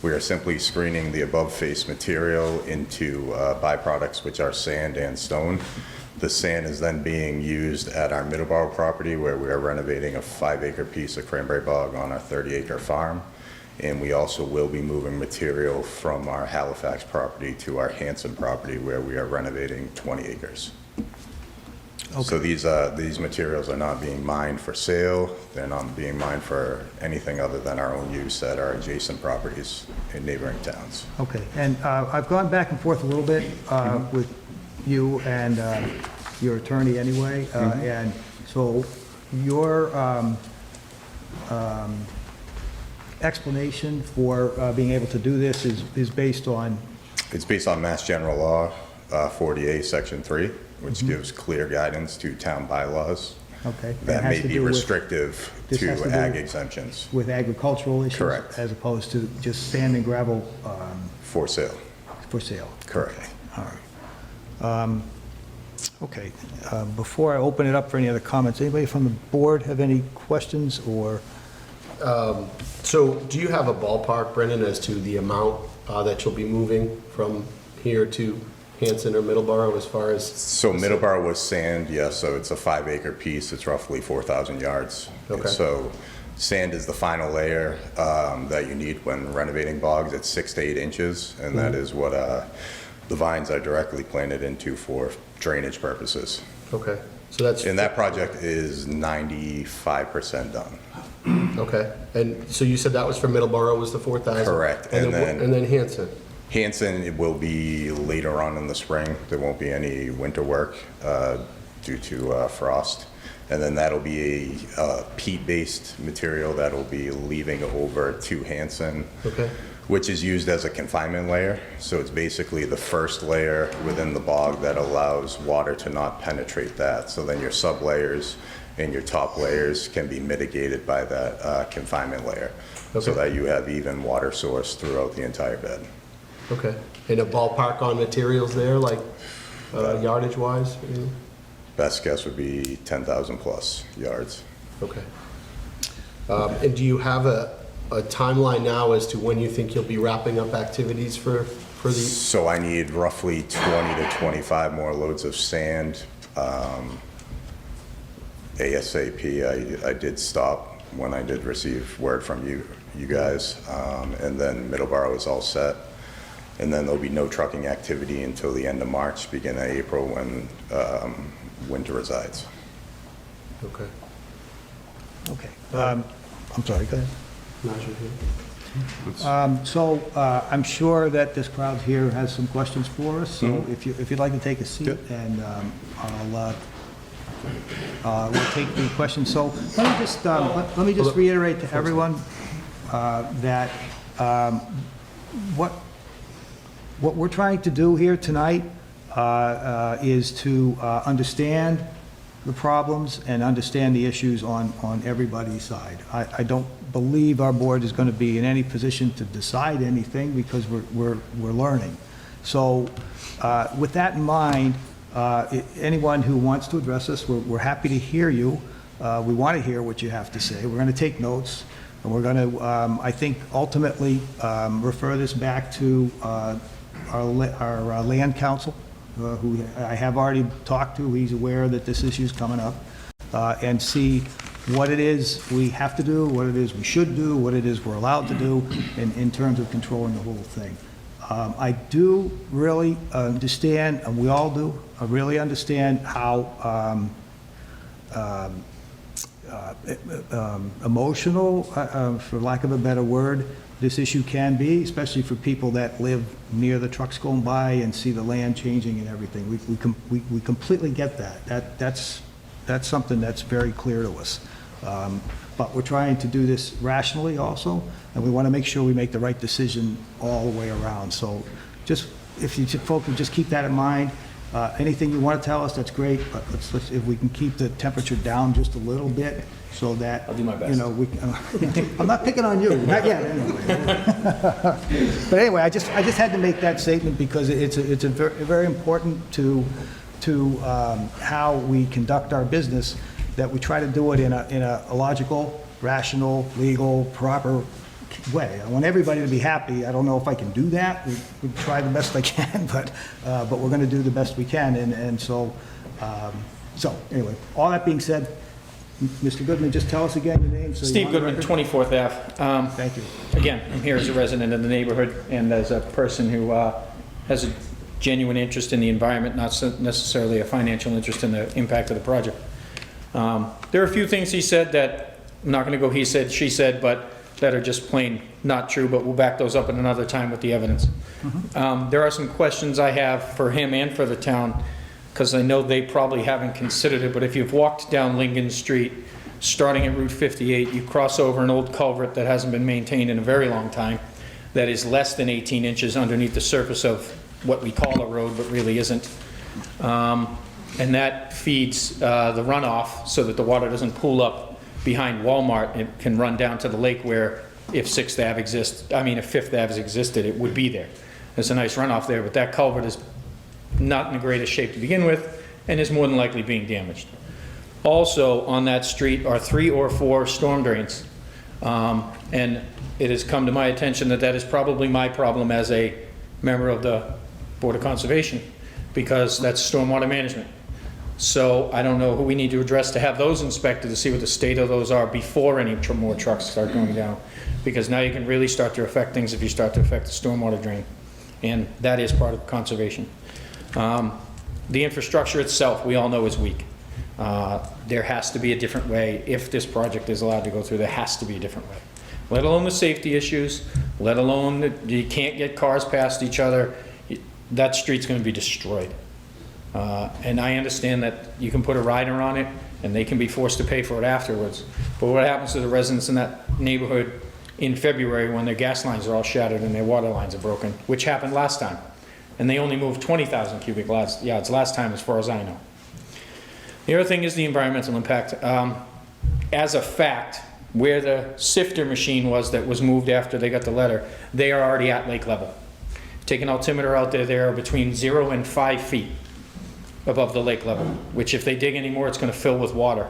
We are simply screening the above face material into byproducts, which are sand and stone. The sand is then being used at our Middleborough property where we are renovating a 5-acre piece of cranberry bog on our 30-acre farm. And we also will be moving material from our Halifax property to our Hanson property where we are renovating 20 acres. Okay. So these materials are not being mined for sale. They're not being mined for anything other than our own use at our adjacent properties in neighboring towns. Okay, and I've gone back and forth a little bit with you and your attorney anyway, and so your explanation for being able to do this is based on? It's based on Mass General Law 40A Section 3, which gives clear guidance to town bylaws. Okay. That may be restrictive to ag exemptions. With agricultural issues? Correct. As opposed to just sand and gravel? For sale. For sale? Correct. Okay. All right. Okay. Before I open it up for any other comments, anybody from the board have any questions or? So do you have a ballpark, Brendan, as to the amount that you'll be moving from here to Hanson or Middleborough as far as? So Middleborough was sand, yes, so it's a 5-acre piece. It's roughly 4,000 yards. Okay. So sand is the final layer that you need when renovating bogs. It's 6 to 8 inches, and that is what The vines are directly planted into for drainage purposes. Okay, so that's, And that project is 95% done. okay. And so you said that was for Middleborough was the 4,000? Correct. And then Hanson? Hanson, it will be later on in the spring. There won't be any winter work due to frost. And then that'll be a peat-based material that'll be leaving over to Hanson, Okay. which is used as a confinement layer. So it's basically the first layer within the bog that allows water to not penetrate that. So then your sub-layers and your top layers can be mitigated by that confinement layer, so Okay. that you have even water source throughout the entire bed. Okay. And a ballpark on materials there, like yardage-wise? Best guess would be 10,000 plus yards. Okay. And do you have a timeline now as to when you think you'll be wrapping up activities for the? So I need roughly 20 to 25 more loads of sand. ASAP, I did stop when I did receive word from you guys. And then Middleborough is all set. And then there'll be no trucking activity until the end of March, beginning of April, when winter resides. Okay. Okay. I'm sorry, go ahead. Not sure. So I'm sure that this crowd here has some questions for us, so if you'd like to take a seat, and we'll take the questions. So let me just reiterate to everyone that what we're trying to do here tonight is to understand the problems and understand the issues on everybody's side. I don't believe our board is going to be in any position to decide anything because we're learning. So with that in mind, anyone who wants to address us, we're happy to hear you. We want to hear what you have to say. We're going to take notes, and we're going to, I think, ultimately refer this back to our land counsel, who I have already talked to. He's aware that this issue is coming up, and see what it is we have to do, what it is we should do, what it is we're allowed to do in terms of controlling the whole thing. I do really understand, and we all do, I really understand how emotional, for lack of a better word, this issue can be, especially for people that live near the trucks going by and see the land changing and everything. We completely get that. That's something that's very clear to us. But we're trying to do this rationally also, and we want to make sure we make the right decision all the way around. So just, if you folks would just keep that in mind. Anything you want to tell us, that's great, but let's if we can keep the temperature down just a little bit, so that, I'll do my best. you know, I'm not picking on you, not yet, anyway. But anyway, I just had to make that statement because it's very important to how we conduct our business, that we try to do it in a logical, rational, legal, proper way. I want everybody to be happy. I don't know if I can do that. We try the best I can, but we're going to do the best we can. And so anyway, all that being said, Mr. Goodman, just tell us again your name. So Steve Goodman, 24th Ave. Thank you. Again, I'm here as a resident of the neighborhood and as a person who has a genuine interest in the environment, not necessarily a financial interest in the impact of the project. There are a few things he said that, I'm not going to go he said, she said, but that are just plain not true, but we'll back those up at another time with the evidence. There are some questions I have for him and for the town, because I know they probably haven't considered it, but if you've walked down Lincoln Street, starting at Route 58, you cross over an old culvert that hasn't been maintained in a very long time, that is less than 18 inches underneath the surface of what we call a road, but really isn't. And that feeds the runoff so that the water doesn't pool up behind Walmart. It can run down to the lake where if 5th Ave has existed, it would be there. There's a nice runoff there, but that culvert is not in the greatest shape to begin with and is more than likely being damaged. Also on that street are 3 or 4 storm drains. And it has come to my attention that that is probably my problem as a member of the Board of Conservation, because that's stormwater management. So I don't know who we need to address to have those inspected to see what the state of those are before any more trucks start going down. Because now you can really start to affect things if you start to affect the stormwater drain. and that is part of conservation. The infrastructure itself, we all know, is weak. There has to be a different way. If this project is allowed to go through, there has to be a different way. Let alone the safety issues, let alone that you can't get cars past each other. That street's going to be destroyed. And I understand that you can put a rider on it, and they can be forced to pay for it afterwards. But what happens to the residents in that neighborhood in February when their gas lines are all shattered and their water lines are broken, which happened last time? And they only moved 20,000 cubic yards last time, as far as I know. The other thing is the environmental impact. As a fact, where the sifter machine was that was moved after they got the letter, they are already at lake level. Take an altimeter out there, they are between 0 and 5 feet above the lake level, which if they dig any more, it's going to fill with water.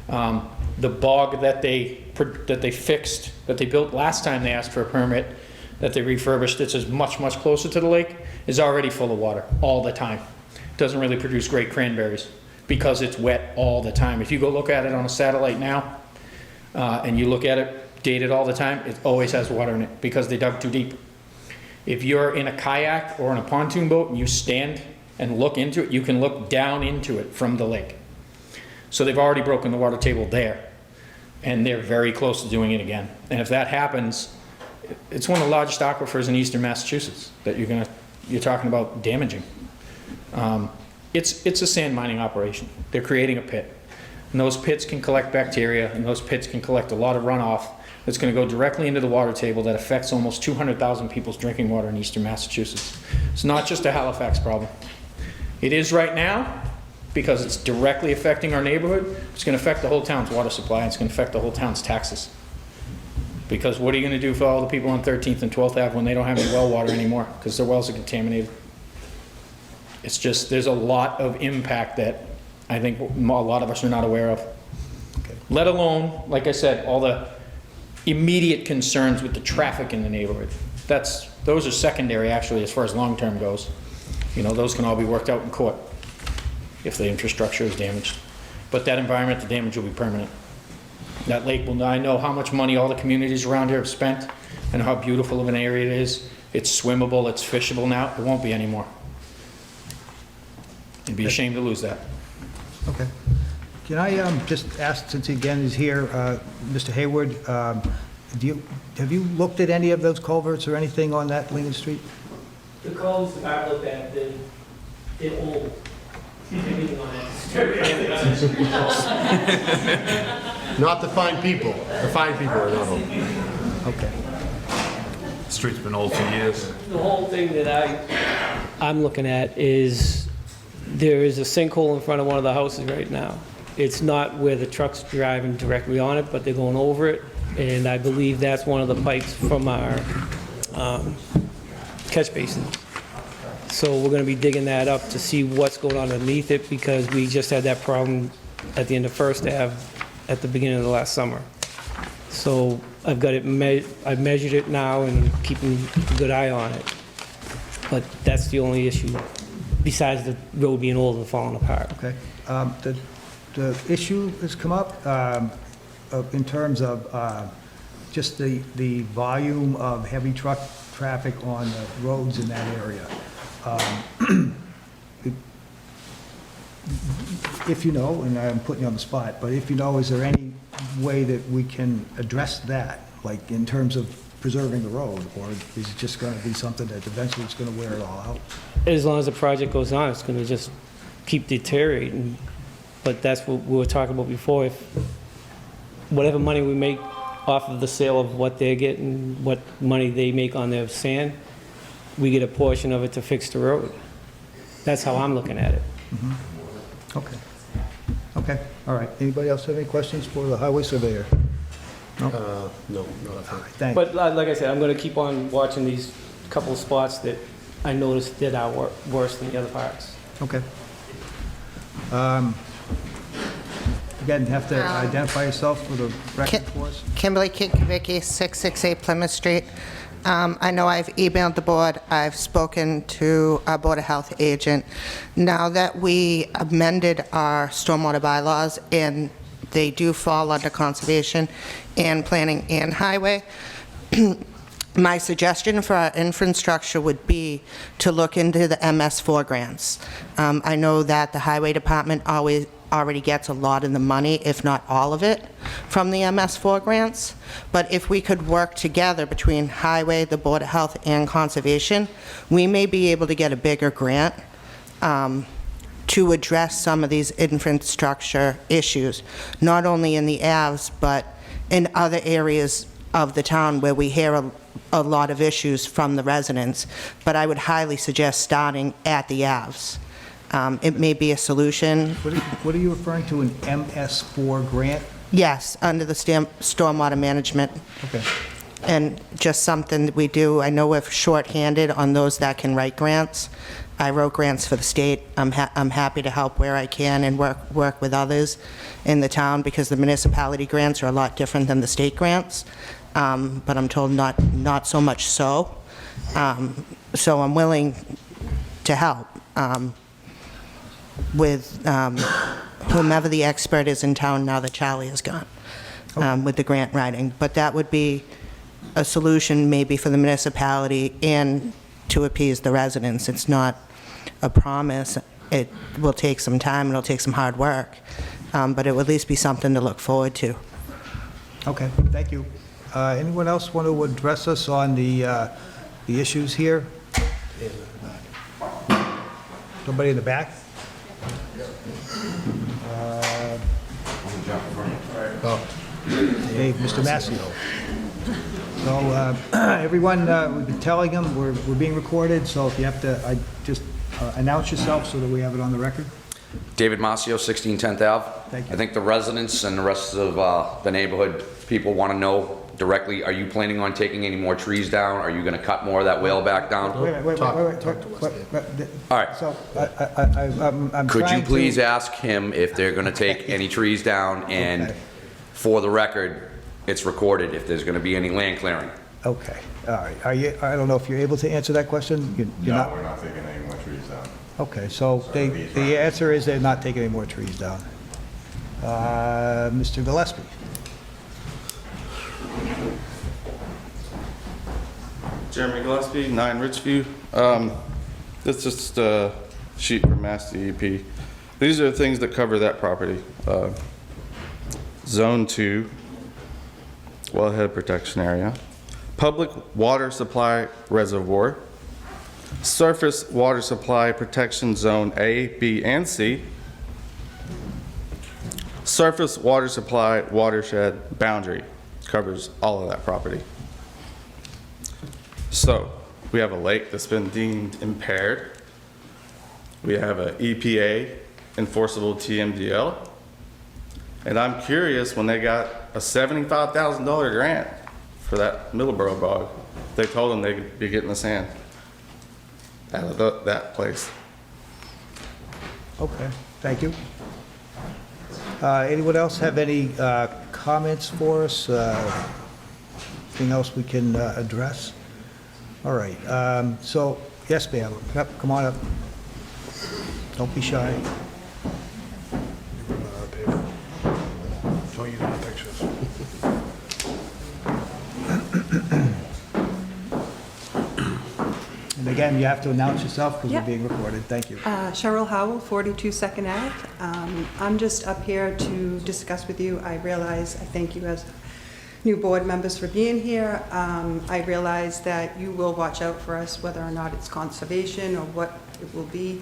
The bog that they fixed, that they built last time they asked for a permit, that they refurbished, it's much closer to the lake, is already full of water all the time. Doesn't really produce great cranberries because it's wet all the time. If you go look at it on a satellite now, and you look at it dated all the time, it always has water in it because they dug too deep. If you're in a kayak or in a pontoon boat and you stand and look into it, you can look down into it from the lake. So they've already broken the water table there, and they're very close to doing it again. And if that happens, it's one of the largest aquifers in eastern Massachusetts that you're talking about damaging. It's a sand mining operation. They're creating a pit. And those pits can collect bacteria, and those pits can collect a lot of runoff that's going to go directly into the water table that affects almost 200,000 people's drinking water in eastern Massachusetts. It's not just a Halifax problem. It is right now because it's directly affecting our neighborhood. It's going to affect the whole town's water supply, and it's going to affect the whole town's taxes. Because what are you going to do for all the people on 13th and 12th Ave when they don't have any well water anymore because their wells are contaminated? It's just, there's a lot of impact that I think a lot of us are not aware of. Okay. Let alone, like I said, all the immediate concerns with the traffic in the neighborhood. Those are secondary, actually, as far as long-term goes. You know, those can all be worked out in court if the infrastructure is damaged. But that environmental damage will be permanent. That lake will, I know how much money all the communities around here have spent and how beautiful of an area it is. It's swimmable, it's fishable now. It won't be anymore. It'd be a shame to lose that. Okay. Can I just ask, since he again is here, Mr. Hayward, have you looked at any of those culverts or anything on that Lincoln Street? The culverts that I looked at, they're old. Everything on it. Not the fine people. The fine people are not old. Okay. The street's been old for years. The whole thing that I'm looking at is there is a sinkhole in front of one of the houses right now. It's not where the truck's driving directly on it, but they're going over it, and I believe that's one of the pipes from our catch basin. So we're going to be digging that up to see what's going on underneath it, because we just had that problem at the end of First Ave at the beginning of the last summer. So I've got it, I've measured it now and keeping a good eye on it. But that's the only issue, besides the road being old and falling apart. Okay. The issue has come up in terms of just the volume of heavy truck traffic on the roads in that area. If you know, and I'm putting you on the spot, but if you know, is there any way that we can address that, like in terms of preserving the road, or is it just going to be something that eventually it's going to wear it all out? As long as the project goes on, it's going to just keep deteriorating. But that's what we were talking about before. If whatever money we make off of the sale of what they're getting, what money they make on their sand, we get a portion of it to fix the road. That's how I'm looking at it. Mm-hmm. Okay. Okay, all right. Anybody else have any questions for the highway surveyor? No? No, not a thing. Thanks. But like I said, I'm going to keep on watching these couple of spots that I noticed that are worse than the other parts. Okay. Again, have to identify yourself for the record for us. Kimberly Kinkavicki, 668 Plymouth Street. I know I've emailed the board, I've spoken to our Board of Health agent. Now that we amended our stormwater bylaws, and they do fall under conservation and planning and highway, My suggestion for our infrastructure would be to look into the MS4 grants. I know that the Highway Department already gets a lot of the money, if not all of it, from the MS4 grants. But if we could work together between Highway, the Board of Health, and Conservation, we may be able to get a bigger grant to address some of these infrastructure issues, not only in the Avs, but in other areas of the town where we hear a lot of issues from the residents. But I would highly suggest starting at the Avs. It may be a solution. What are you referring to, an MS4 grant? Yes, under the stormwater management. Okay. And just something that we do. I know we're shorthanded on those that can write grants. I wrote grants for the state. I'm happy to help where I can and work with others in the town, because the municipality grants are a lot different than the state grants. But I'm told not so much so. So I'm willing to help with whomever the expert is in town now that Charlie is gone, with the grant writing. But that would be a solution maybe for the municipality and to appease the residents. It's not a promise. It will take some time, it'll take some hard work, but it will at least be something to look forward to. Okay, thank you. Anyone else want to address us on the issues here? Somebody in the back? Hey, Mr. Massio. So, everyone, we've been telling them we're being recorded, so if you have to, just announce yourself so that we have it on the record. David Masio, 16 10th Ave. Thank you. I think the residents and the rest of the neighborhood people want to know directly, are you planning on taking any more trees down? Are you going to cut more of that whale back down? Wait. All right. So, I'm Could you trying to- please ask him if they're going to take any trees down, and Okay. for the record, it's recorded if there's going to be any land clearing. Okay, all right. I don't know if you're able to answer that question? You're No, not? we're not taking any more trees down. Okay, so the answer is they're not taking any more trees down. Mr. Gillespie? Jeremy Gillespie, 9 Richview. That's just a sheet from Mass DEP. These are the things that cover that property. Zone 2, wellhead protection area, public water supply reservoir, surface water supply protection zone A, B, and C, surface water supply watershed boundary, covers all of that property. So, we have a lake that's been deemed impaired. We have a EPA enforceable TMDL. And I'm curious, when they got a $75,000 grant for that Middleborough bog, they told them they'd be getting the sand out of that place. Okay, thank you. Anyone else have any comments for us? Anything else we can address? All right, so, yes, ma'am. Yep, come on up. Don't be shy. Don't use my pictures. And again, you have to announce yourself because Yep. we're being recorded. Thank you. Cheryl Howell, 42 Second Ave. I'm just up here to discuss with you. I thank you as new board members for being here. I realize that you will watch out for us, whether or not it's conservation or what it will be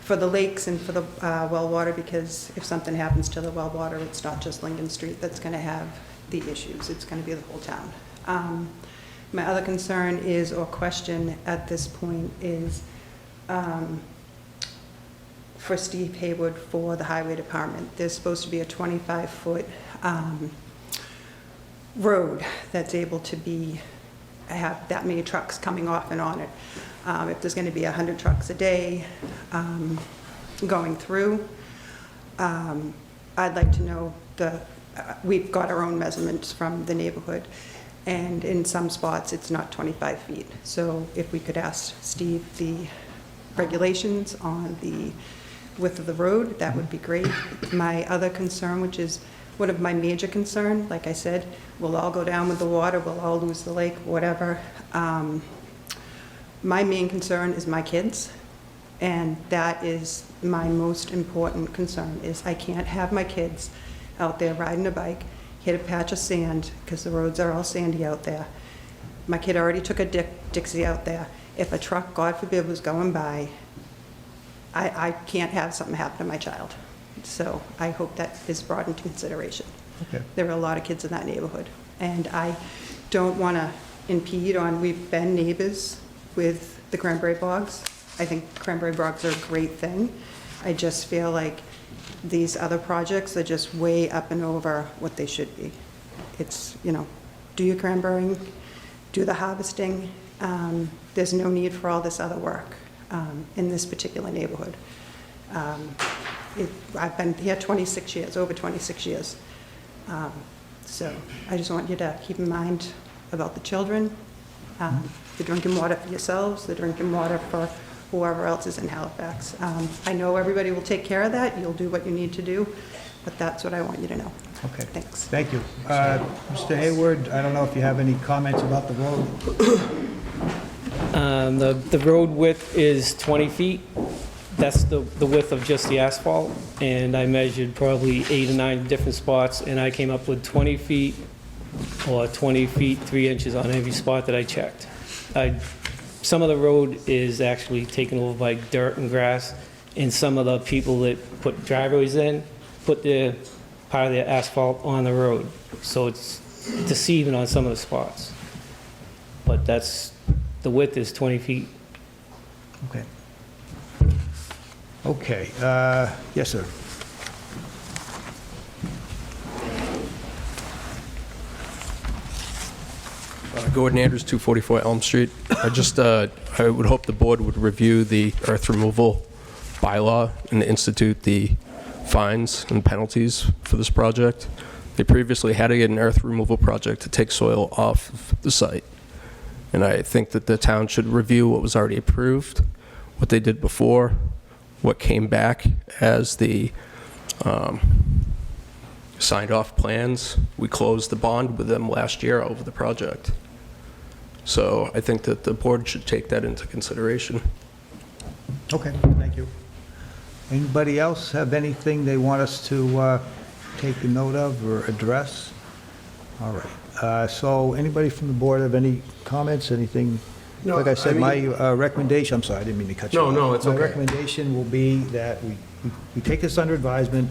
for the lakes and for the well water, because if something happens to the well water, it's not just Lincoln Street that's going to have the issues. It's going to be the whole town. My other concern is, or question at this point is, for Steve Haywood for the Highway Department. There's supposed to be a 25-foot road that's able to have that many trucks coming off and on it. If there's going to be 100 trucks a day going through, I'd like to know we've got our own measurements from the neighborhood, and in some spots it's not 25 feet. So if we could ask Steve the regulations on the width of the road, that would be great. My other concern, which is one of my major concern, like I said, we'll all go down with the water, we'll all lose the lake, whatever. My main concern is my kids, and that is my most important concern, is I can't have my kids out there riding a bike, hit a patch of sand, because the roads are all sandy out there. My kid already took a Dixie out there. If a truck, God forbid, was going by, I can't have something happen to my child. So I hope that is brought into consideration. Okay. There are a lot of kids in that neighborhood, and I don't want to impede on, we've been neighbors with the cranberry bogs. I think cranberry bogs are a great thing. I just feel like these other projects are just way up and over what they should be. It's, you know, do your cranberrying, do the harvesting. There's no need for all this other work in this particular neighborhood. I've been here 26 years, over 26 years. So I just want you to keep in mind about the children, the drinking water for yourselves, the drinking water for whoever else is in Halifax. I know everybody will take care of that. You'll do what you need to do, but that's what I want you to know. Okay. Thanks. Thank you. Mr. Hayward, I don't know if you have any comments about the road? The road width is 20 feet. That's the width of just the asphalt, and I measured probably 8 or 9 different spots, and I came up with 20 feet or 20 feet 3 inches on every spot that I checked. Some of the road is actually taken over by dirt and grass, and some of the people that put driveways in put their part of their asphalt on the road, so it's deceiving on some of the spots. But the width is 20 feet. Okay. Okay, yes, sir. Gordon Andrews, 244 Elm Street. I would hope the board would review the earth removal bylaw and institute the fines and penalties for this project. They previously had to get an earth removal project to take soil off of the site. And I think that the town should review what was already approved, what they did before, what came back as the signed off plans. We closed the bond with them last year over the project. So I think that the board should take that into consideration. Okay, thank you. Anybody else have anything they want us to take a note of or address? All right. So anybody from the board have any comments, anything? No, Like I said, I my mean- recommendation, I'm sorry, I didn't mean to cut you off. No, it's okay. My recommendation will be that we take this under advisement.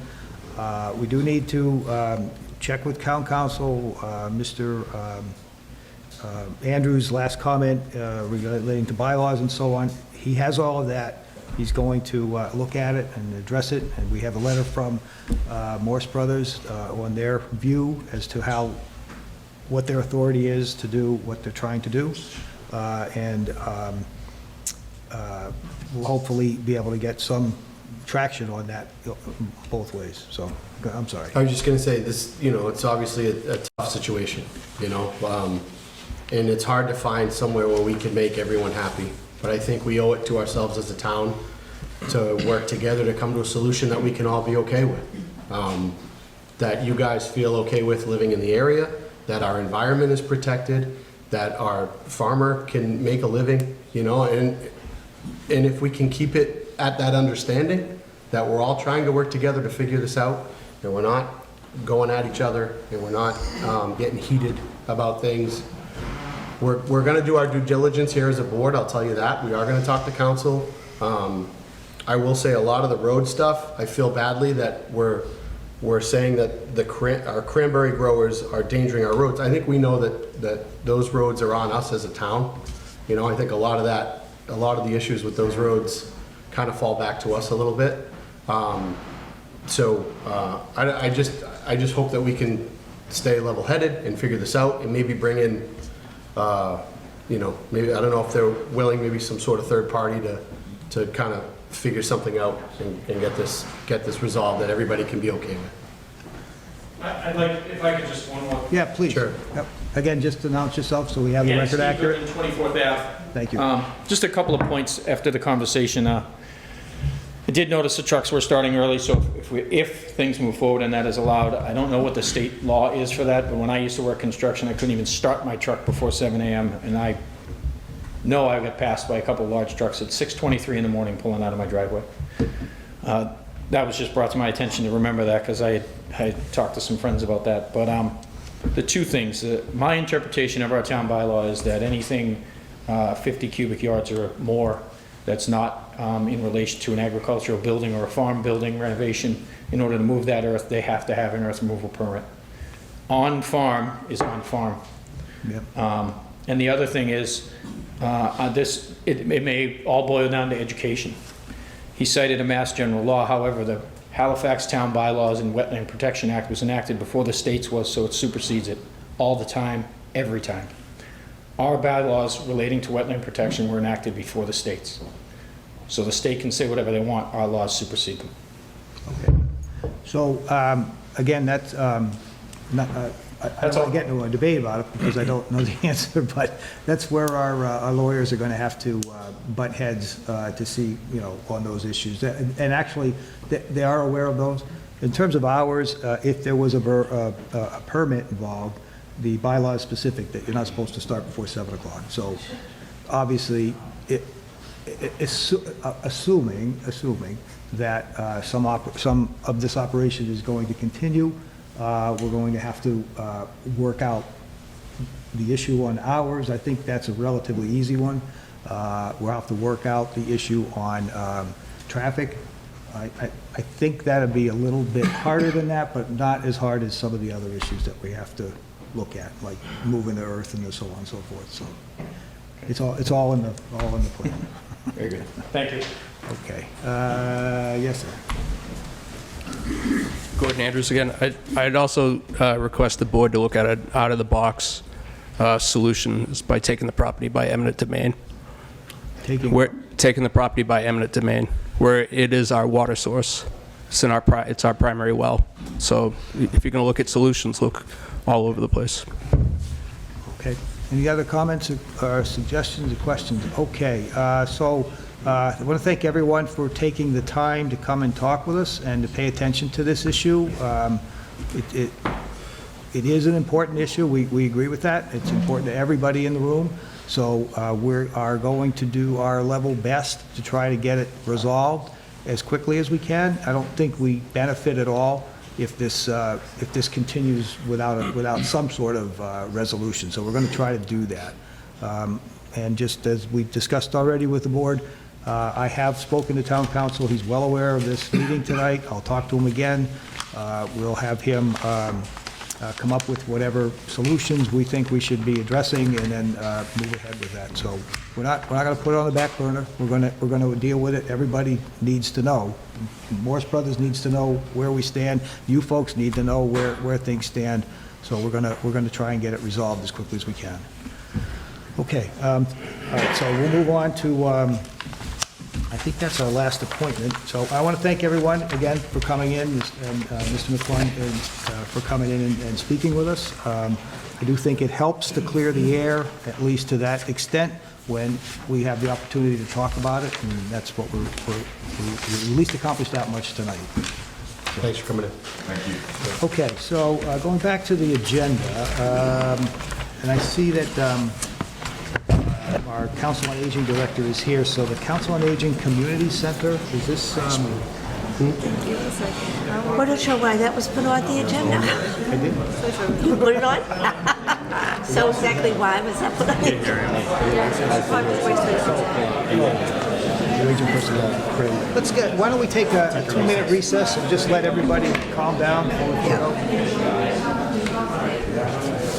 We do need to check with town council, Mr. Andrews' last comment relating to bylaws and so on. He has all of that. He's going to look at it and address it, and we have a letter from Morse Brothers on their view as to what their authority is to do what they're trying to do. And we'll hopefully be able to get some traction on that both ways. So, I'm sorry. I was just going to say this, it's obviously a tough situation, and it's hard to find somewhere where we can make everyone happy. But I think we owe it to ourselves as a town to work together to come to a solution that we can all be okay with. That you guys feel okay with living in the area, that our environment is protected, that our farmer can make a living, and if we can keep it at that understanding, that we're all trying to work together to figure this out, and we're not going at each other, and we're not getting heated about things. We're going to do our due diligence here as a board, I'll tell you that. We are going to talk to council. I will say a lot of the road stuff, I feel badly that we're saying that our cranberry growers are endangering our roads. I think we know that those roads are on us as a town. I think a lot of the issues with those roads kind of fall back to us a little bit. So I just hope that we can stay level-headed and figure this out and maybe bring in, maybe, I don't know if they're willing, maybe some sort of third party to kind of figure something out and get this resolved that everybody can be okay with. I'd like, if I could just one more. Yeah, please. Sure. Yep. Again, just announce yourself so we have the Again, record Steve accurate. Griffin, 24th Ave. Thank you. Just a couple of points after the conversation. I did notice the trucks were starting early, so if things move forward and that is allowed, I don't know what the state law is for that, but when I used to work construction, I couldn't even start my truck before 7 a.m., and I know I got passed by a couple large trucks at 6:23 in the morning pulling out of my driveway. That was just brought to my attention to remember that, because I had talked to some friends about that. But the two things, my interpretation of our town bylaw is that anything 50 cubic yards or more that's not in relation to an agricultural building or a farm building renovation, in order to move that earth, they have to have an earth removal permit. On farm is on farm. Yep. And the other thing is, it may all boil down to education. He cited a Mass General Law, however, the Halifax Town Bylaws and Wetland Protection Act was enacted before the state's was, so it supersedes it all the time, every time. Our bylaws relating to wetland protection were enacted before the state's. So the state can say whatever they want, our laws supersede them. Okay. So, again, that's, not, I don't want to get into a debate about it because I don't know the answer, but that's where our lawyers are going to have to butt heads to see, you know, on those issues. And actually, they are aware of those. In terms of hours, if there was a permit involved, the bylaw is specific that you're not supposed to start before 7 o'clock. So, obviously, assuming that some of this operation is going to continue, we're going to have to work out the issue on hours. I think that's a relatively easy one. We'll have to work out the issue on traffic. I think that'd be a little bit harder than that, but not as hard as some of the other issues that we have to look at, like moving the earth and so on and so forth. So it's all in the plan. Very good. Thank you. Okay. Yes, sir. Gordon Andrews again. I'd also request the board to look at an out-of-the-box solution by taking the property by eminent domain. Taking the property by eminent domain, where it is our water source. It's our primary well. So if you're going to look at solutions, look all over the place. Okay. Any other comments or suggestions or questions? Okay. So I want to thank everyone for taking the time to come and talk with us and to pay attention to this issue. It is an important issue. We agree with that. It's important to everybody in the room. So we are going to do our level best to try to get it resolved as quickly as we can. I don't think we benefit at all if this continues without some sort of resolution. So we're going to try to do that. And just as we discussed already with the board, I have spoken to town council. He's well aware of this meeting tonight. I'll talk to him again. We'll have him come up with whatever solutions we think we should be addressing, and then move ahead with that. So we're not going to put it on the back burner. We're going to deal with it. Everybody needs to know. Morse Brothers needs to know where we stand. You folks need to know where things stand. So we're going to try and get it resolved as quickly as we can. Okay. All right. So we'll move on to. I think that's our last appointment. So I want to thank everyone again for coming in, and Mr. McClung for coming in and speaking with us. I do think it helps to clear the air, at least to that extent, when we have the opportunity to talk about it, and that's what we at least accomplished that much tonight. So. Thanks for coming in. Thank you. Okay, so going back to the agenda, and I see that our Council on Aging Director is here, so the Council on Aging Community Center, is this... We're not sure why that was put on the agenda. I did? You put it on? So exactly why was that put on the agenda? Aging personnel. Great. Why don't we take a 2-minute recess and just let everybody calm down?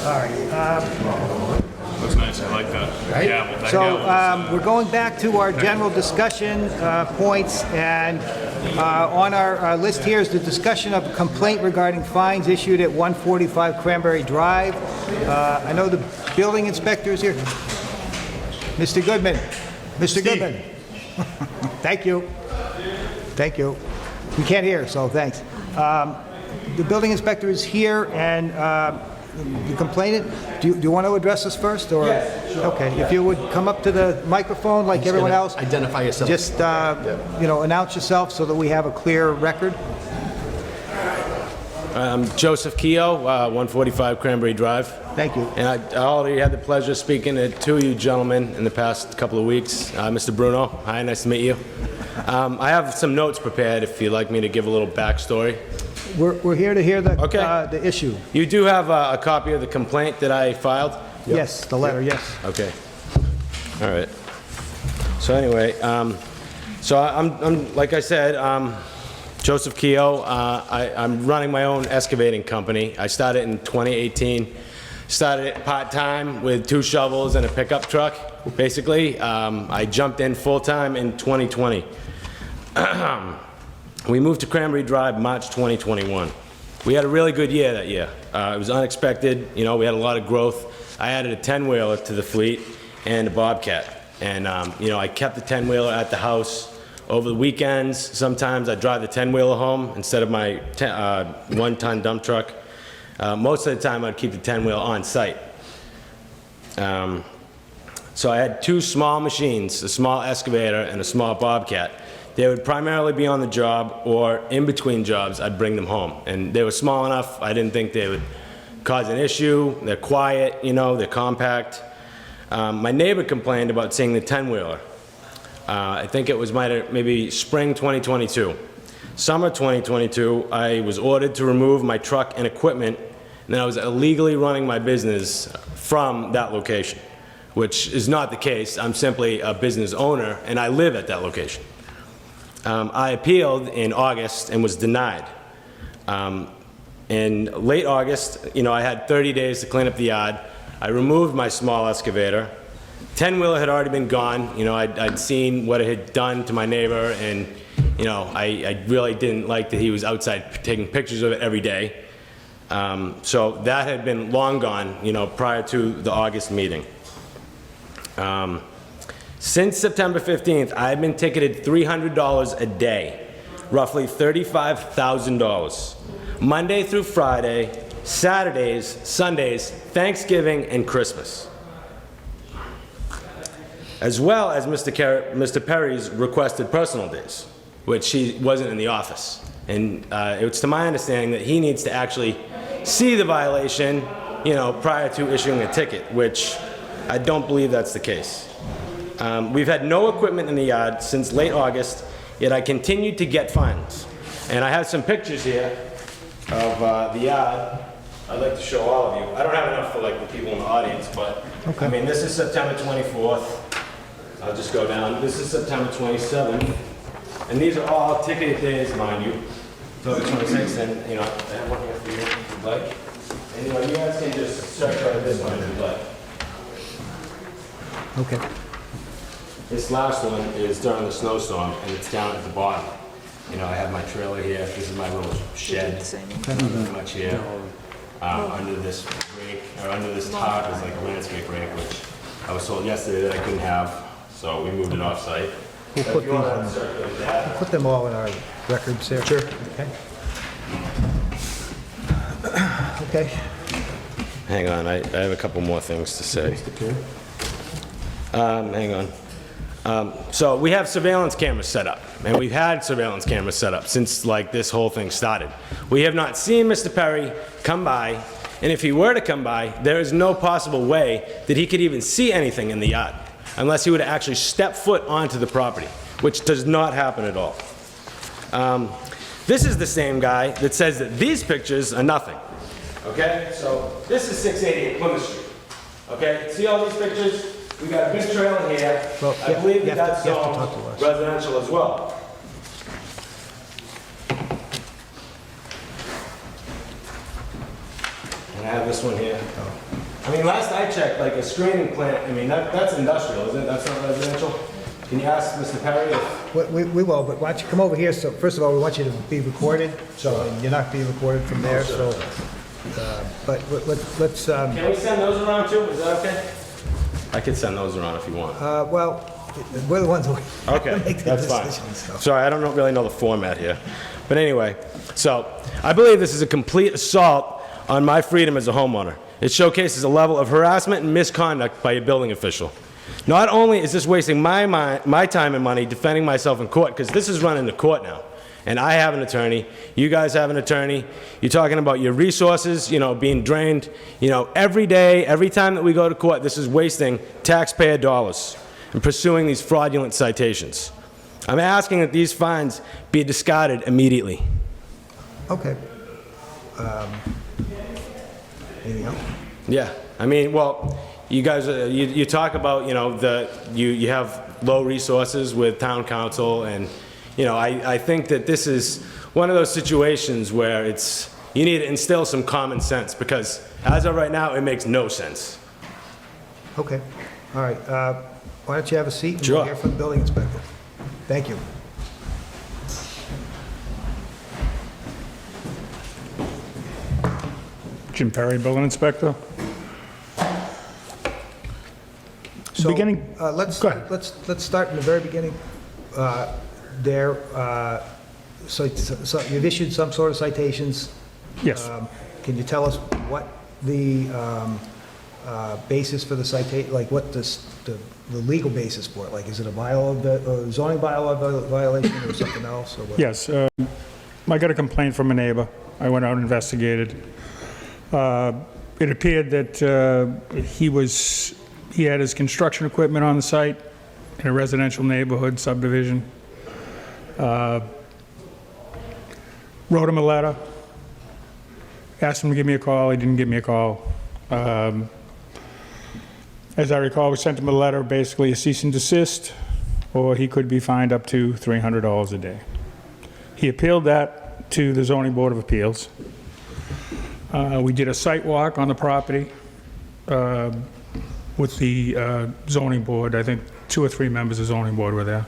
All right. Looks nice, I like that. Yeah, well, So we're going back to our general discussion points, and on our list here is the discussion of a complaint regarding fines issued at 145 Cranberry Drive. I know the building inspector is here. Mr. Goodman. Mr. Goodman. Thank you. Thank you. We can't hear, so thanks. The building inspector is here, and the complainant, do you want to address this first, or? Yes, sure. Okay, if you would come up to the microphone like everyone else. Identify yourself. Just, announce yourself so that we have a clear record. I'm Joseph Keogh, 145 Cranberry Drive. Thank you. And I already had the pleasure of speaking to two of you gentlemen in the past couple of weeks. Mr. Bruno, hi, nice to meet you. I have some notes prepared if you'd like me to give a little backstory. We're here to hear the, Okay. The issue. You do have a copy of the complaint that I filed? Yes, the letter, yes. Okay. All right. So anyway, so I'm like I said, Joseph Keogh. I'm running my own excavating company. I started in 2018. Started it part-time with 2 shovels and a pickup truck, basically. I jumped in full-time in 2020. We moved to Cranberry Drive March 2021. We had a really good year that year. It was unexpected. We had a lot of growth. I added a 10-wheeler to the fleet and a Bobcat. And, I kept the 10-wheeler at the house. Over the weekends, sometimes I'd drive the 10-wheeler home instead of my 1-ton dump truck. Most of the time, I'd keep the 10-wheeler on site. So I had 2 small machines, a small excavator and a small Bobcat. They would primarily be on the job, or in between jobs, I'd bring them home. And they were small enough, I didn't think they would cause an issue. They're quiet, they're compact. My neighbor complained about seeing the 10-wheeler. I think it was maybe spring 2022. Summer 2022, I was ordered to remove my truck and equipment, and then I was illegally running my business from that location, which is not the case. I'm simply a business owner, and I live at that location. I appealed in August and was denied. In late August, I had 30 days to clean up the yard. I removed my small excavator. 10-wheeler had already been gone. I'd seen what it had done to my neighbor, and I really didn't like that he was outside taking pictures of it every day. So that had been long gone, prior to the August meeting. Since September 15th, I've been ticketed $300 a day, roughly $35,000. Monday through Friday, Saturdays, Sundays, Thanksgiving, and Christmas. As well as Mr. Perry's requested personal days, which he wasn't in the office. And it's to my understanding that he needs to actually see the violation, prior to issuing a ticket, which I don't believe that's the case. We've had no equipment in the yard since late August, yet I continued to get fines. And I have some pictures here of the yard I'd like to show all of you. I don't have enough for the people in the audience, but Okay. this is September 24th. I'll just go down. This is September 27th. And these are all ticketed days, mind you. So the 26th, and I have one here for you if you'd like. And you guys can just search out this one if you'd like. Okay. This last one is during the snowstorm, and it's down at the bottom. I have my trailer here. This is my little shed, pretty much here. Under this rake, or under this tarp is a landscape rake, which I was told yesterday that I couldn't have, so we moved it off-site. We'll But put if you wanna these in. circulate that. Put them all in our records here. Sure. Okay. Okay. Hang on, I have a couple more things to say. Hang on. So we have surveillance cameras set up, and we've had surveillance cameras set up since this whole thing started. We have not seen Mr. Perry come by, and if he were to come by, there is no possible way that he could even see anything in the yard, unless he would actually step foot onto the property, which does not happen at all. This is the same guy that says that these pictures are nothing. Okay, so this is 688 Plymouth Street. Okay, see all these pictures? We got a big trailer here. Well, I believe you have that's to talk to us. residential as well. And I have this one here. I mean, last I checked, a screening plant, that's industrial, isn't it? That's not residential? Can you ask Mr. Perry if... We will, but why don't you come over here? So first of all, we want you to be recorded, so you're not being recorded from there, so... But let's... Can we send those around too? Is that okay? I could send those around if you want. Well, we're the ones who Okay, make the that's fine. decisions. So. Sorry, I don't really know the format here. But anyway, so I believe this is a complete assault on my freedom as a homeowner. It showcases a level of harassment and misconduct by a building official. Not only is this wasting my time and money defending myself in court, because this is running to court now, and I have an attorney, you guys have an attorney, you're talking about your resources, being drained, every day, every time that we go to court, this is wasting taxpayer dollars and pursuing these fraudulent citations. I'm asking that these fines be discarded immediately. Okay. Anything else? Yeah, well, you guys, you talk about, you have low resources with town council, and, I think that this is one of those situations where you need to instill some common sense, because as of right now, it makes no sense. Okay. All right. Why don't you have a seat and Sure. we'll hear from the building inspector. Thank you. Jim Perry, building inspector. So, Beginning- let's Go ahead. let's start in the very beginning. So you've issued some sort of citations. Yes. Can you tell us what the basis for the citation, like what the legal basis for it? Like, is it a zoning bylaw violation or something else? Or what? Yes. I got a complaint from a neighbor. I went out and investigated. It appeared that he had his construction equipment on the site in a residential neighborhood subdivision. Wrote him a letter, asked him to give me a call. He didn't give me a call. As I recall, we sent him a letter, basically a cease and desist, or he could be fined up to $300 a day. He appealed that to the Zoning Board of Appeals. We did a site walk on the property with the zoning board. I think 2 or 3 members of the zoning board were there.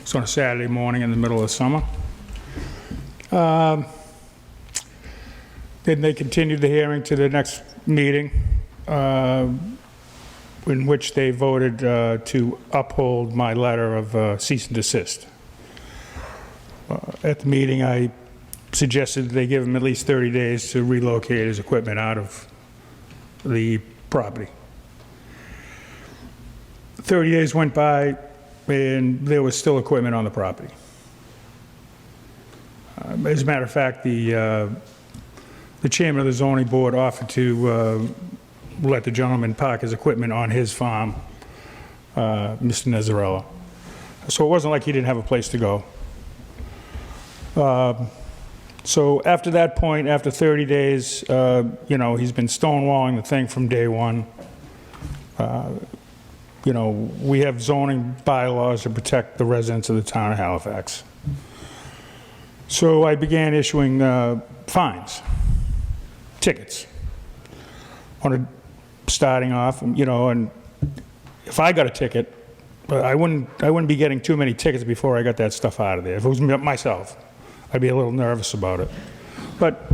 It's on a Saturday morning in the middle of summer. Then they continued the hearing to the next meeting, in which they voted to uphold my letter of cease and desist. At the meeting, I suggested they give him at least 30 days to relocate his equipment out of the property. 30 days went by, and there was still equipment on the property. As a matter of fact, the chairman of the zoning board offered to let the gentleman park his equipment on his farm, Mr. Nezzarella. So it wasn't like he didn't have a place to go. So after that point, after 30 days, he's been stonewalling the thing from day one. We have zoning bylaws to protect the residents of the town of Halifax. So I began issuing fines, tickets, starting off, and if I got a ticket, I wouldn't be getting too many tickets before I got that stuff out of there. If it was myself, I'd be a little nervous about it. But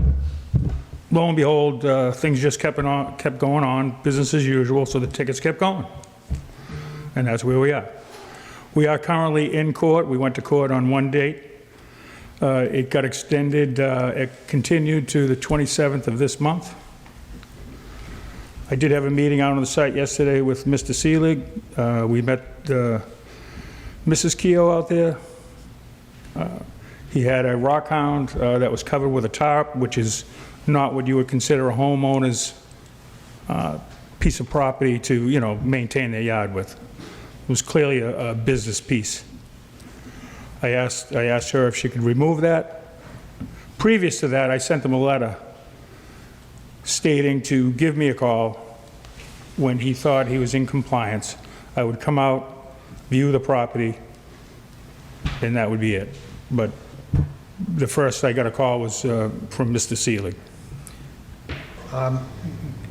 lo and behold, things just kept going on, business as usual, so the tickets kept going. And that's where we are. We are currently in court. We went to court on one date. It got extended, it continued to the 27th of this month. I did have a meeting out on the site yesterday with Mr. Seelig. We met Mrs. Keogh out there. He had a rock hound that was covered with a tarp, which is not what you would consider a homeowner's piece of property to, maintain their yard with. It was clearly a business piece. I asked her if she could remove that. Previous to that, I sent them a letter stating to give me a call when he thought he was in compliance. I would come out, view the property, and that would be it. But the first I got a call was from Mr. Seelig.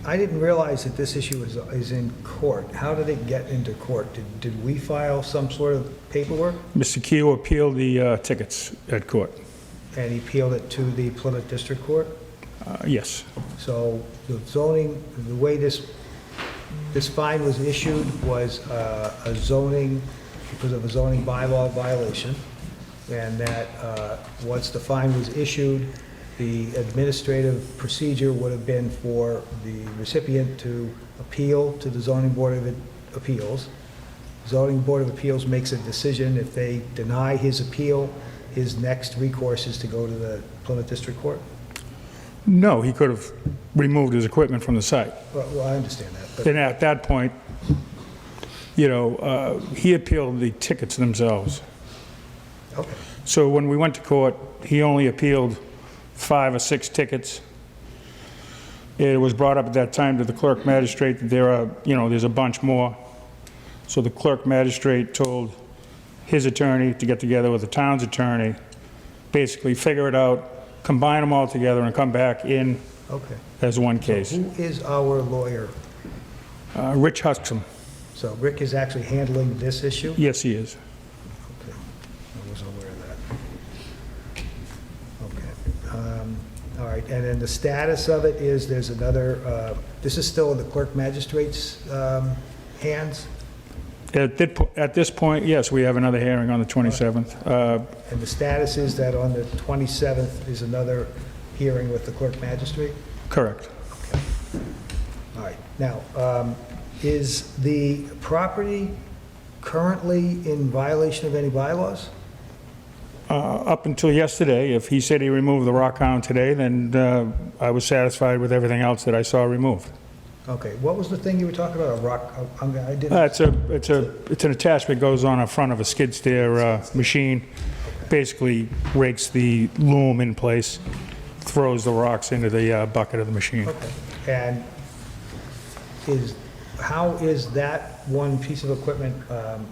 I didn't realize that this issue is in court. How did it get into court? Did we file some sort of paperwork? Mr. Keogh appealed the tickets at court. And he appealed it to the Plymouth District Court? Yes. So the way this fine was issued was because of a zoning bylaw violation, and that once the fine was issued, the administrative procedure would have been for the recipient to appeal to the zoning board of appeals. Zoning board of appeals makes a decision. If they deny his appeal, his next recourse is to go to the Plymouth District Court? No, he could have removed his equipment from the site. Well, I understand that, but Then at that point, you know, he appealed the tickets themselves. okay. So when we went to court, he only appealed 5 or 6 tickets. It was brought up at that time to the clerk magistrate that there are, you know, there's a bunch more. So the clerk magistrate told his attorney to get together with the town's attorney, basically figure it out, combine them all together and come back in Okay. as one case. Who is our lawyer? Rich Huscom. So Rick is actually handling this issue? Yes, he is. Okay, I wasn't aware of that. Okay, all right, and then the status of it is there's another, this is still in the clerk magistrate's hands? At this point, yes, we have another hearing on the 27th. And the status is that on the 27th is another hearing with the clerk magistrate? Correct. All right, now, is the property currently in violation of any bylaws? Up until yesterday, if he said he removed the rock hound today, then I was satisfied with everything else that I saw removed. Okay, what was the thing you were talking about, a rock, I didn't... It's an attachment goes on the front of a skid steer machine, basically rakes the loom in place, throws the rocks into the bucket of the machine. Okay, and how is that one piece of equipment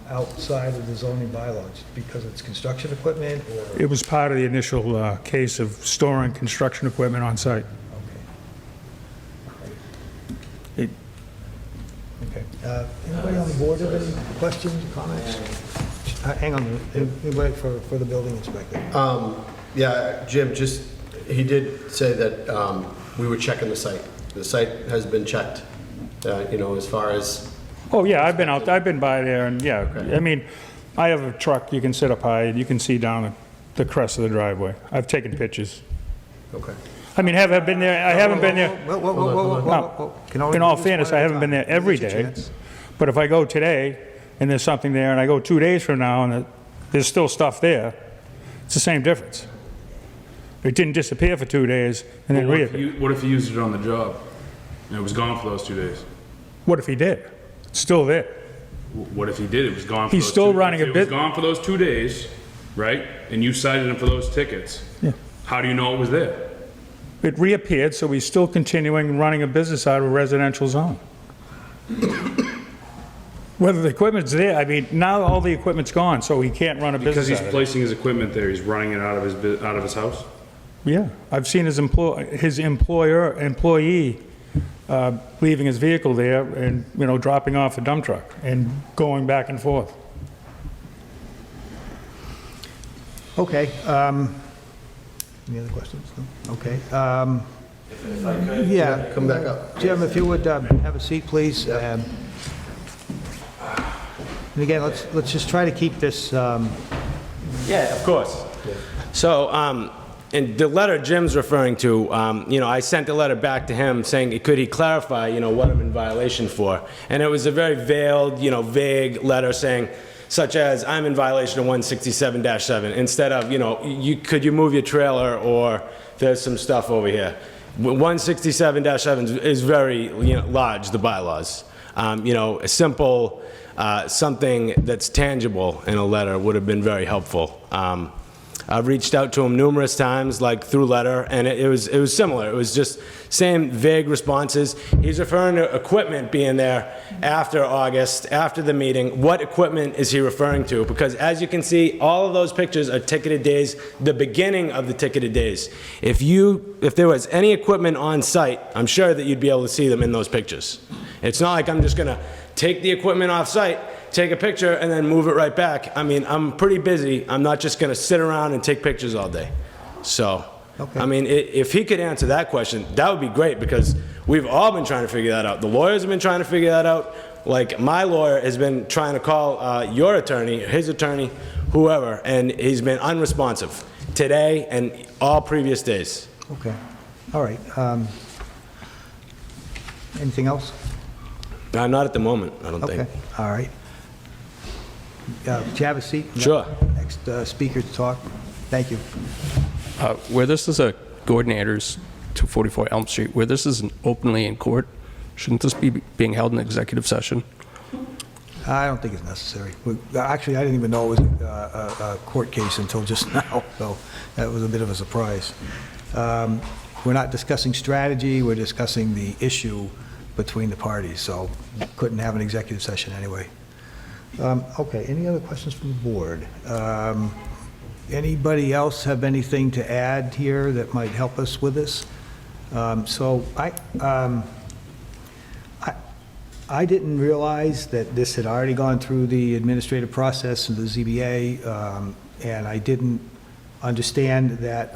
outside of the zoning bylaws? Because it's construction equipment, or... It was part of the initial case of storing construction equipment on site. Okay. Anybody on the board have any questions, comments? Hang on, anybody for the building inspector? Yeah, Jim, just, he did say that we were checking the site. The site has been checked, you know, as far as... Oh, yeah, I've been by there, and yeah, I mean, I have a truck, you can sit up high, and you can see down the crest of the driveway. I've taken pictures. Okay. I mean, have I been there? I haven't been there. Whoa. In all fairness, I haven't been there every day. But if I go today, and there's something there, and I go 2 days from now, and there's still stuff there, it's the same difference. It didn't disappear for 2 days, and then reappear. What if you used it on the job, and it was gone for those 2 days? What if he did? It's still there. What if he did? It was gone for He's those still 2 running a It was bit- gone for those 2 days, right? And you cited him for those tickets. Yeah. How do you know it was there? It reappeared, so he's still continuing running a business out of a residential zone. Whether the equipment's there, I mean, now all the equipment's gone, so he can't run a Because business he's out of it. placing his equipment there, he's running it out of his house? Yeah, I've seen his employee leaving his vehicle there and, you know, dropping off the dump truck and going back and forth. Okay, any other questions? No? Okay. If I could, Yeah. come back up. Jim, if you would have a seat, please. And again, let's just try to keep this, Yeah, of course. So, and the letter Jim's referring to, you know, I sent a letter back to him saying, could he clarify, you know, what I'm in violation for? And it was a very veiled, you know, vague letter saying, such as, I'm in violation of 167-7, instead of, you know, could you move your trailer, or there's some stuff over here. 167-7 is very, you know, large, the bylaws. You know, a simple, something that's tangible in a letter would have been very helpful. I've reached out to him numerous times, like through letter, and it was similar. It was just same vague responses. He's referring to equipment being there after August, after the meeting. What equipment is he referring to? Because as you can see, all of those pictures are ticketed days, the beginning of the ticketed days. If there was any equipment on site, I'm sure that you'd be able to see them in those pictures. It's not like I'm just gonna take the equipment off site, take a picture, and then move it right back. I mean, I'm pretty busy. I'm not just gonna sit around and take pictures all day. So, Okay. I mean, if he could answer that question, that would be great, because we've all been trying to figure that out. The lawyers have been trying to figure that out. Like, my lawyer has been trying to call your attorney, his attorney, whoever, and he's been unresponsive today and all previous days. Okay, all right. Anything else? Not at the moment, I don't Okay, think. all right. Do you have a seat? Sure. Next speaker to talk. Thank you. Where this is a Gordon Anders, 244 Elm Street, where this is openly in court, shouldn't this be being held in executive session? I don't think it's necessary. Actually, I didn't even know it was a court case until just now, so that was a bit of a surprise. We're not discussing strategy, we're discussing the issue between the parties, so couldn't have an executive session anyway. Okay, any other questions from the board? Anybody else have anything to add here that might help us with this? So I didn't realize that this had already gone through the administrative process of the ZBA, and I didn't understand that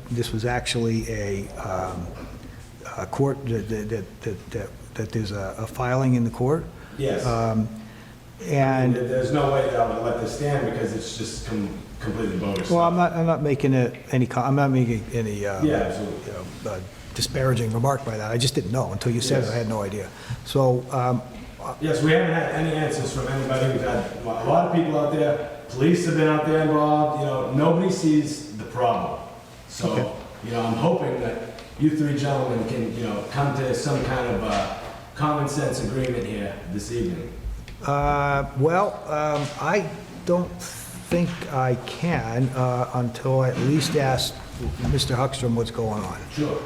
this was actually a court, that there's a filing in the court. Yes. And There's no way that I would let this stand because it's just completely bogus. well, I'm not making I'm not making any absolutely. disparaging remark by that. I just didn't know until you said it. I had no idea. So Yes, we haven't had any answers from anybody. We've had a lot of people out there. Police have been out there involved. Nobody sees the problem. So, Okay. I'm hoping that you three gentlemen can, come to some kind of common sense agreement here this evening. I don't think I can until I at least ask Mr. Huckstrom what's going on. Sure.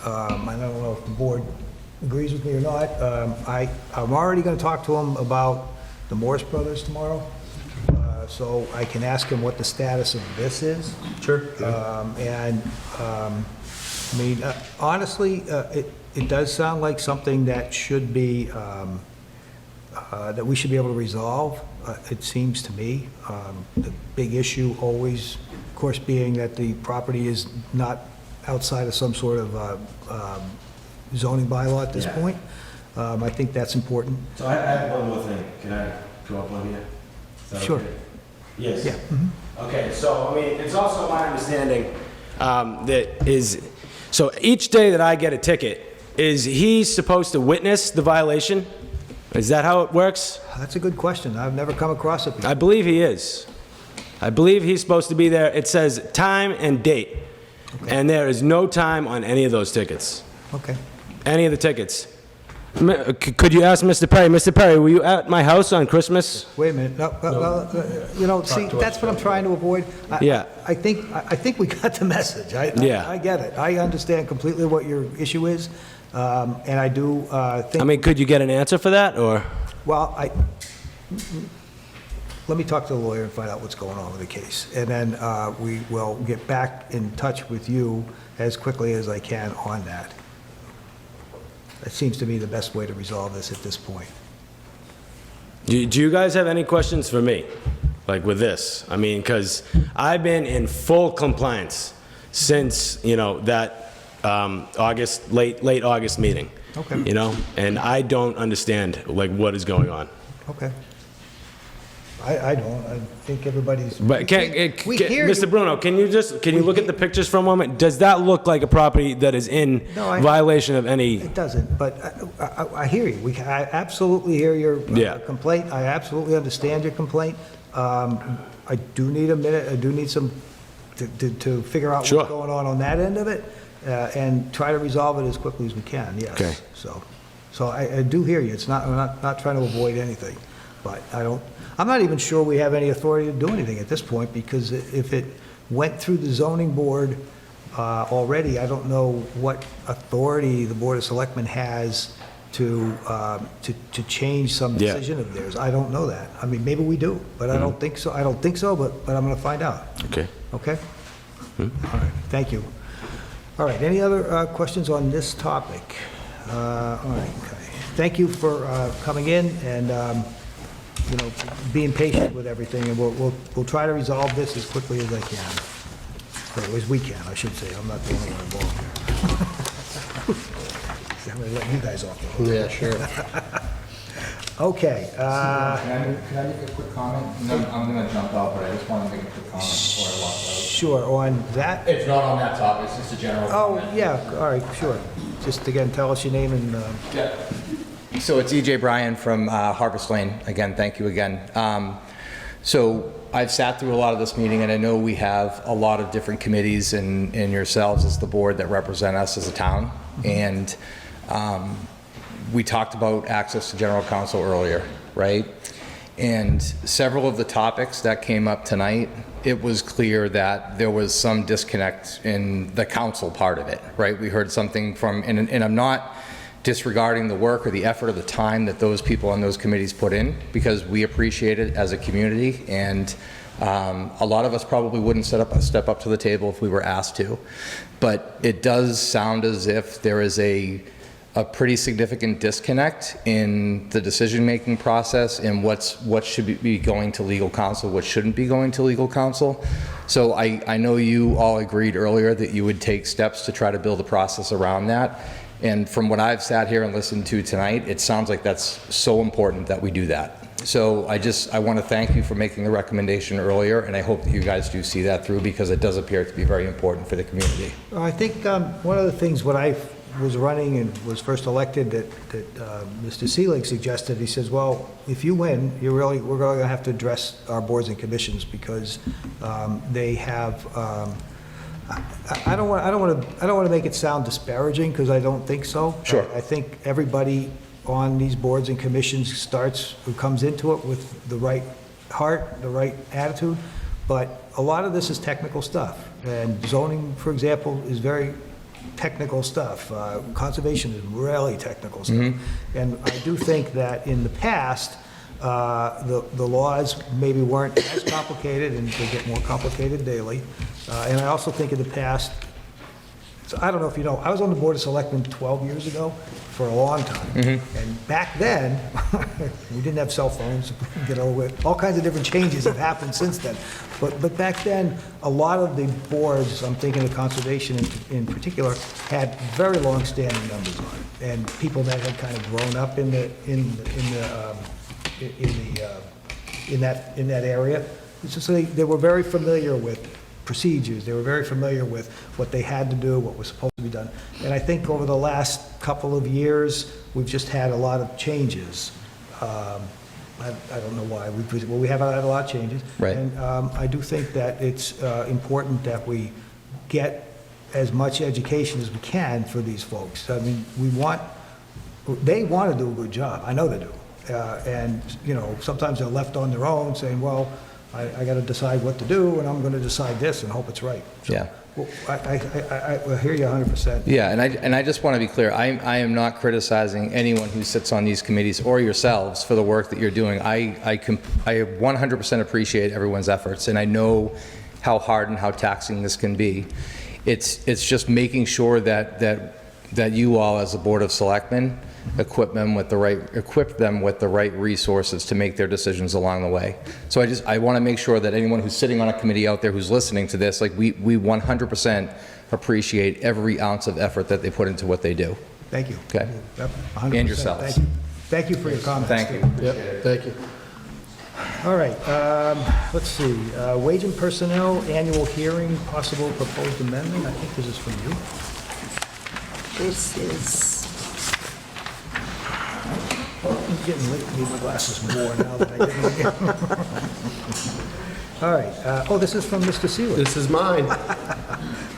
I don't know if the board agrees with me or not. I'm already going to talk to him about the Morse Brothers tomorrow, so I can ask him what the status of this is. Sure. Honestly, it does sound like something that should be, that we should be able to resolve, it seems to me. The big issue always, of course, being that the property is not outside of some sort of zoning bylaw at this point. I think that's important. So I have one more thing. Can I go up on here? Is that Sure. okay? Yes. Yeah. Okay, so, it's also my understanding so each day that I get a ticket, is he supposed to witness the violation? Is that how it works? That's a good question. I've never come across it before. I believe he is. I believe he's supposed to be there. It says time and date, and there is no time on any of those tickets. Okay. Any of the tickets. Could you ask Mr. Perry? Mr. Perry, were you at my house on Christmas? Wait a minute. See, that's what I'm trying to avoid. Yeah. I think we got the message. Yeah. I get it. I understand completely what your issue is, and I do think... Could you get an answer for that, or? Well, let me talk to the lawyer and find out what's going on with the case, and then we will get back in touch with you as quickly as I can on that. That seems to me the best way to resolve this at this point. Do you guys have any questions for me, like with this? Because I've been in full compliance since, that late August meeting. Okay. And I don't understand, what is going on. Okay. I don't. I think everybody's... But we hear Mr. you. Bruno, can you look at the pictures for a moment? Does that look like a property that is in No, violation of any? It doesn't, but I hear you. I absolutely hear your complaint. I absolutely understand your complaint. I do need a minute, I do need some, to figure out Sure. what's going on that end of it, and try to resolve it as quickly as we can, yes. Okay. So I do hear you. I'm not trying to avoid anything, but I'm not even sure we have any authority to do anything at this point, because if it went through the zoning board already, I don't know what authority the Board of Selectmen has to change some decision of theirs. I don't know that. Maybe we do, but I don't think so. I don't think so, but I'm going to find out. Okay. Okay? All right, thank you. All right, any other questions on this topic? All right, okay. Thank you for coming in and being patient with everything, and we'll try to resolve this as quickly as I can. Or as we can, I should say. I'm not the only one involved here. I'm going to let you guys off the hook. Yeah, sure. Okay. Can I make a quick comment? I'm going to jump out, but I just want to make a quick comment before I walk out. sure, on that? It's not on that topic, it's just a general Oh, comment. yeah, all right, sure. Just again, tell us your name and, Yeah. So it's EJ Bryan from Harvest Lane. Again, thank you again. So I've sat through a lot of this meeting, and I know we have a lot of different committees and yourselves as the board that represent us as a town. And we talked about access to general counsel earlier, right? And several of the topics that came up tonight, it was clear that there was some disconnect in the council part of it, right? We heard something from, and I'm not disregarding the work or the effort or the time that those people on those committees put in, because we appreciate it as a community, and a lot of us probably wouldn't step up to the table if we were asked to. But it does sound as if there is a pretty significant disconnect in the decision-making process and what should be going to legal counsel, what shouldn't be going to legal counsel. So I know you all agreed earlier that you would take steps to try to build a process around that. And from what I've sat here and listened to tonight, it sounds like that's so important that we do that. So I want to thank you for making the recommendation earlier, and I hope that you guys do see that through, because it does appear to be very important for the community. I think one of the things when I was running and was first elected that Mr. Seelig suggested, he says, well, if you win, we're really going to have to address our boards and commissions, because they have, I don't want to make it sound disparaging, because I don't think so. Sure. I think everybody on these boards and commissions who comes into it with the right heart, the right attitude, but a lot of this is technical stuff. And zoning, for example, is very technical stuff. Conservation is really technical stuff. Mm-hmm. And I do think that in the past, the laws maybe weren't as complicated, and they get more complicated daily. And I also think in the past, so I don't know if you know, I was on the Board of Selectmen 12 years ago for a long time. Mm-hmm. And back then, we didn't have cell phones, get over with. All kinds of different changes have happened since then. But back then, a lot of the boards, I'm thinking of conservation in particular, had very long-standing numbers on it. And people that had kind of grown up in that area. So they were very familiar with procedures. They were very familiar with what they had to do, what was supposed to be done. And I think over the last couple of years, we've just had a lot of changes. I don't know why. We have had a lot of changes. Right. And I do think that it's important that we get as much education as we can for these folks. I mean, they want to do a good job. I know they do. And, you know, sometimes they're left on their own saying, well, I got to decide what to do, and I'm going to decide this and hope it's right. So, Yeah. well, I hear you 100%. Yeah, and I just want to be clear, I am not criticizing anyone who sits on these committees or yourselves for the work that you're doing. I 100% appreciate everyone's efforts, and I know how hard and how taxing this can be. It's just making sure that you all, as a Board of Selectmen, equip them with the right resources to make their decisions along the way. So I want to make sure that anyone who's sitting on a committee out there who's listening to this, like we 100% appreciate every ounce of effort that they put into what they do. Thank you. Okay. Yep, 100%. And yourselves. Thank you. Thank you for your comments. Thank you. Yep, thank you. All right, let's see. Wage and personnel, annual hearing, possible proposed amendment. I think this is from you. This is, It's getting late. I need my glasses more now that I get them again. All right. This is from Mr. Seelig. This is mine.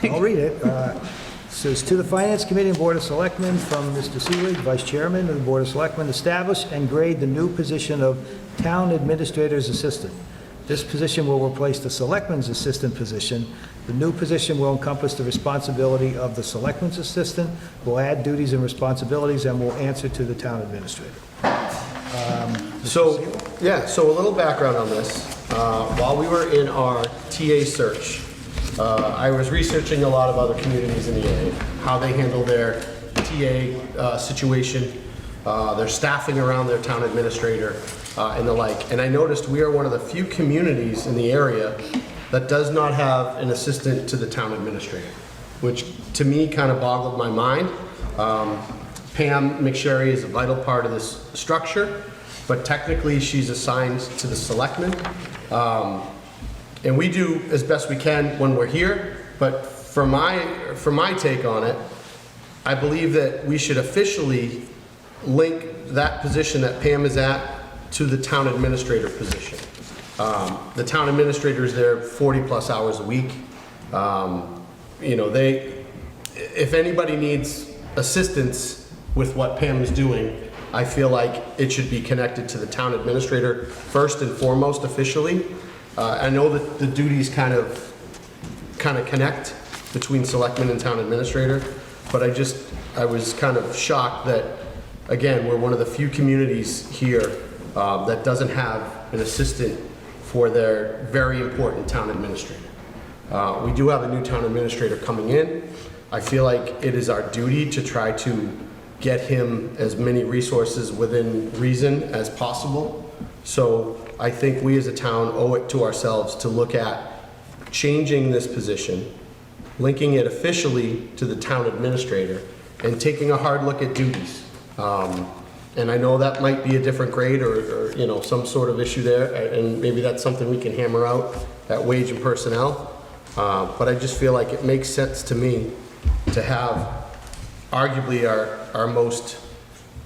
I'll read it. Says, to the Finance Committee and Board of Selectmen, from Mr. Seelig, Vice Chairman of the Board of Selectmen, establish and grade the new position of Town Administrator's Assistant. This position will replace the Selectman's Assistant position. The new position will encompass the responsibility of the Selectman's Assistant, will add duties and responsibilities, and will answer to the Town Administrator. So a little background on this. While we were in our TA search, I was researching a lot of other communities in the area, how they handle their TA situation, their staffing around their town administrator, and the like. And I noticed we are one of the few communities in the area that does not have an assistant to the town administrator, which to me kind of boggled my mind. Pam McSherry is a vital part of this structure, but technically she's assigned to the selectmen. And we do as best we can when we're here, but for my take on it, I believe that we should officially link that position that Pam is at to the town administrator position. The town administrator is there 40-plus hours a week. You know, if anybody needs assistance with what Pam is doing, I feel like it should be connected to the town administrator first and foremost officially. I know that the duties kind of connect between selectmen and town administrator, but I was kind of shocked that, again, we're one of the few communities here that doesn't have an assistant for their very important town administrator. We do have a new town administrator coming in. I feel like it is our duty to try to get him as many resources within reason as possible. So I think we as a town owe it to ourselves to look at changing this position, linking it officially to the town administrator, and taking a hard look at duties. And I know that might be a different grade or you know, some sort of issue there, and maybe that's something we can hammer out at wage and personnel. But I just feel like it makes sense to me to have arguably our most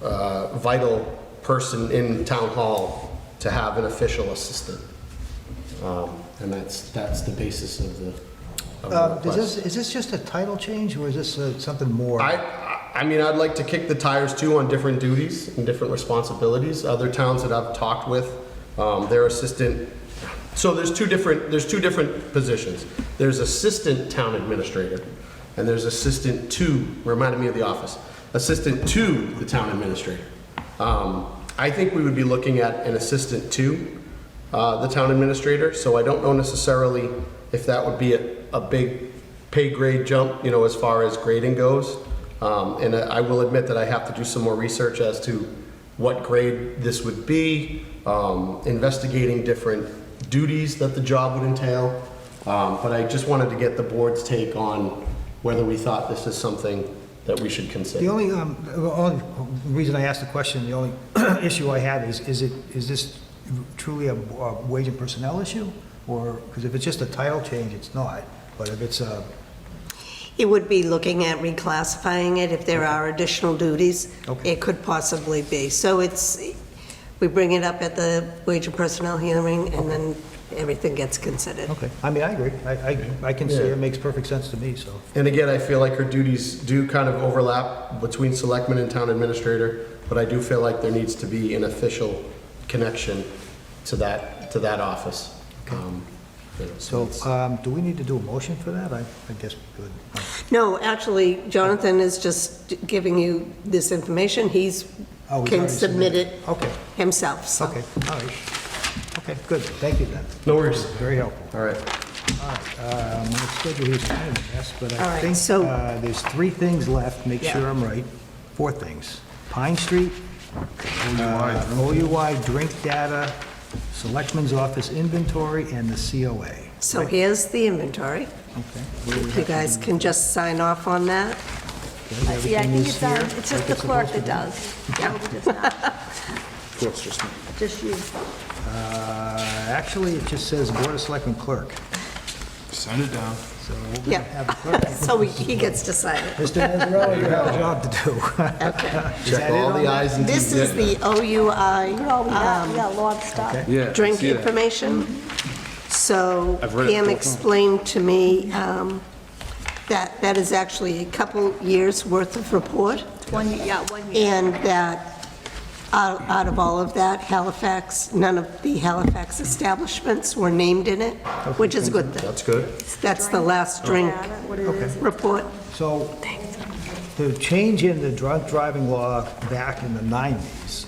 vital person in town hall to have an official assistant. And that's the basis of the request. Is this just a title change, or is this something more? I mean, I'd like to kick the tires too on different duties and different responsibilities. Other towns that I've talked with, their assistant, so there's two different positions. There's assistant town administrator, and there's assistant to, reminded me of the office, assistant to the town administrator. I think we would be looking at an assistant to the town administrator, so I don't know necessarily if that would be a big pay grade jump, you know, as far as grading goes. And I will admit that I have to do some more research as to what grade this would be, investigating different duties that the job would entail. But I just wanted to get the board's take on whether we thought this is something that we should consider. The only reason I asked the question, the only issue I have is this truly a wage and personnel issue? Or, because if it's just a title change, it's not. But if it's a... It would be looking at reclassifying it if there are additional duties. Okay. It could possibly be. So we bring it up at the wage and personnel hearing, and then everything gets considered. Okay, I mean, I agree. I can see Yeah. it makes perfect sense to me, so. And again, I feel like her duties do kind of overlap between selectman and town administrator, but I do feel like there needs to be an official connection to that office. You know, So, it's- do we need to do a motion for that? I guess we could. No, actually, Jonathan is just giving you this information. He's Oh, he's can already submit submitted. it Okay, himself, so. okay, all right. Okay, good, thank you then. No worries. Very helpful. All right. All right, my schedule here is kind of a mess, but All I right, think so- there's 3 things left, make Yeah. sure I'm right. 4 things. Pine Street, OUI drink data, Selectmen's Office inventory, and the COA. So here's the inventory. Okay. If you guys can just sign off on that. Yeah, I think it's just the clerk that does. Yeah. Just you. Actually, it just says Board of Selectmen clerk. Send it down. So we're going to Yeah. have the clerk. So he gets to sign it. Mr. Nazarelli, you have a job to do. Is Check that it all on the that? i's and This t's. is the OUI We got a lot of stuff. Okay. drink information. So I've read it Pam both explained to me that is actually a couple years' worth of report. 1 year. And that out of all of that, Halifax, none of the Halifax establishments were named in it, which is a good thing. That's good. That's the last drink What it is. report. So, the change in the drunk driving law back in the 90s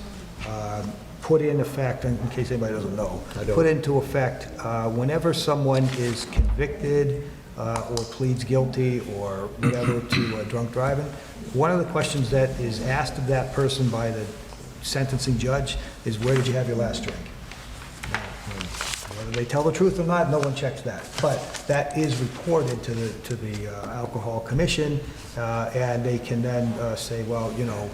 put in effect, in case anybody doesn't know, put into effect whenever someone is convicted or pleads guilty or whatever to drunk driving, one of the questions that is asked of that person by the sentencing judge is, where did you have your last drink? Whether they tell the truth or not, no one checks that. But that is reported to the Alcohol Commission, and they can then say, well, you know,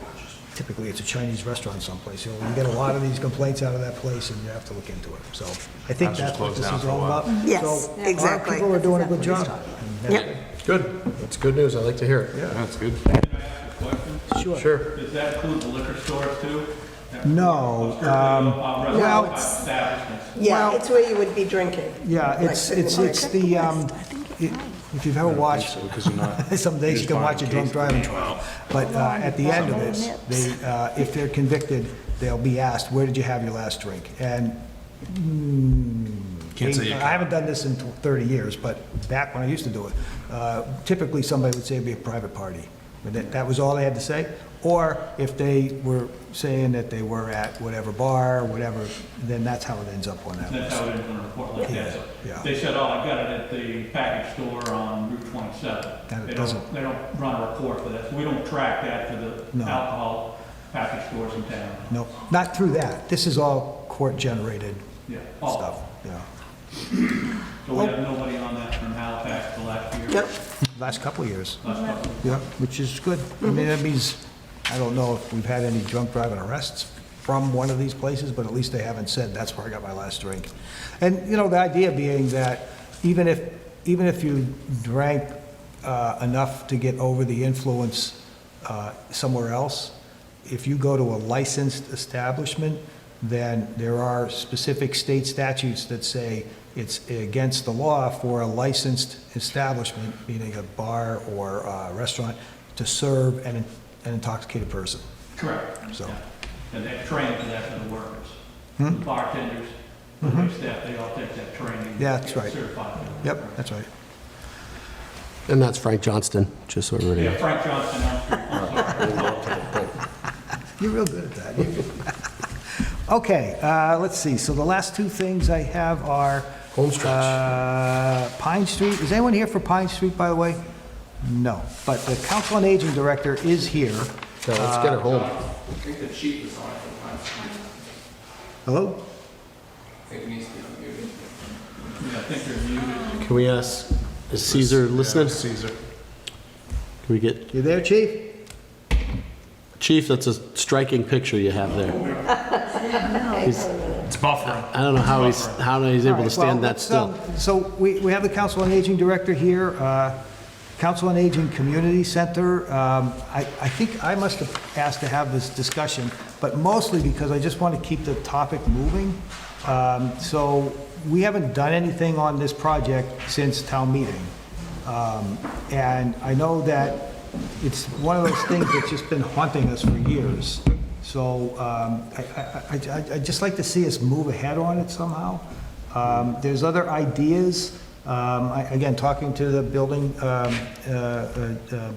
typically it's a Chinese restaurant someplace. You get a lot of these complaints out of that place, and you have to look into it. So I think House was that's what closed this down is for a all while. about. Yes, So a lot of exactly. people are doing a good job. Yep. Good. That's good news. I like to hear it. Yeah. That's good. Sure. Sure. Does that include the liquor stores too? No, Well, Yeah, it's where you would be drinking. yeah, it's the, if you've ever watched, some days you can watch a drunk driving trial, but at the end of it, they, if they're convicted, they'll be asked, where did you have your last drink? And Can't say you I haven't done this in 30 years, but back when I used to do it, typically somebody would say it'd be a private party. But that was all they had to say. Or if they were saying that they were at whatever bar, whatever, then that's how it ends up on that that's list. how it is on a report like that. So Yeah. they said, oh, I got it at the package store on Route 27. And it They doesn't- They don't run a report for that. So we don't track that for the No. alcohol package stores in town. No, not through that. This is all court-generated Yeah. stuff, yeah. So we have nobody on that from Halifax the last year? Yep. Last couple of years, Last couple. yeah, which is good. I mean, that means, I don't know if we've had any drunk driving arrests from one of these places, but at least they haven't said, that's where I got my last drink. And, you know, the idea being that even if you drank enough to get over the influence somewhere else, if you go to a licensed establishment, then there are specific state statutes that say it's against the law for a licensed establishment, meaning a bar or a restaurant, to serve an intoxicated person. Correct. So. And they're trained for that for the workers. Hmm? The bartenders, the wait staff, they all take that training. Yeah, that's get right. Certified. Yep, that's right. And that's Frank Johnston, just so everybody Yeah, knows. Frank Johnson, I'm sorry. You're real good at that. Okay, let's see. So the last two things I have are... Homestretch. Pine Street. Is anyone here for Pine Street, by the way? No. But the Council on Aging Director is here. So let's get her home. I think the chief is on it sometimes. Hello? I think it needs to be unmuted. Yeah, I think they're muted. Can we ask, is Caesar listening? Caesar. Can we get, You there, Chief? Chief, that's a striking picture you have there. It's buffering. I don't know how he's able to stand that still. So we have the Council on Aging Director here. Council on Aging Community Center. I think I must have asked to have this discussion, but mostly because I just want to keep the topic moving. So we haven't done anything on this project since town meeting. And I know that it's one of those things that's just been haunting us for years. So I'd just like to see us move ahead on it somehow. There's other ideas. Again, talking to the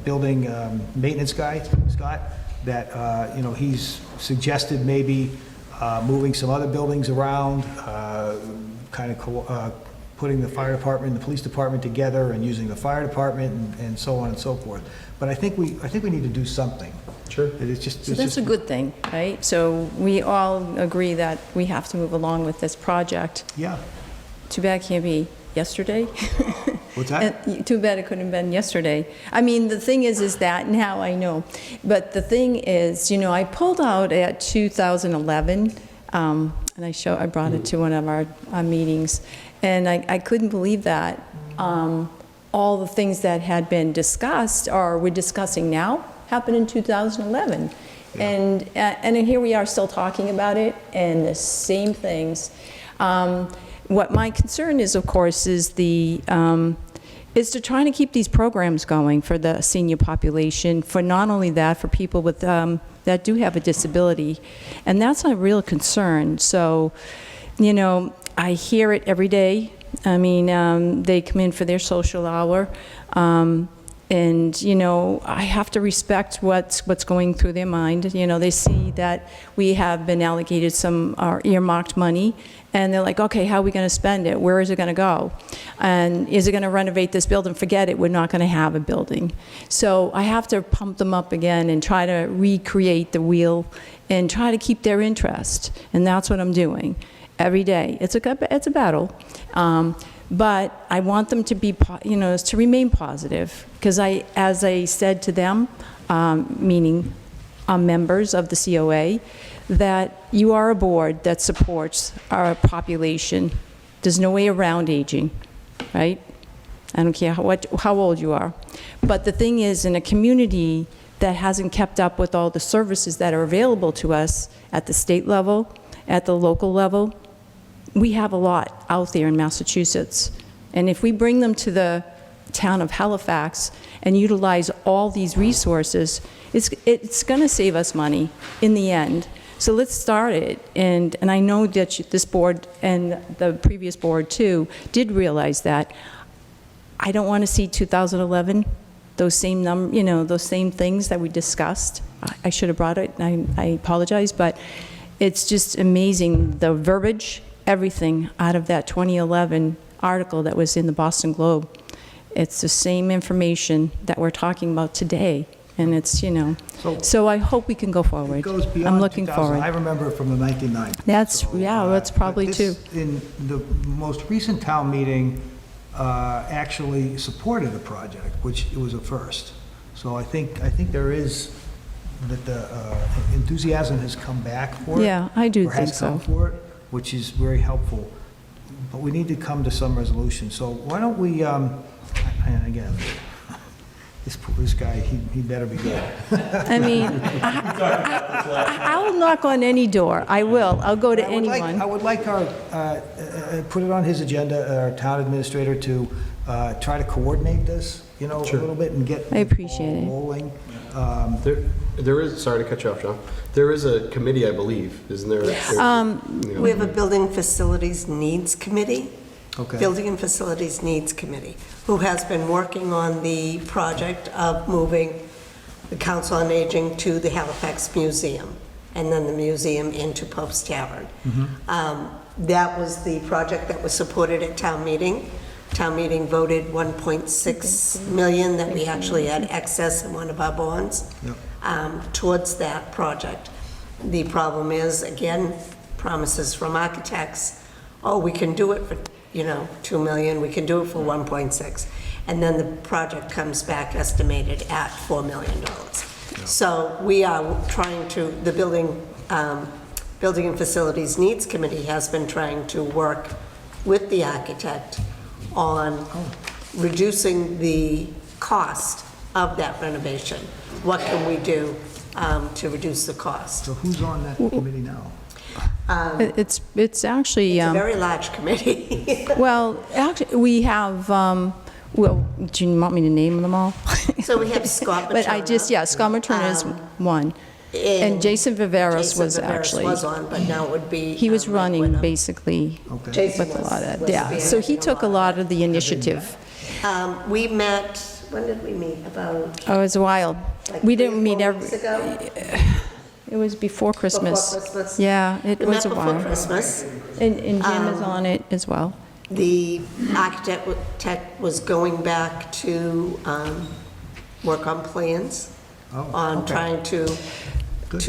building maintenance guy, Scott, that, you know, he's suggested maybe moving some other buildings around, kind of putting the fire department and the police department together and using the fire department and so on and so forth. But I think we need to do something. Sure. It's just, So that's a good thing, right? So we all agree that we have to move along with this project. Yeah. Too bad it can't be yesterday. What's that? And too bad it couldn't have been yesterday. I mean, the thing is that now I know. But the thing is, you know, I pulled out at 2011, and I brought it to one of our meetings, and I couldn't believe that all the things that had been discussed or we're discussing now happened in 2011. Yeah. And here we are still talking about it and the same things. What my concern is, of course, is is to try to keep these programs going for the senior population, for not only that, for people with that do have a disability, and that's a real concern. So, you know, I hear it every day. I mean, they come in for their social hour, and, you know, I have to respect what's going through their mind. You know, they see that we have been allocated some earmarked money, and they're like, okay, how are we going to spend it? Where is it going to go? And is it going to renovate this building? Forget it, we're not going to have a building. So I have to pump them up again and try to recreate the wheel and try to keep their interest. And that's what I'm doing every day. It's a battle. But I want them to be, you know, to remain positive. Because as I said to them, meaning members of the COA, that you are a board that supports our population. There's no way around aging, right? I don't care how old you are. But the thing is, in a community that hasn't kept up with all the services that are available to us at the state level, at the local level, we have a lot out there in Massachusetts. And if we bring them to the town of Halifax and utilize all these resources, it's going to save us money in the end. So let's start it. And I know that this board and the previous board too did realize that. I don't want to see 2011, those same those same things that we discussed. I should have brought it, I apologize, but it's just amazing, the verbiage, everything out of that 2011 article that was in the Boston Globe. It's the same information that we're talking about today, and it's, so I hope we can go forward. It goes beyond I'm looking 2000. forward. I remember it from the 1990s. That's probably but too. In the most recent town meeting, actually supported the project, which it was a first. So I think there is, that the enthusiasm has come back for it. Yeah, I do or think has come so. for it, which is very helpful. But we need to come to some resolution. So why don't we, and again, this guy, he better be good. I mean, I'll knock on any door. I will. I'll go to anyone. I would like our, put it on his agenda, our town administrator, to try to coordinate this, a little bit and get I appreciate the ball rolling. There is, sorry to cut you off, John. There is a committee, I believe, isn't there? We have a Building Facilities Needs Committee. Okay. Building and Facilities Needs Committee, who has been working on the project of moving the Council on Aging to the Halifax Museum, and then the museum into Pope's Tavern. That was the project that was supported at town meeting. Town meeting voted 1.6 million that we actually had excess in one of our bonds towards that project. The problem is, again, promises from architects, we can do it for 2 million, we can do it for 1.6. And then the project comes back estimated at $4 million. So we are trying to, the Building and Facilities Needs Committee has been trying to work with the architect on reducing the cost of that renovation. What can we do to reduce the cost? So who's on that committee now? It's actually... It's a very large committee. Well, actually, we have, do you want me to name them all? So we have Scott Materna. But Scott Materna is one. And Jason Viveros was actually... was on, but now it would be... He was running, basically, Jason with a lot of... was Yeah, so he took a lot of the initiative. We met, when did we meet? About... Oh, it was wild. Like We didn't 3 or meet 4 weeks ago? It was before Christmas. Before Christmas. Yeah, it We was met a before while. Christmas. And Jim is on it as well. The architect was going back to work on plans, on trying to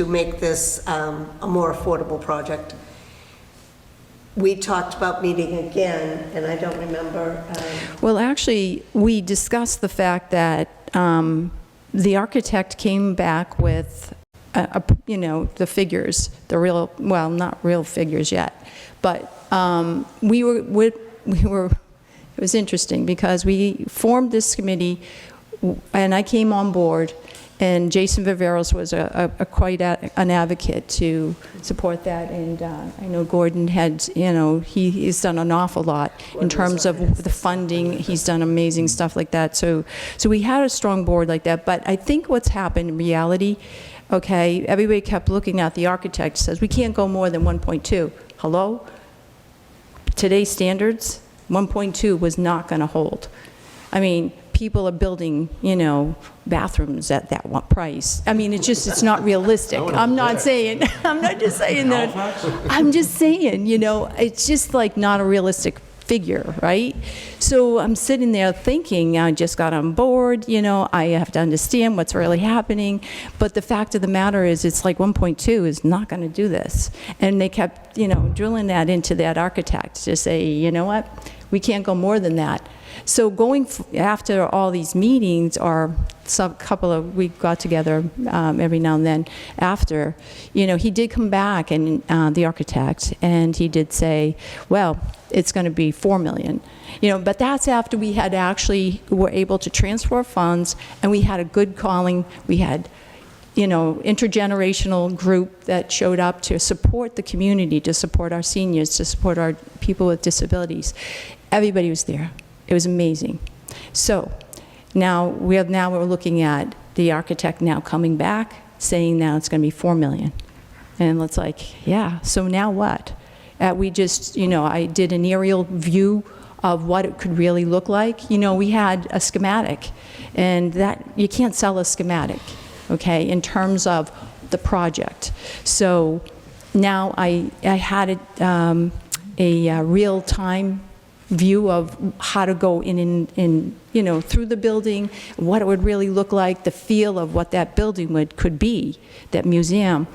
make this a more affordable project. We talked about meeting again, and I don't remember. Well, actually, we discussed the fact that the architect came back with, the figures, the real, well, not real figures yet, but it was interesting because we formed this committee, and I came on board, and Jason Viveros was quite an advocate to support that, and I know Gordon had, he's done an awful lot in terms of the funding. He's done amazing stuff like that. So we had a strong board like that, but I think what's happened in reality, everybody kept looking at the architect, says we can't go more than 1.2. Hello? Today's standards, 1.2 was not going to hold. I mean, people are building, bathrooms at that one price. I mean, it's not realistic. I'm not just saying that. I'm just saying, it's just like not a realistic figure, right? So I'm sitting there thinking, I just got on board, I have to understand what's really happening. But the fact of the matter is, it's like 1.2 is not going to do this. And they kept, drilling that into that architect to say, you know what, we can't go more than that. So after all these meetings, or we got together every now and then after, he did come back, and the architect, and he did say, well, it's going to be $4 million. But that's after we had actually were able to transfer funds, and we had a good calling. We had intergenerational group that showed up to support the community, to support our seniors, to support our people with disabilities. Everybody was there. It was amazing. So now we're looking at the architect now coming back, saying now it's going to be $4 million. And it's like, yeah, so now what? We just, I did an aerial view of what it could really look like. We had a schematic, and that you can't sell a schematic, okay, in terms of the project. So now I had a real-time view of how to go in through the building, what it would really look like, the feel of what that building could be, that museum,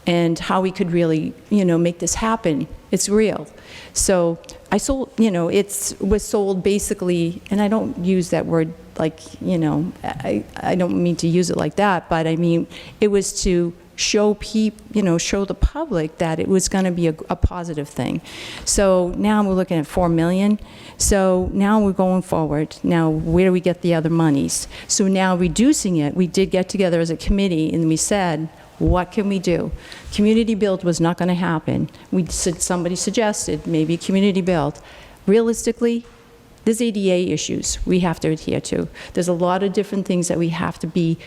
and how we could really, make this happen. It's real. So I sold, it was sold basically, and I don't use that word like, I don't mean to use it like that, but I mean, it was to show show the public that it was going to be a positive thing. So now we're looking at $4 million. So now we're going forward. Now, where do we get the other monies? So now reducing it, we did get together as a committee, and we said, what can we do? Community build was not going to happen. Somebody suggested maybe community build. Realistically, there's ADA issues we have to adhere to. There's a lot of different things that we have to be,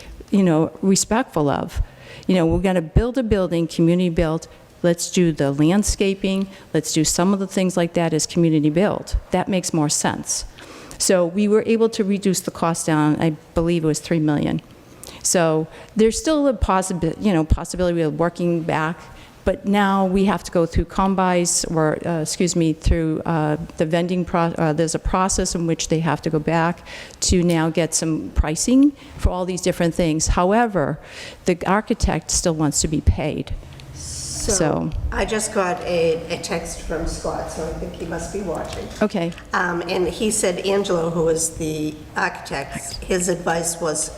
respectful of. We're going to build a building, community build. Let's do the landscaping. Let's do some of the things like that as community build. That makes more sense. So we were able to reduce the cost down, I believe it was $3 million. So there's still a possibility of working back, but now we have to go through combis, or through the vending process. There's a process in which they have to go back to now get some pricing for all these different things. However, the architect still wants to be paid. So I just got a text from Scott, so I think he must be watching. Okay. And he said Angelo, who is the architect, his advice was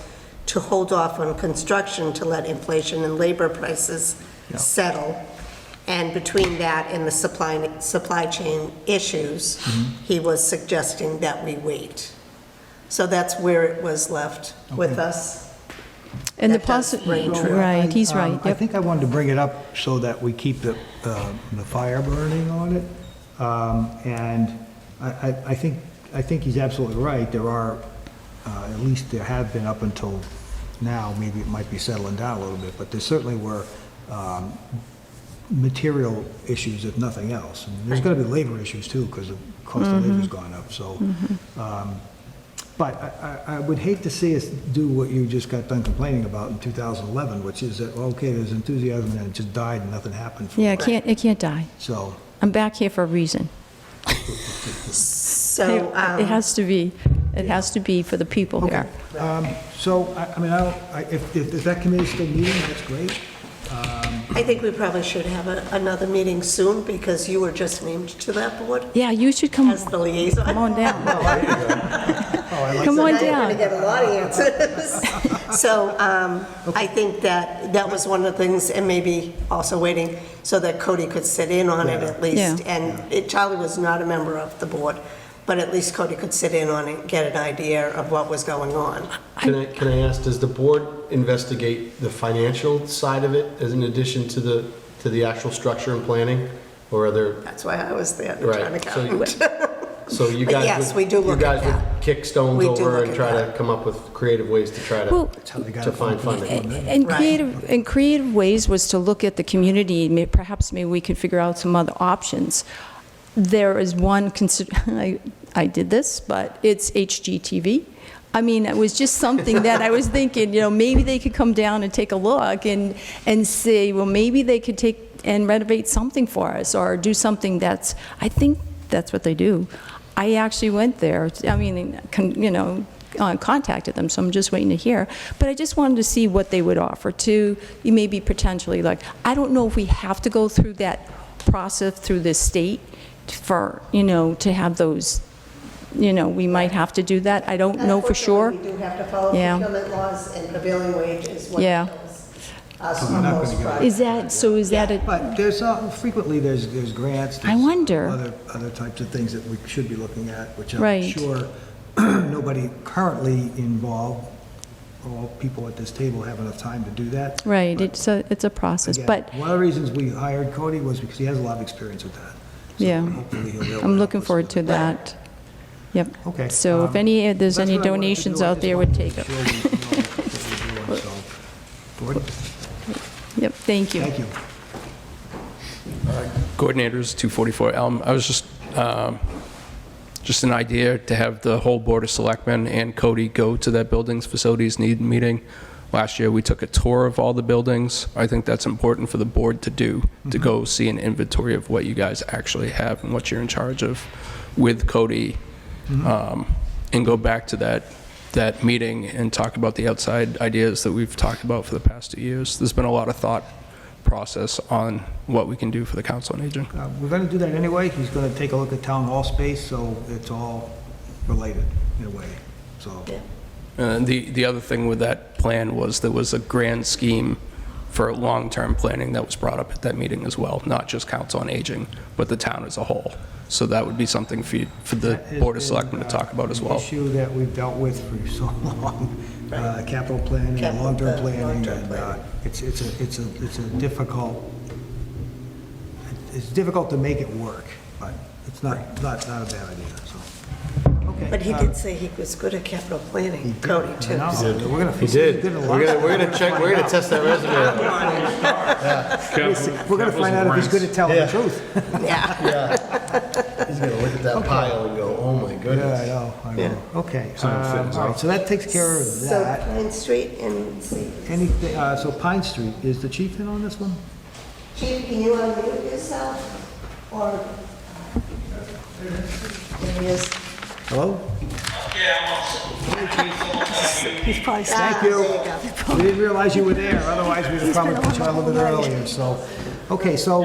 to hold off on construction to let inflation and labor prices settle. And between that and the supply chain issues, he was suggesting that we wait. So that's where it was left with us. And That does ring true. right, he's right. I Yep. think I wanted to bring it up so that we keep the fire burning on it. And I think he's absolutely right. There are, at least there have been up until now, maybe it might be settling down a little bit, but there certainly were material issues, if nothing else. And there's going to be labor issues too, because the cost of labor's gone up. So, but I would hate to see us do what you just got done complaining about in 2011, which is that, okay, there's enthusiasm and it just died and nothing happened. Yeah, it can't die. So I'm back here for a reason. So it has to be. It has to be for the people here. So, if that committee's still meeting, that's great. I think we probably should have another meeting soon, because you were just named to that board Yeah, you should come. as the liaison. Come on down. Come So on now you're down. going to get a lot of answers. So I think that was one of the things, and maybe also waiting so that Cody could sit in on it at least. Yeah. And Charlie was not a member of the board, but at least Cody could sit in on it and get an idea of what was going on. Can I ask, does the board investigate the financial side of it as in addition to the actual structure and planning? Or are there, That's why I was there, the town right, accountant. so you But guys yes, would- we do look at You guys that. would kick stones We do over look and at try that. to come up with creative ways to try Well, to find funding? And Right. creative ways was to look at the community, perhaps maybe we could figure out some other options. There is one, I did this, but it's HGTV. I mean, it was just something that I was thinking, maybe they could come down and take a look and say, well, maybe they could take and renovate something for us, or do something I think that's what they do. I actually went there, contacted them, so I'm just waiting to hear. But I just wanted to see what they would offer to maybe potentially, I don't know if we have to go through that process through the state for, to have those we might have to do that. I don't know for sure. Unfortunately, we do have to follow Yeah. procurement laws, and prevailing wage is what Yeah. kills us on most projects. Is that a, But there's, frequently there's grants. I wonder. Other types of things that we should be looking at, which I'm Right. sure nobody currently involved, all people at this table have enough time to do that. right, But it's a process, again, but, one of the reasons we hired Cody was because he has a lot of experience with that. So yeah. hopefully he'll be able to I'm help looking us forward with to it. that. Yep. Okay. So if there's That's any what I wanted to donations do. I out just there, wanted would to take make them. sure we know what we're doing, so. Gordon? Yep, thank you. Thank you. Gordon Andrews, 244 Elm. I was just an idea to have the whole Board of Selectmen and Cody go to that buildings facilities need meeting. Last year, we took a tour of all the buildings. I think that's important for the board to do, to go see an inventory of what you guys actually have and what you're in charge of with Cody, and go back to that meeting and talk about the outside ideas that we've talked about for the past 2 years. There's been a lot of thought process on what we can do for the Council on Aging. We're going to do that anyway. He's going to take a look at town hall space, so it's all related in a way, so. And the other thing with that plan was there was a grand scheme for long-term planning that was brought up at that meeting as well, not just Council on Aging, but the town as a whole. So that would be something for the That has Board of been, Selectmen to talk about as well. An issue that we've dealt with for so long, capital planning, long-term planning, and it's a difficult to make it work, but it's not a bad idea, so. Okay. But he did say he was good at capital planning, Cody, too. No, so- we're gonna. He did. We're We're gonna check, we're gonna test that resume out. We're gonna find out if he's good at telling the truth. Yeah. Yeah. He's gonna look at that pile and go, oh my Yeah, goodness. I know. Okay, all right, so that takes care of So that. Pine Street and see. Anything, so Pine Street, is the chief in on this one? Chief, can you unmute yourself? Or? There he is. Hello? He's probably Thank you. We didn't realize you were there, otherwise we'd have probably put you on a little bit earlier, so. Okay, so,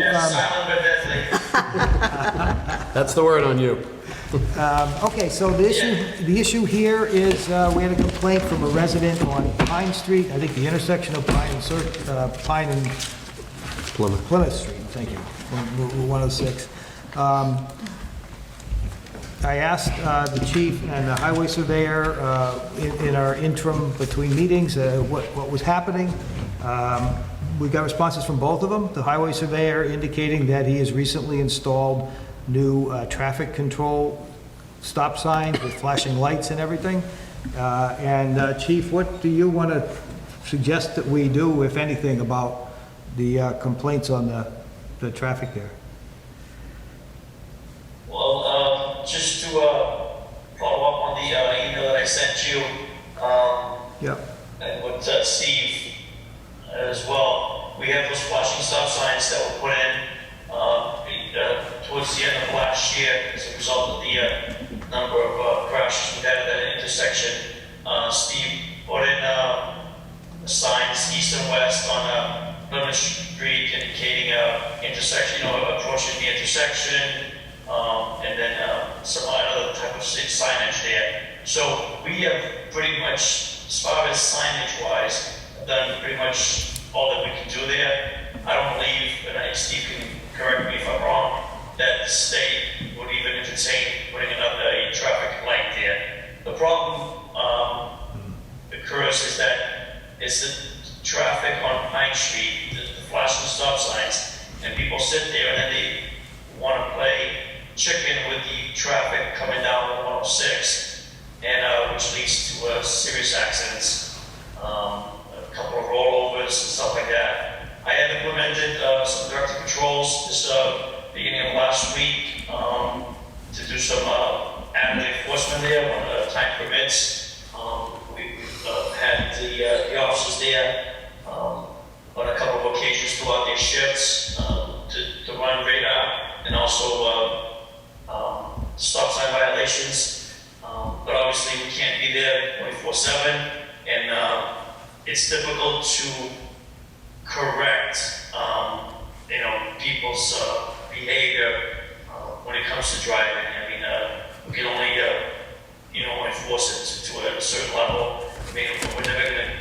That's the word on you. okay, so the issue here is, we had a complaint from a resident on Pine Street, I think the intersection of Pine and Plymouth Street, thank you, Route 106. I asked the chief and the highway surveyor in our interim between meetings what was happening. We got responses from both of them. The highway surveyor indicating that he has recently installed new traffic control stop signs with flashing lights and everything. And Chief, what do you want to suggest that we do, if anything, about the complaints on the traffic there? Well, just to follow up on the email that I sent you, Yep. and with Steve as well, we have those flashing stop signs that were put in towards the end of last year as a result of the number of crashes we had at that intersection. Steve put in signs east and west on Plymouth Street indicating intersection, approaching the intersection. And then some other type of signage there. So we have pretty much, as far as signage-wise, done pretty much all that we can do there. I don't believe, and Steve can correct me if I'm wrong, that the state would even entertain putting a traffic light there. The problem occurs is that it's the traffic on Pine Street, the flashing stop signs, and people sit there and then they want to play chicken with the traffic coming down 106, and which leads to serious accidents, a couple of rollovers and stuff like that. I have implemented some directed patrols this beginning of last week to do some active enforcement there when time permits. We've had the officers there on a couple of occasions throughout their shifts to run radar and also stop sign violations, but obviously we can't be there 24/7, and it's difficult to correct, people's behavior when it comes to driving. I mean, we can only enforce it to a certain level. I mean, we're never gonna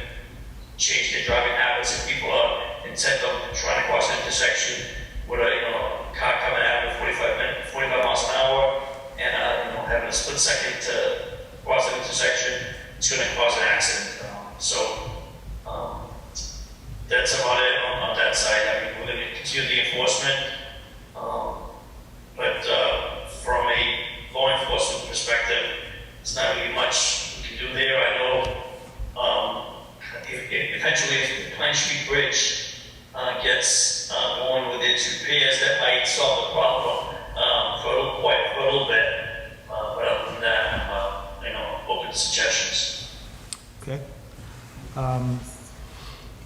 change their driving habits if people are intent on trying to cross an intersection with a, car coming out at 45 miles an hour, and, having a split second to cross an intersection, it's gonna cause an accident. That's about it on that side. I mean, we're gonna continue the enforcement, but from a law enforcement perspective, there's not really much we can do there. I know eventually if the Pine Street Bridge gets going with its repairs, that might solve the problem for a little bit. But other than that, I'm open to suggestions. Okay.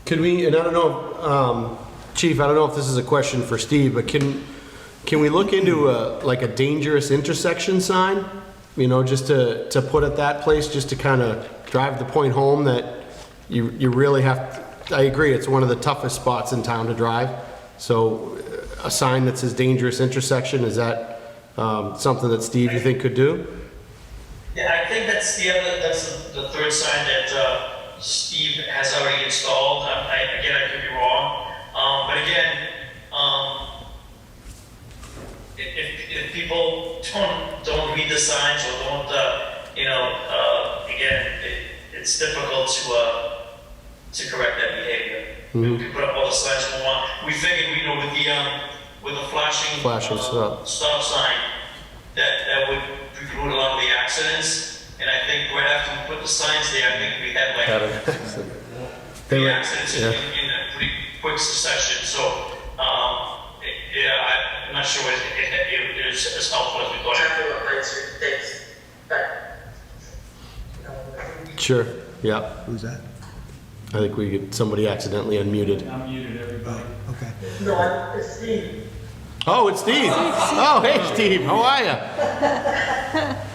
Can we, and I don't know, Chief, I don't know if this is a question for Steve, but can we look into like a dangerous intersection sign? Just to put at that place, just to kind of drive the point home that you really have, I agree, it's one of the toughest spots in town to drive. So a sign that says dangerous intersection, is that something that Steve, you think could do? Yeah, I think that's the third sign that Steve has already installed. I could be wrong. But again, if people don't read the signs or don't, again, it's difficult to correct that behavior. Mm-hmm. We can put up all the signs we want. We figured, with the flashing stop sign, that would preclude a lot of the accidents. And I think right after we put the signs there, I think we had like 3 accidents in a pretty quick succession. So, I'm not sure it is as helpful as we thought. Sure, yeah. Who's that? I think somebody accidentally unmuted. I'm muted, everybody. Okay. No, it's Steve. Oh, it's Steve. Oh, hey, Steve, how are you?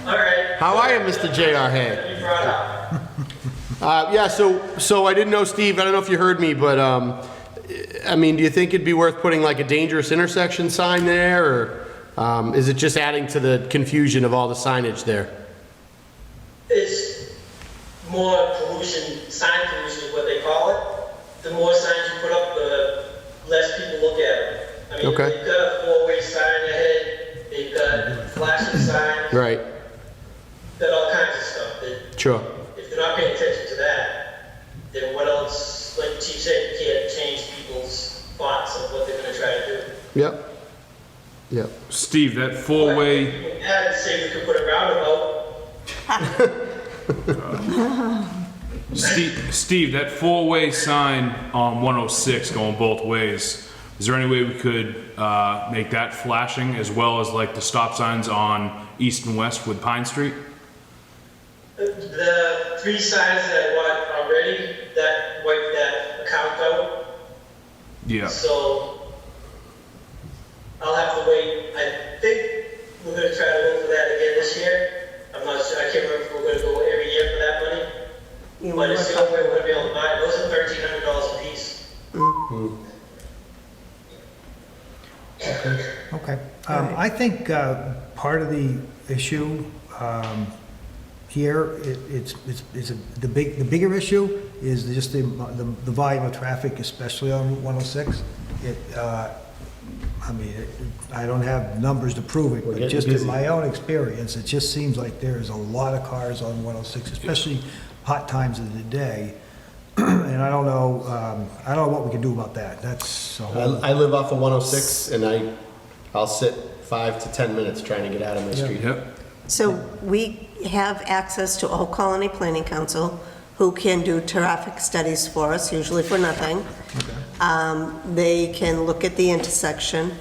All right. How are you, Mr. J.R. Hay? Yeah, so I didn't know, Steve, I don't know if you heard me, but, I mean, do you think it'd be worth putting like a dangerous intersection sign there, or is it just adding to the confusion of all the signage there? It's more pollution, sign pollution is what they call it. The more signs you put up, the less people look at them. I mean, Okay. they've got a 4-way sign ahead, they've got flashing signs, Right, got all kinds of stuff. sure. If they're not paying attention to that, then what else, like the chief said, you can't change people's thoughts of what they're gonna try to do. Yep. Yep. Steve, that four-way, I had to say we could put a roundabout. Steve, that four-way sign on 106 going both ways, is there any way we could make that flashing as well as like the stop signs on East and West with Pine Street? The 3 signs that I want already, that wipe that account out. Yeah. So I'll have to wait. I think we're going to try to go for that again this year. I'm not sure. I can't remember if we're going to go every year for that money. But it's the only way we're going to be able to buy it. Those are $1,300 a piece. Okay. I think part of the issue here, the bigger issue is just the volume of traffic, especially on 106. I don't have numbers to prove it, but just in my own experience, it just seems like there is a lot of cars on 106, especially hot times of the day. And I don't know what we can do about that. That's a whole... I live off of 106, and I'll sit 5 to 10 minutes trying to get out of my street. Yep. So we have access to Old Colony Planning Council, who can do traffic studies for us, usually for nothing. They can look at the intersection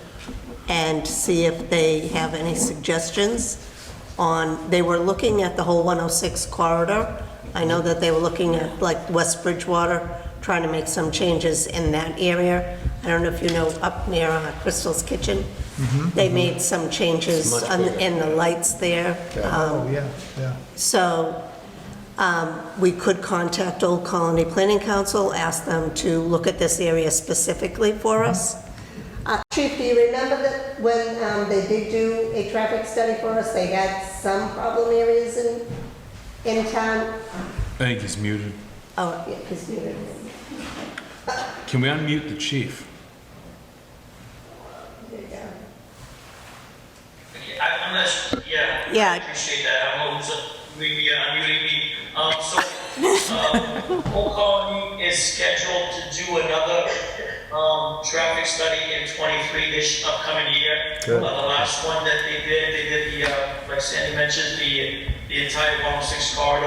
and see if they have any suggestions on, they were looking at the whole 106 corridor. I know that they were looking at like West Bridgewater, trying to make some changes in that area. I don't know if you know, up near Crystal's Kitchen, they made some changes in the lights there. So we could contact Old Colony Planning Council, ask them to look at this area specifically for us. Chief, do you remember that when they did do a traffic study for us, they had some problem areas in In town, I think he's muted. oh, yeah, because you Can we unmute the chief? I'm not, yeah. Yeah. I appreciate that. I'm unmuting me. Old Colony is scheduled to do another, traffic study in 23 this upcoming year. Good. The last one that they did the, like Sandy mentioned, the entire 106 corridor,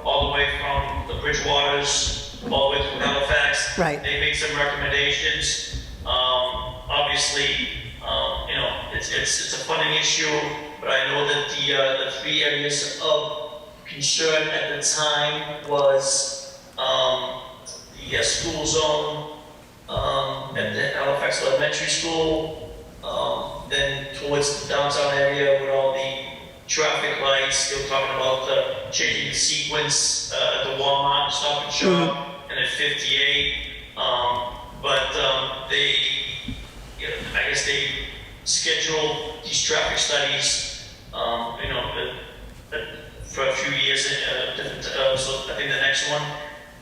all the way from the Bridgewaters, all the way through Halifax. Right. They made some recommendations. Obviously, you know, it's a funding issue, but I know that the three areas of concern at the time was the school zone at the Halifax Elementary School, then towards the downtown area with all the traffic lights. They were talking about changing the sequence at the Walmart Stop and Shop and at 58, but they, you know, I guess they scheduled these traffic studies, you know, for a few years. So I think the next one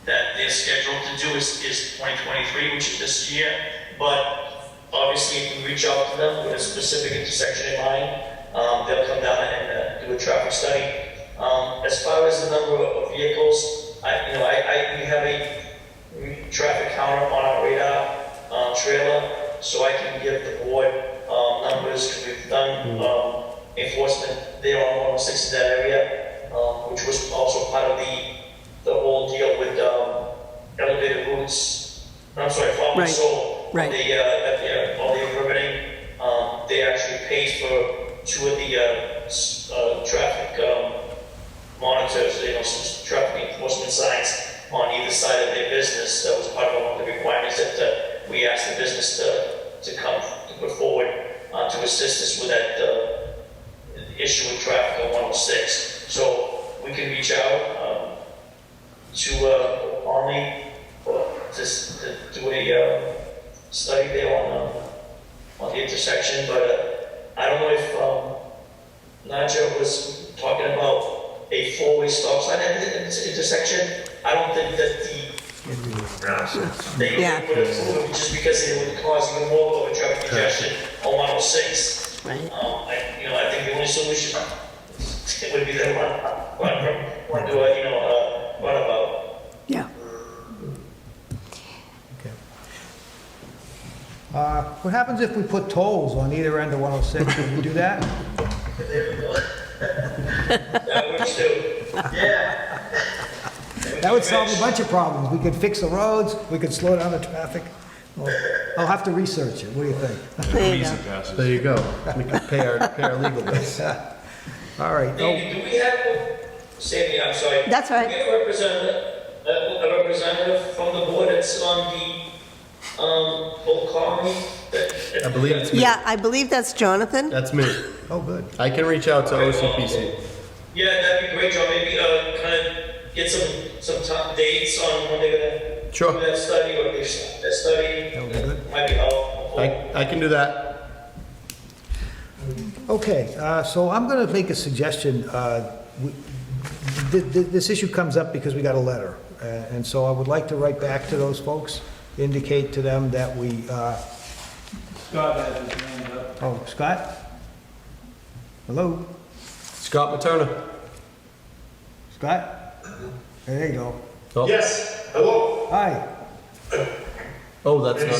that they're scheduled to do is 2023, which is this year. But obviously, if we reach out to them with a specific intersection in mind, they'll come down and do a traffic study. As far as the number of vehicles, we have a traffic counter on our radar trailer, so I can give the board numbers, because we've done enforcement there on 106 in that area, which was also part of the whole deal with elevated routes. I'm sorry, Farm and Soul. Right. All the permitting, they actually paid for two of the traffic monitors, you know, some traffic enforcement signs on either side of their business. That was part of one of the requirements that we asked the business to come to put forward to assist us with that issue with traffic on 106. So we can reach out to Army to do a study there on the intersection, but I don't know if Nadja was talking about a four-way stop sign at the intersection. I don't think that they Yeah. would approve it just because it would cause even more of a traffic congestion on 106. Right. I think the only solution would be the runabout. yeah. Okay. What happens if we put tolls on either end of 106? Can you do that? That works too. Yeah. That would solve a bunch of problems. We could fix the roads, we could slow down the traffic. Well, I'll have to research it. What do you think? There you go. Easy passes. There you go. We can pay our legal bills. All right. Maybe, do we have, Sandy, I'm sorry. That's all right. Do we have a representative from the board that's on the Old Colony? I believe it's me. Yeah, I believe that's Jonathan. That's me. Oh, good. I can reach out to OCPC. Yeah, that'd be great, John. Maybe kind of get some dates on when they're gonna Sure. do that study, or they start that study. That would be good. Might be helpful. I can do that. Okay, so I'm going to make a suggestion. This issue comes up because we got a letter, and so I would like to write back to those folks, indicate to them that we, Scott has his hand up. oh, Scott? Hello? Scott Materna. Scott? There you go. Oh. Yes, hello. Hi. Oh, that's not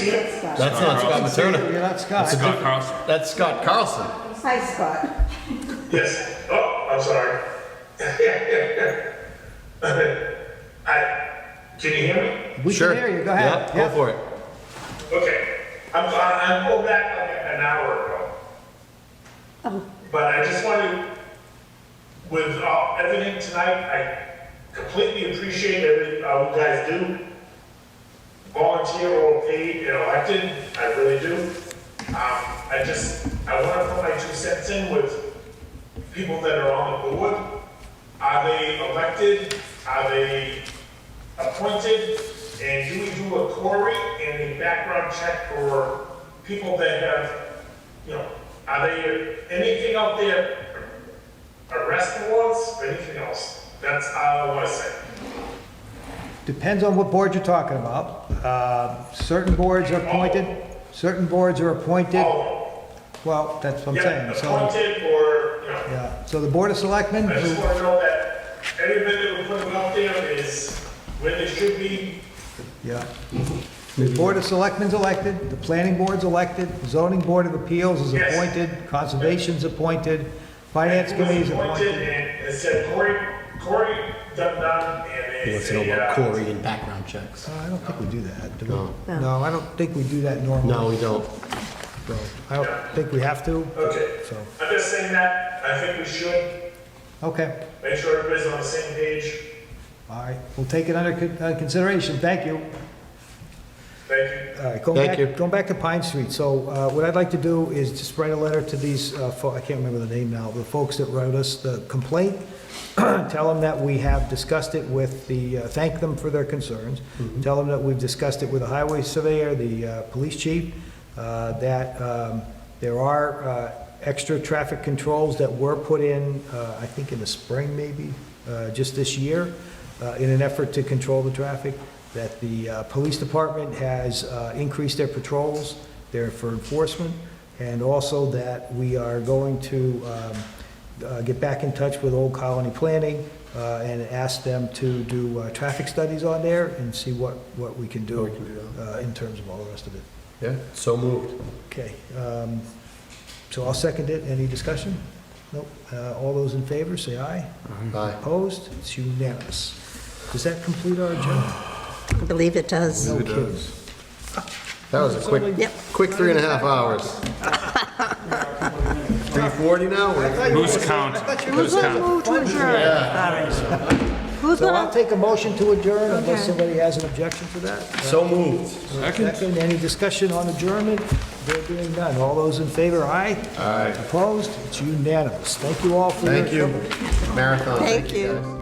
Scott Materna. You're not Scott. Scott Carlson. That's Scott Carlson. Hi, Scott. Yes. Oh, I'm sorry. Can you hear me? We Sure. can hear you, go ahead. Yeah, go for it. Okay. I'm pulled back like an hour ago. But I just wanted, with everything tonight, I completely appreciate everything you guys do. Volunteer or paid and elected, I really do. I want to put my 2 cents in with people that are on the board. Are they elected? Are they appointed? And do we do a query and a background check for people that have, are they anything out there, arrest warrants or anything else? That's all I want to say. Depends on what board you're talking about. Certain boards are appointed, certain boards are appointed. Well, that's what I'm saying. Yeah, So, appointed or, you know, yeah, so the Board of Selectmen, I just want to know that everybody that we're putting out there is where they should be. yeah. The Board of Selectmen's elected, the Planning Board's elected, the Zoning Board of Appeals is Yes. appointed, Conservation's appointed, Finance And who was Committee's appointed, appointed. and it said Corey done, and He wants it's to know a, about Corey and background checks. I don't think we do that, do we? No. No, I don't think we do that normally. No, we don't. So, I don't think we have to. okay. So, I'm just saying that, I think we should okay, make sure everybody's on the same page. all right, we'll take it under consideration, thank you. Thank you. All right, going back to Pine Street, so what I'd like to do is just write a letter to these, I can't remember the name now, the folks that wrote us the complaint, tell them that we have discussed it with the, thank them for their concerns, tell them that we've discussed it with the highway surveyor, the police chief, that there are extra traffic controls that were put in, I think in the spring maybe, just this year, in an effort to control the traffic, that the police department has increased their patrols there for enforcement, and also that we are going to get back in touch with Old Colony Planning and ask them to do traffic studies on there and see what we can do in terms of all the rest of it. Yeah, so moved. Okay, so I'll second it. Any discussion? Nope. All those in favor, say aye. Aye. Opposed? It's unanimous. Does that complete our agenda? I believe it does. No kidding. That was a Yep. quick 3.5 hours. 3:40 now? Who's count? Who's count? Who's So I'll gonna, take a motion to adjourn unless Okay. somebody has an objection to that. So moved. Second, any discussion on adjournment? There being none. All those in favor, aye? Aye. Opposed? It's unanimous. Thank you all for your... Thank you. Marathon. thank you.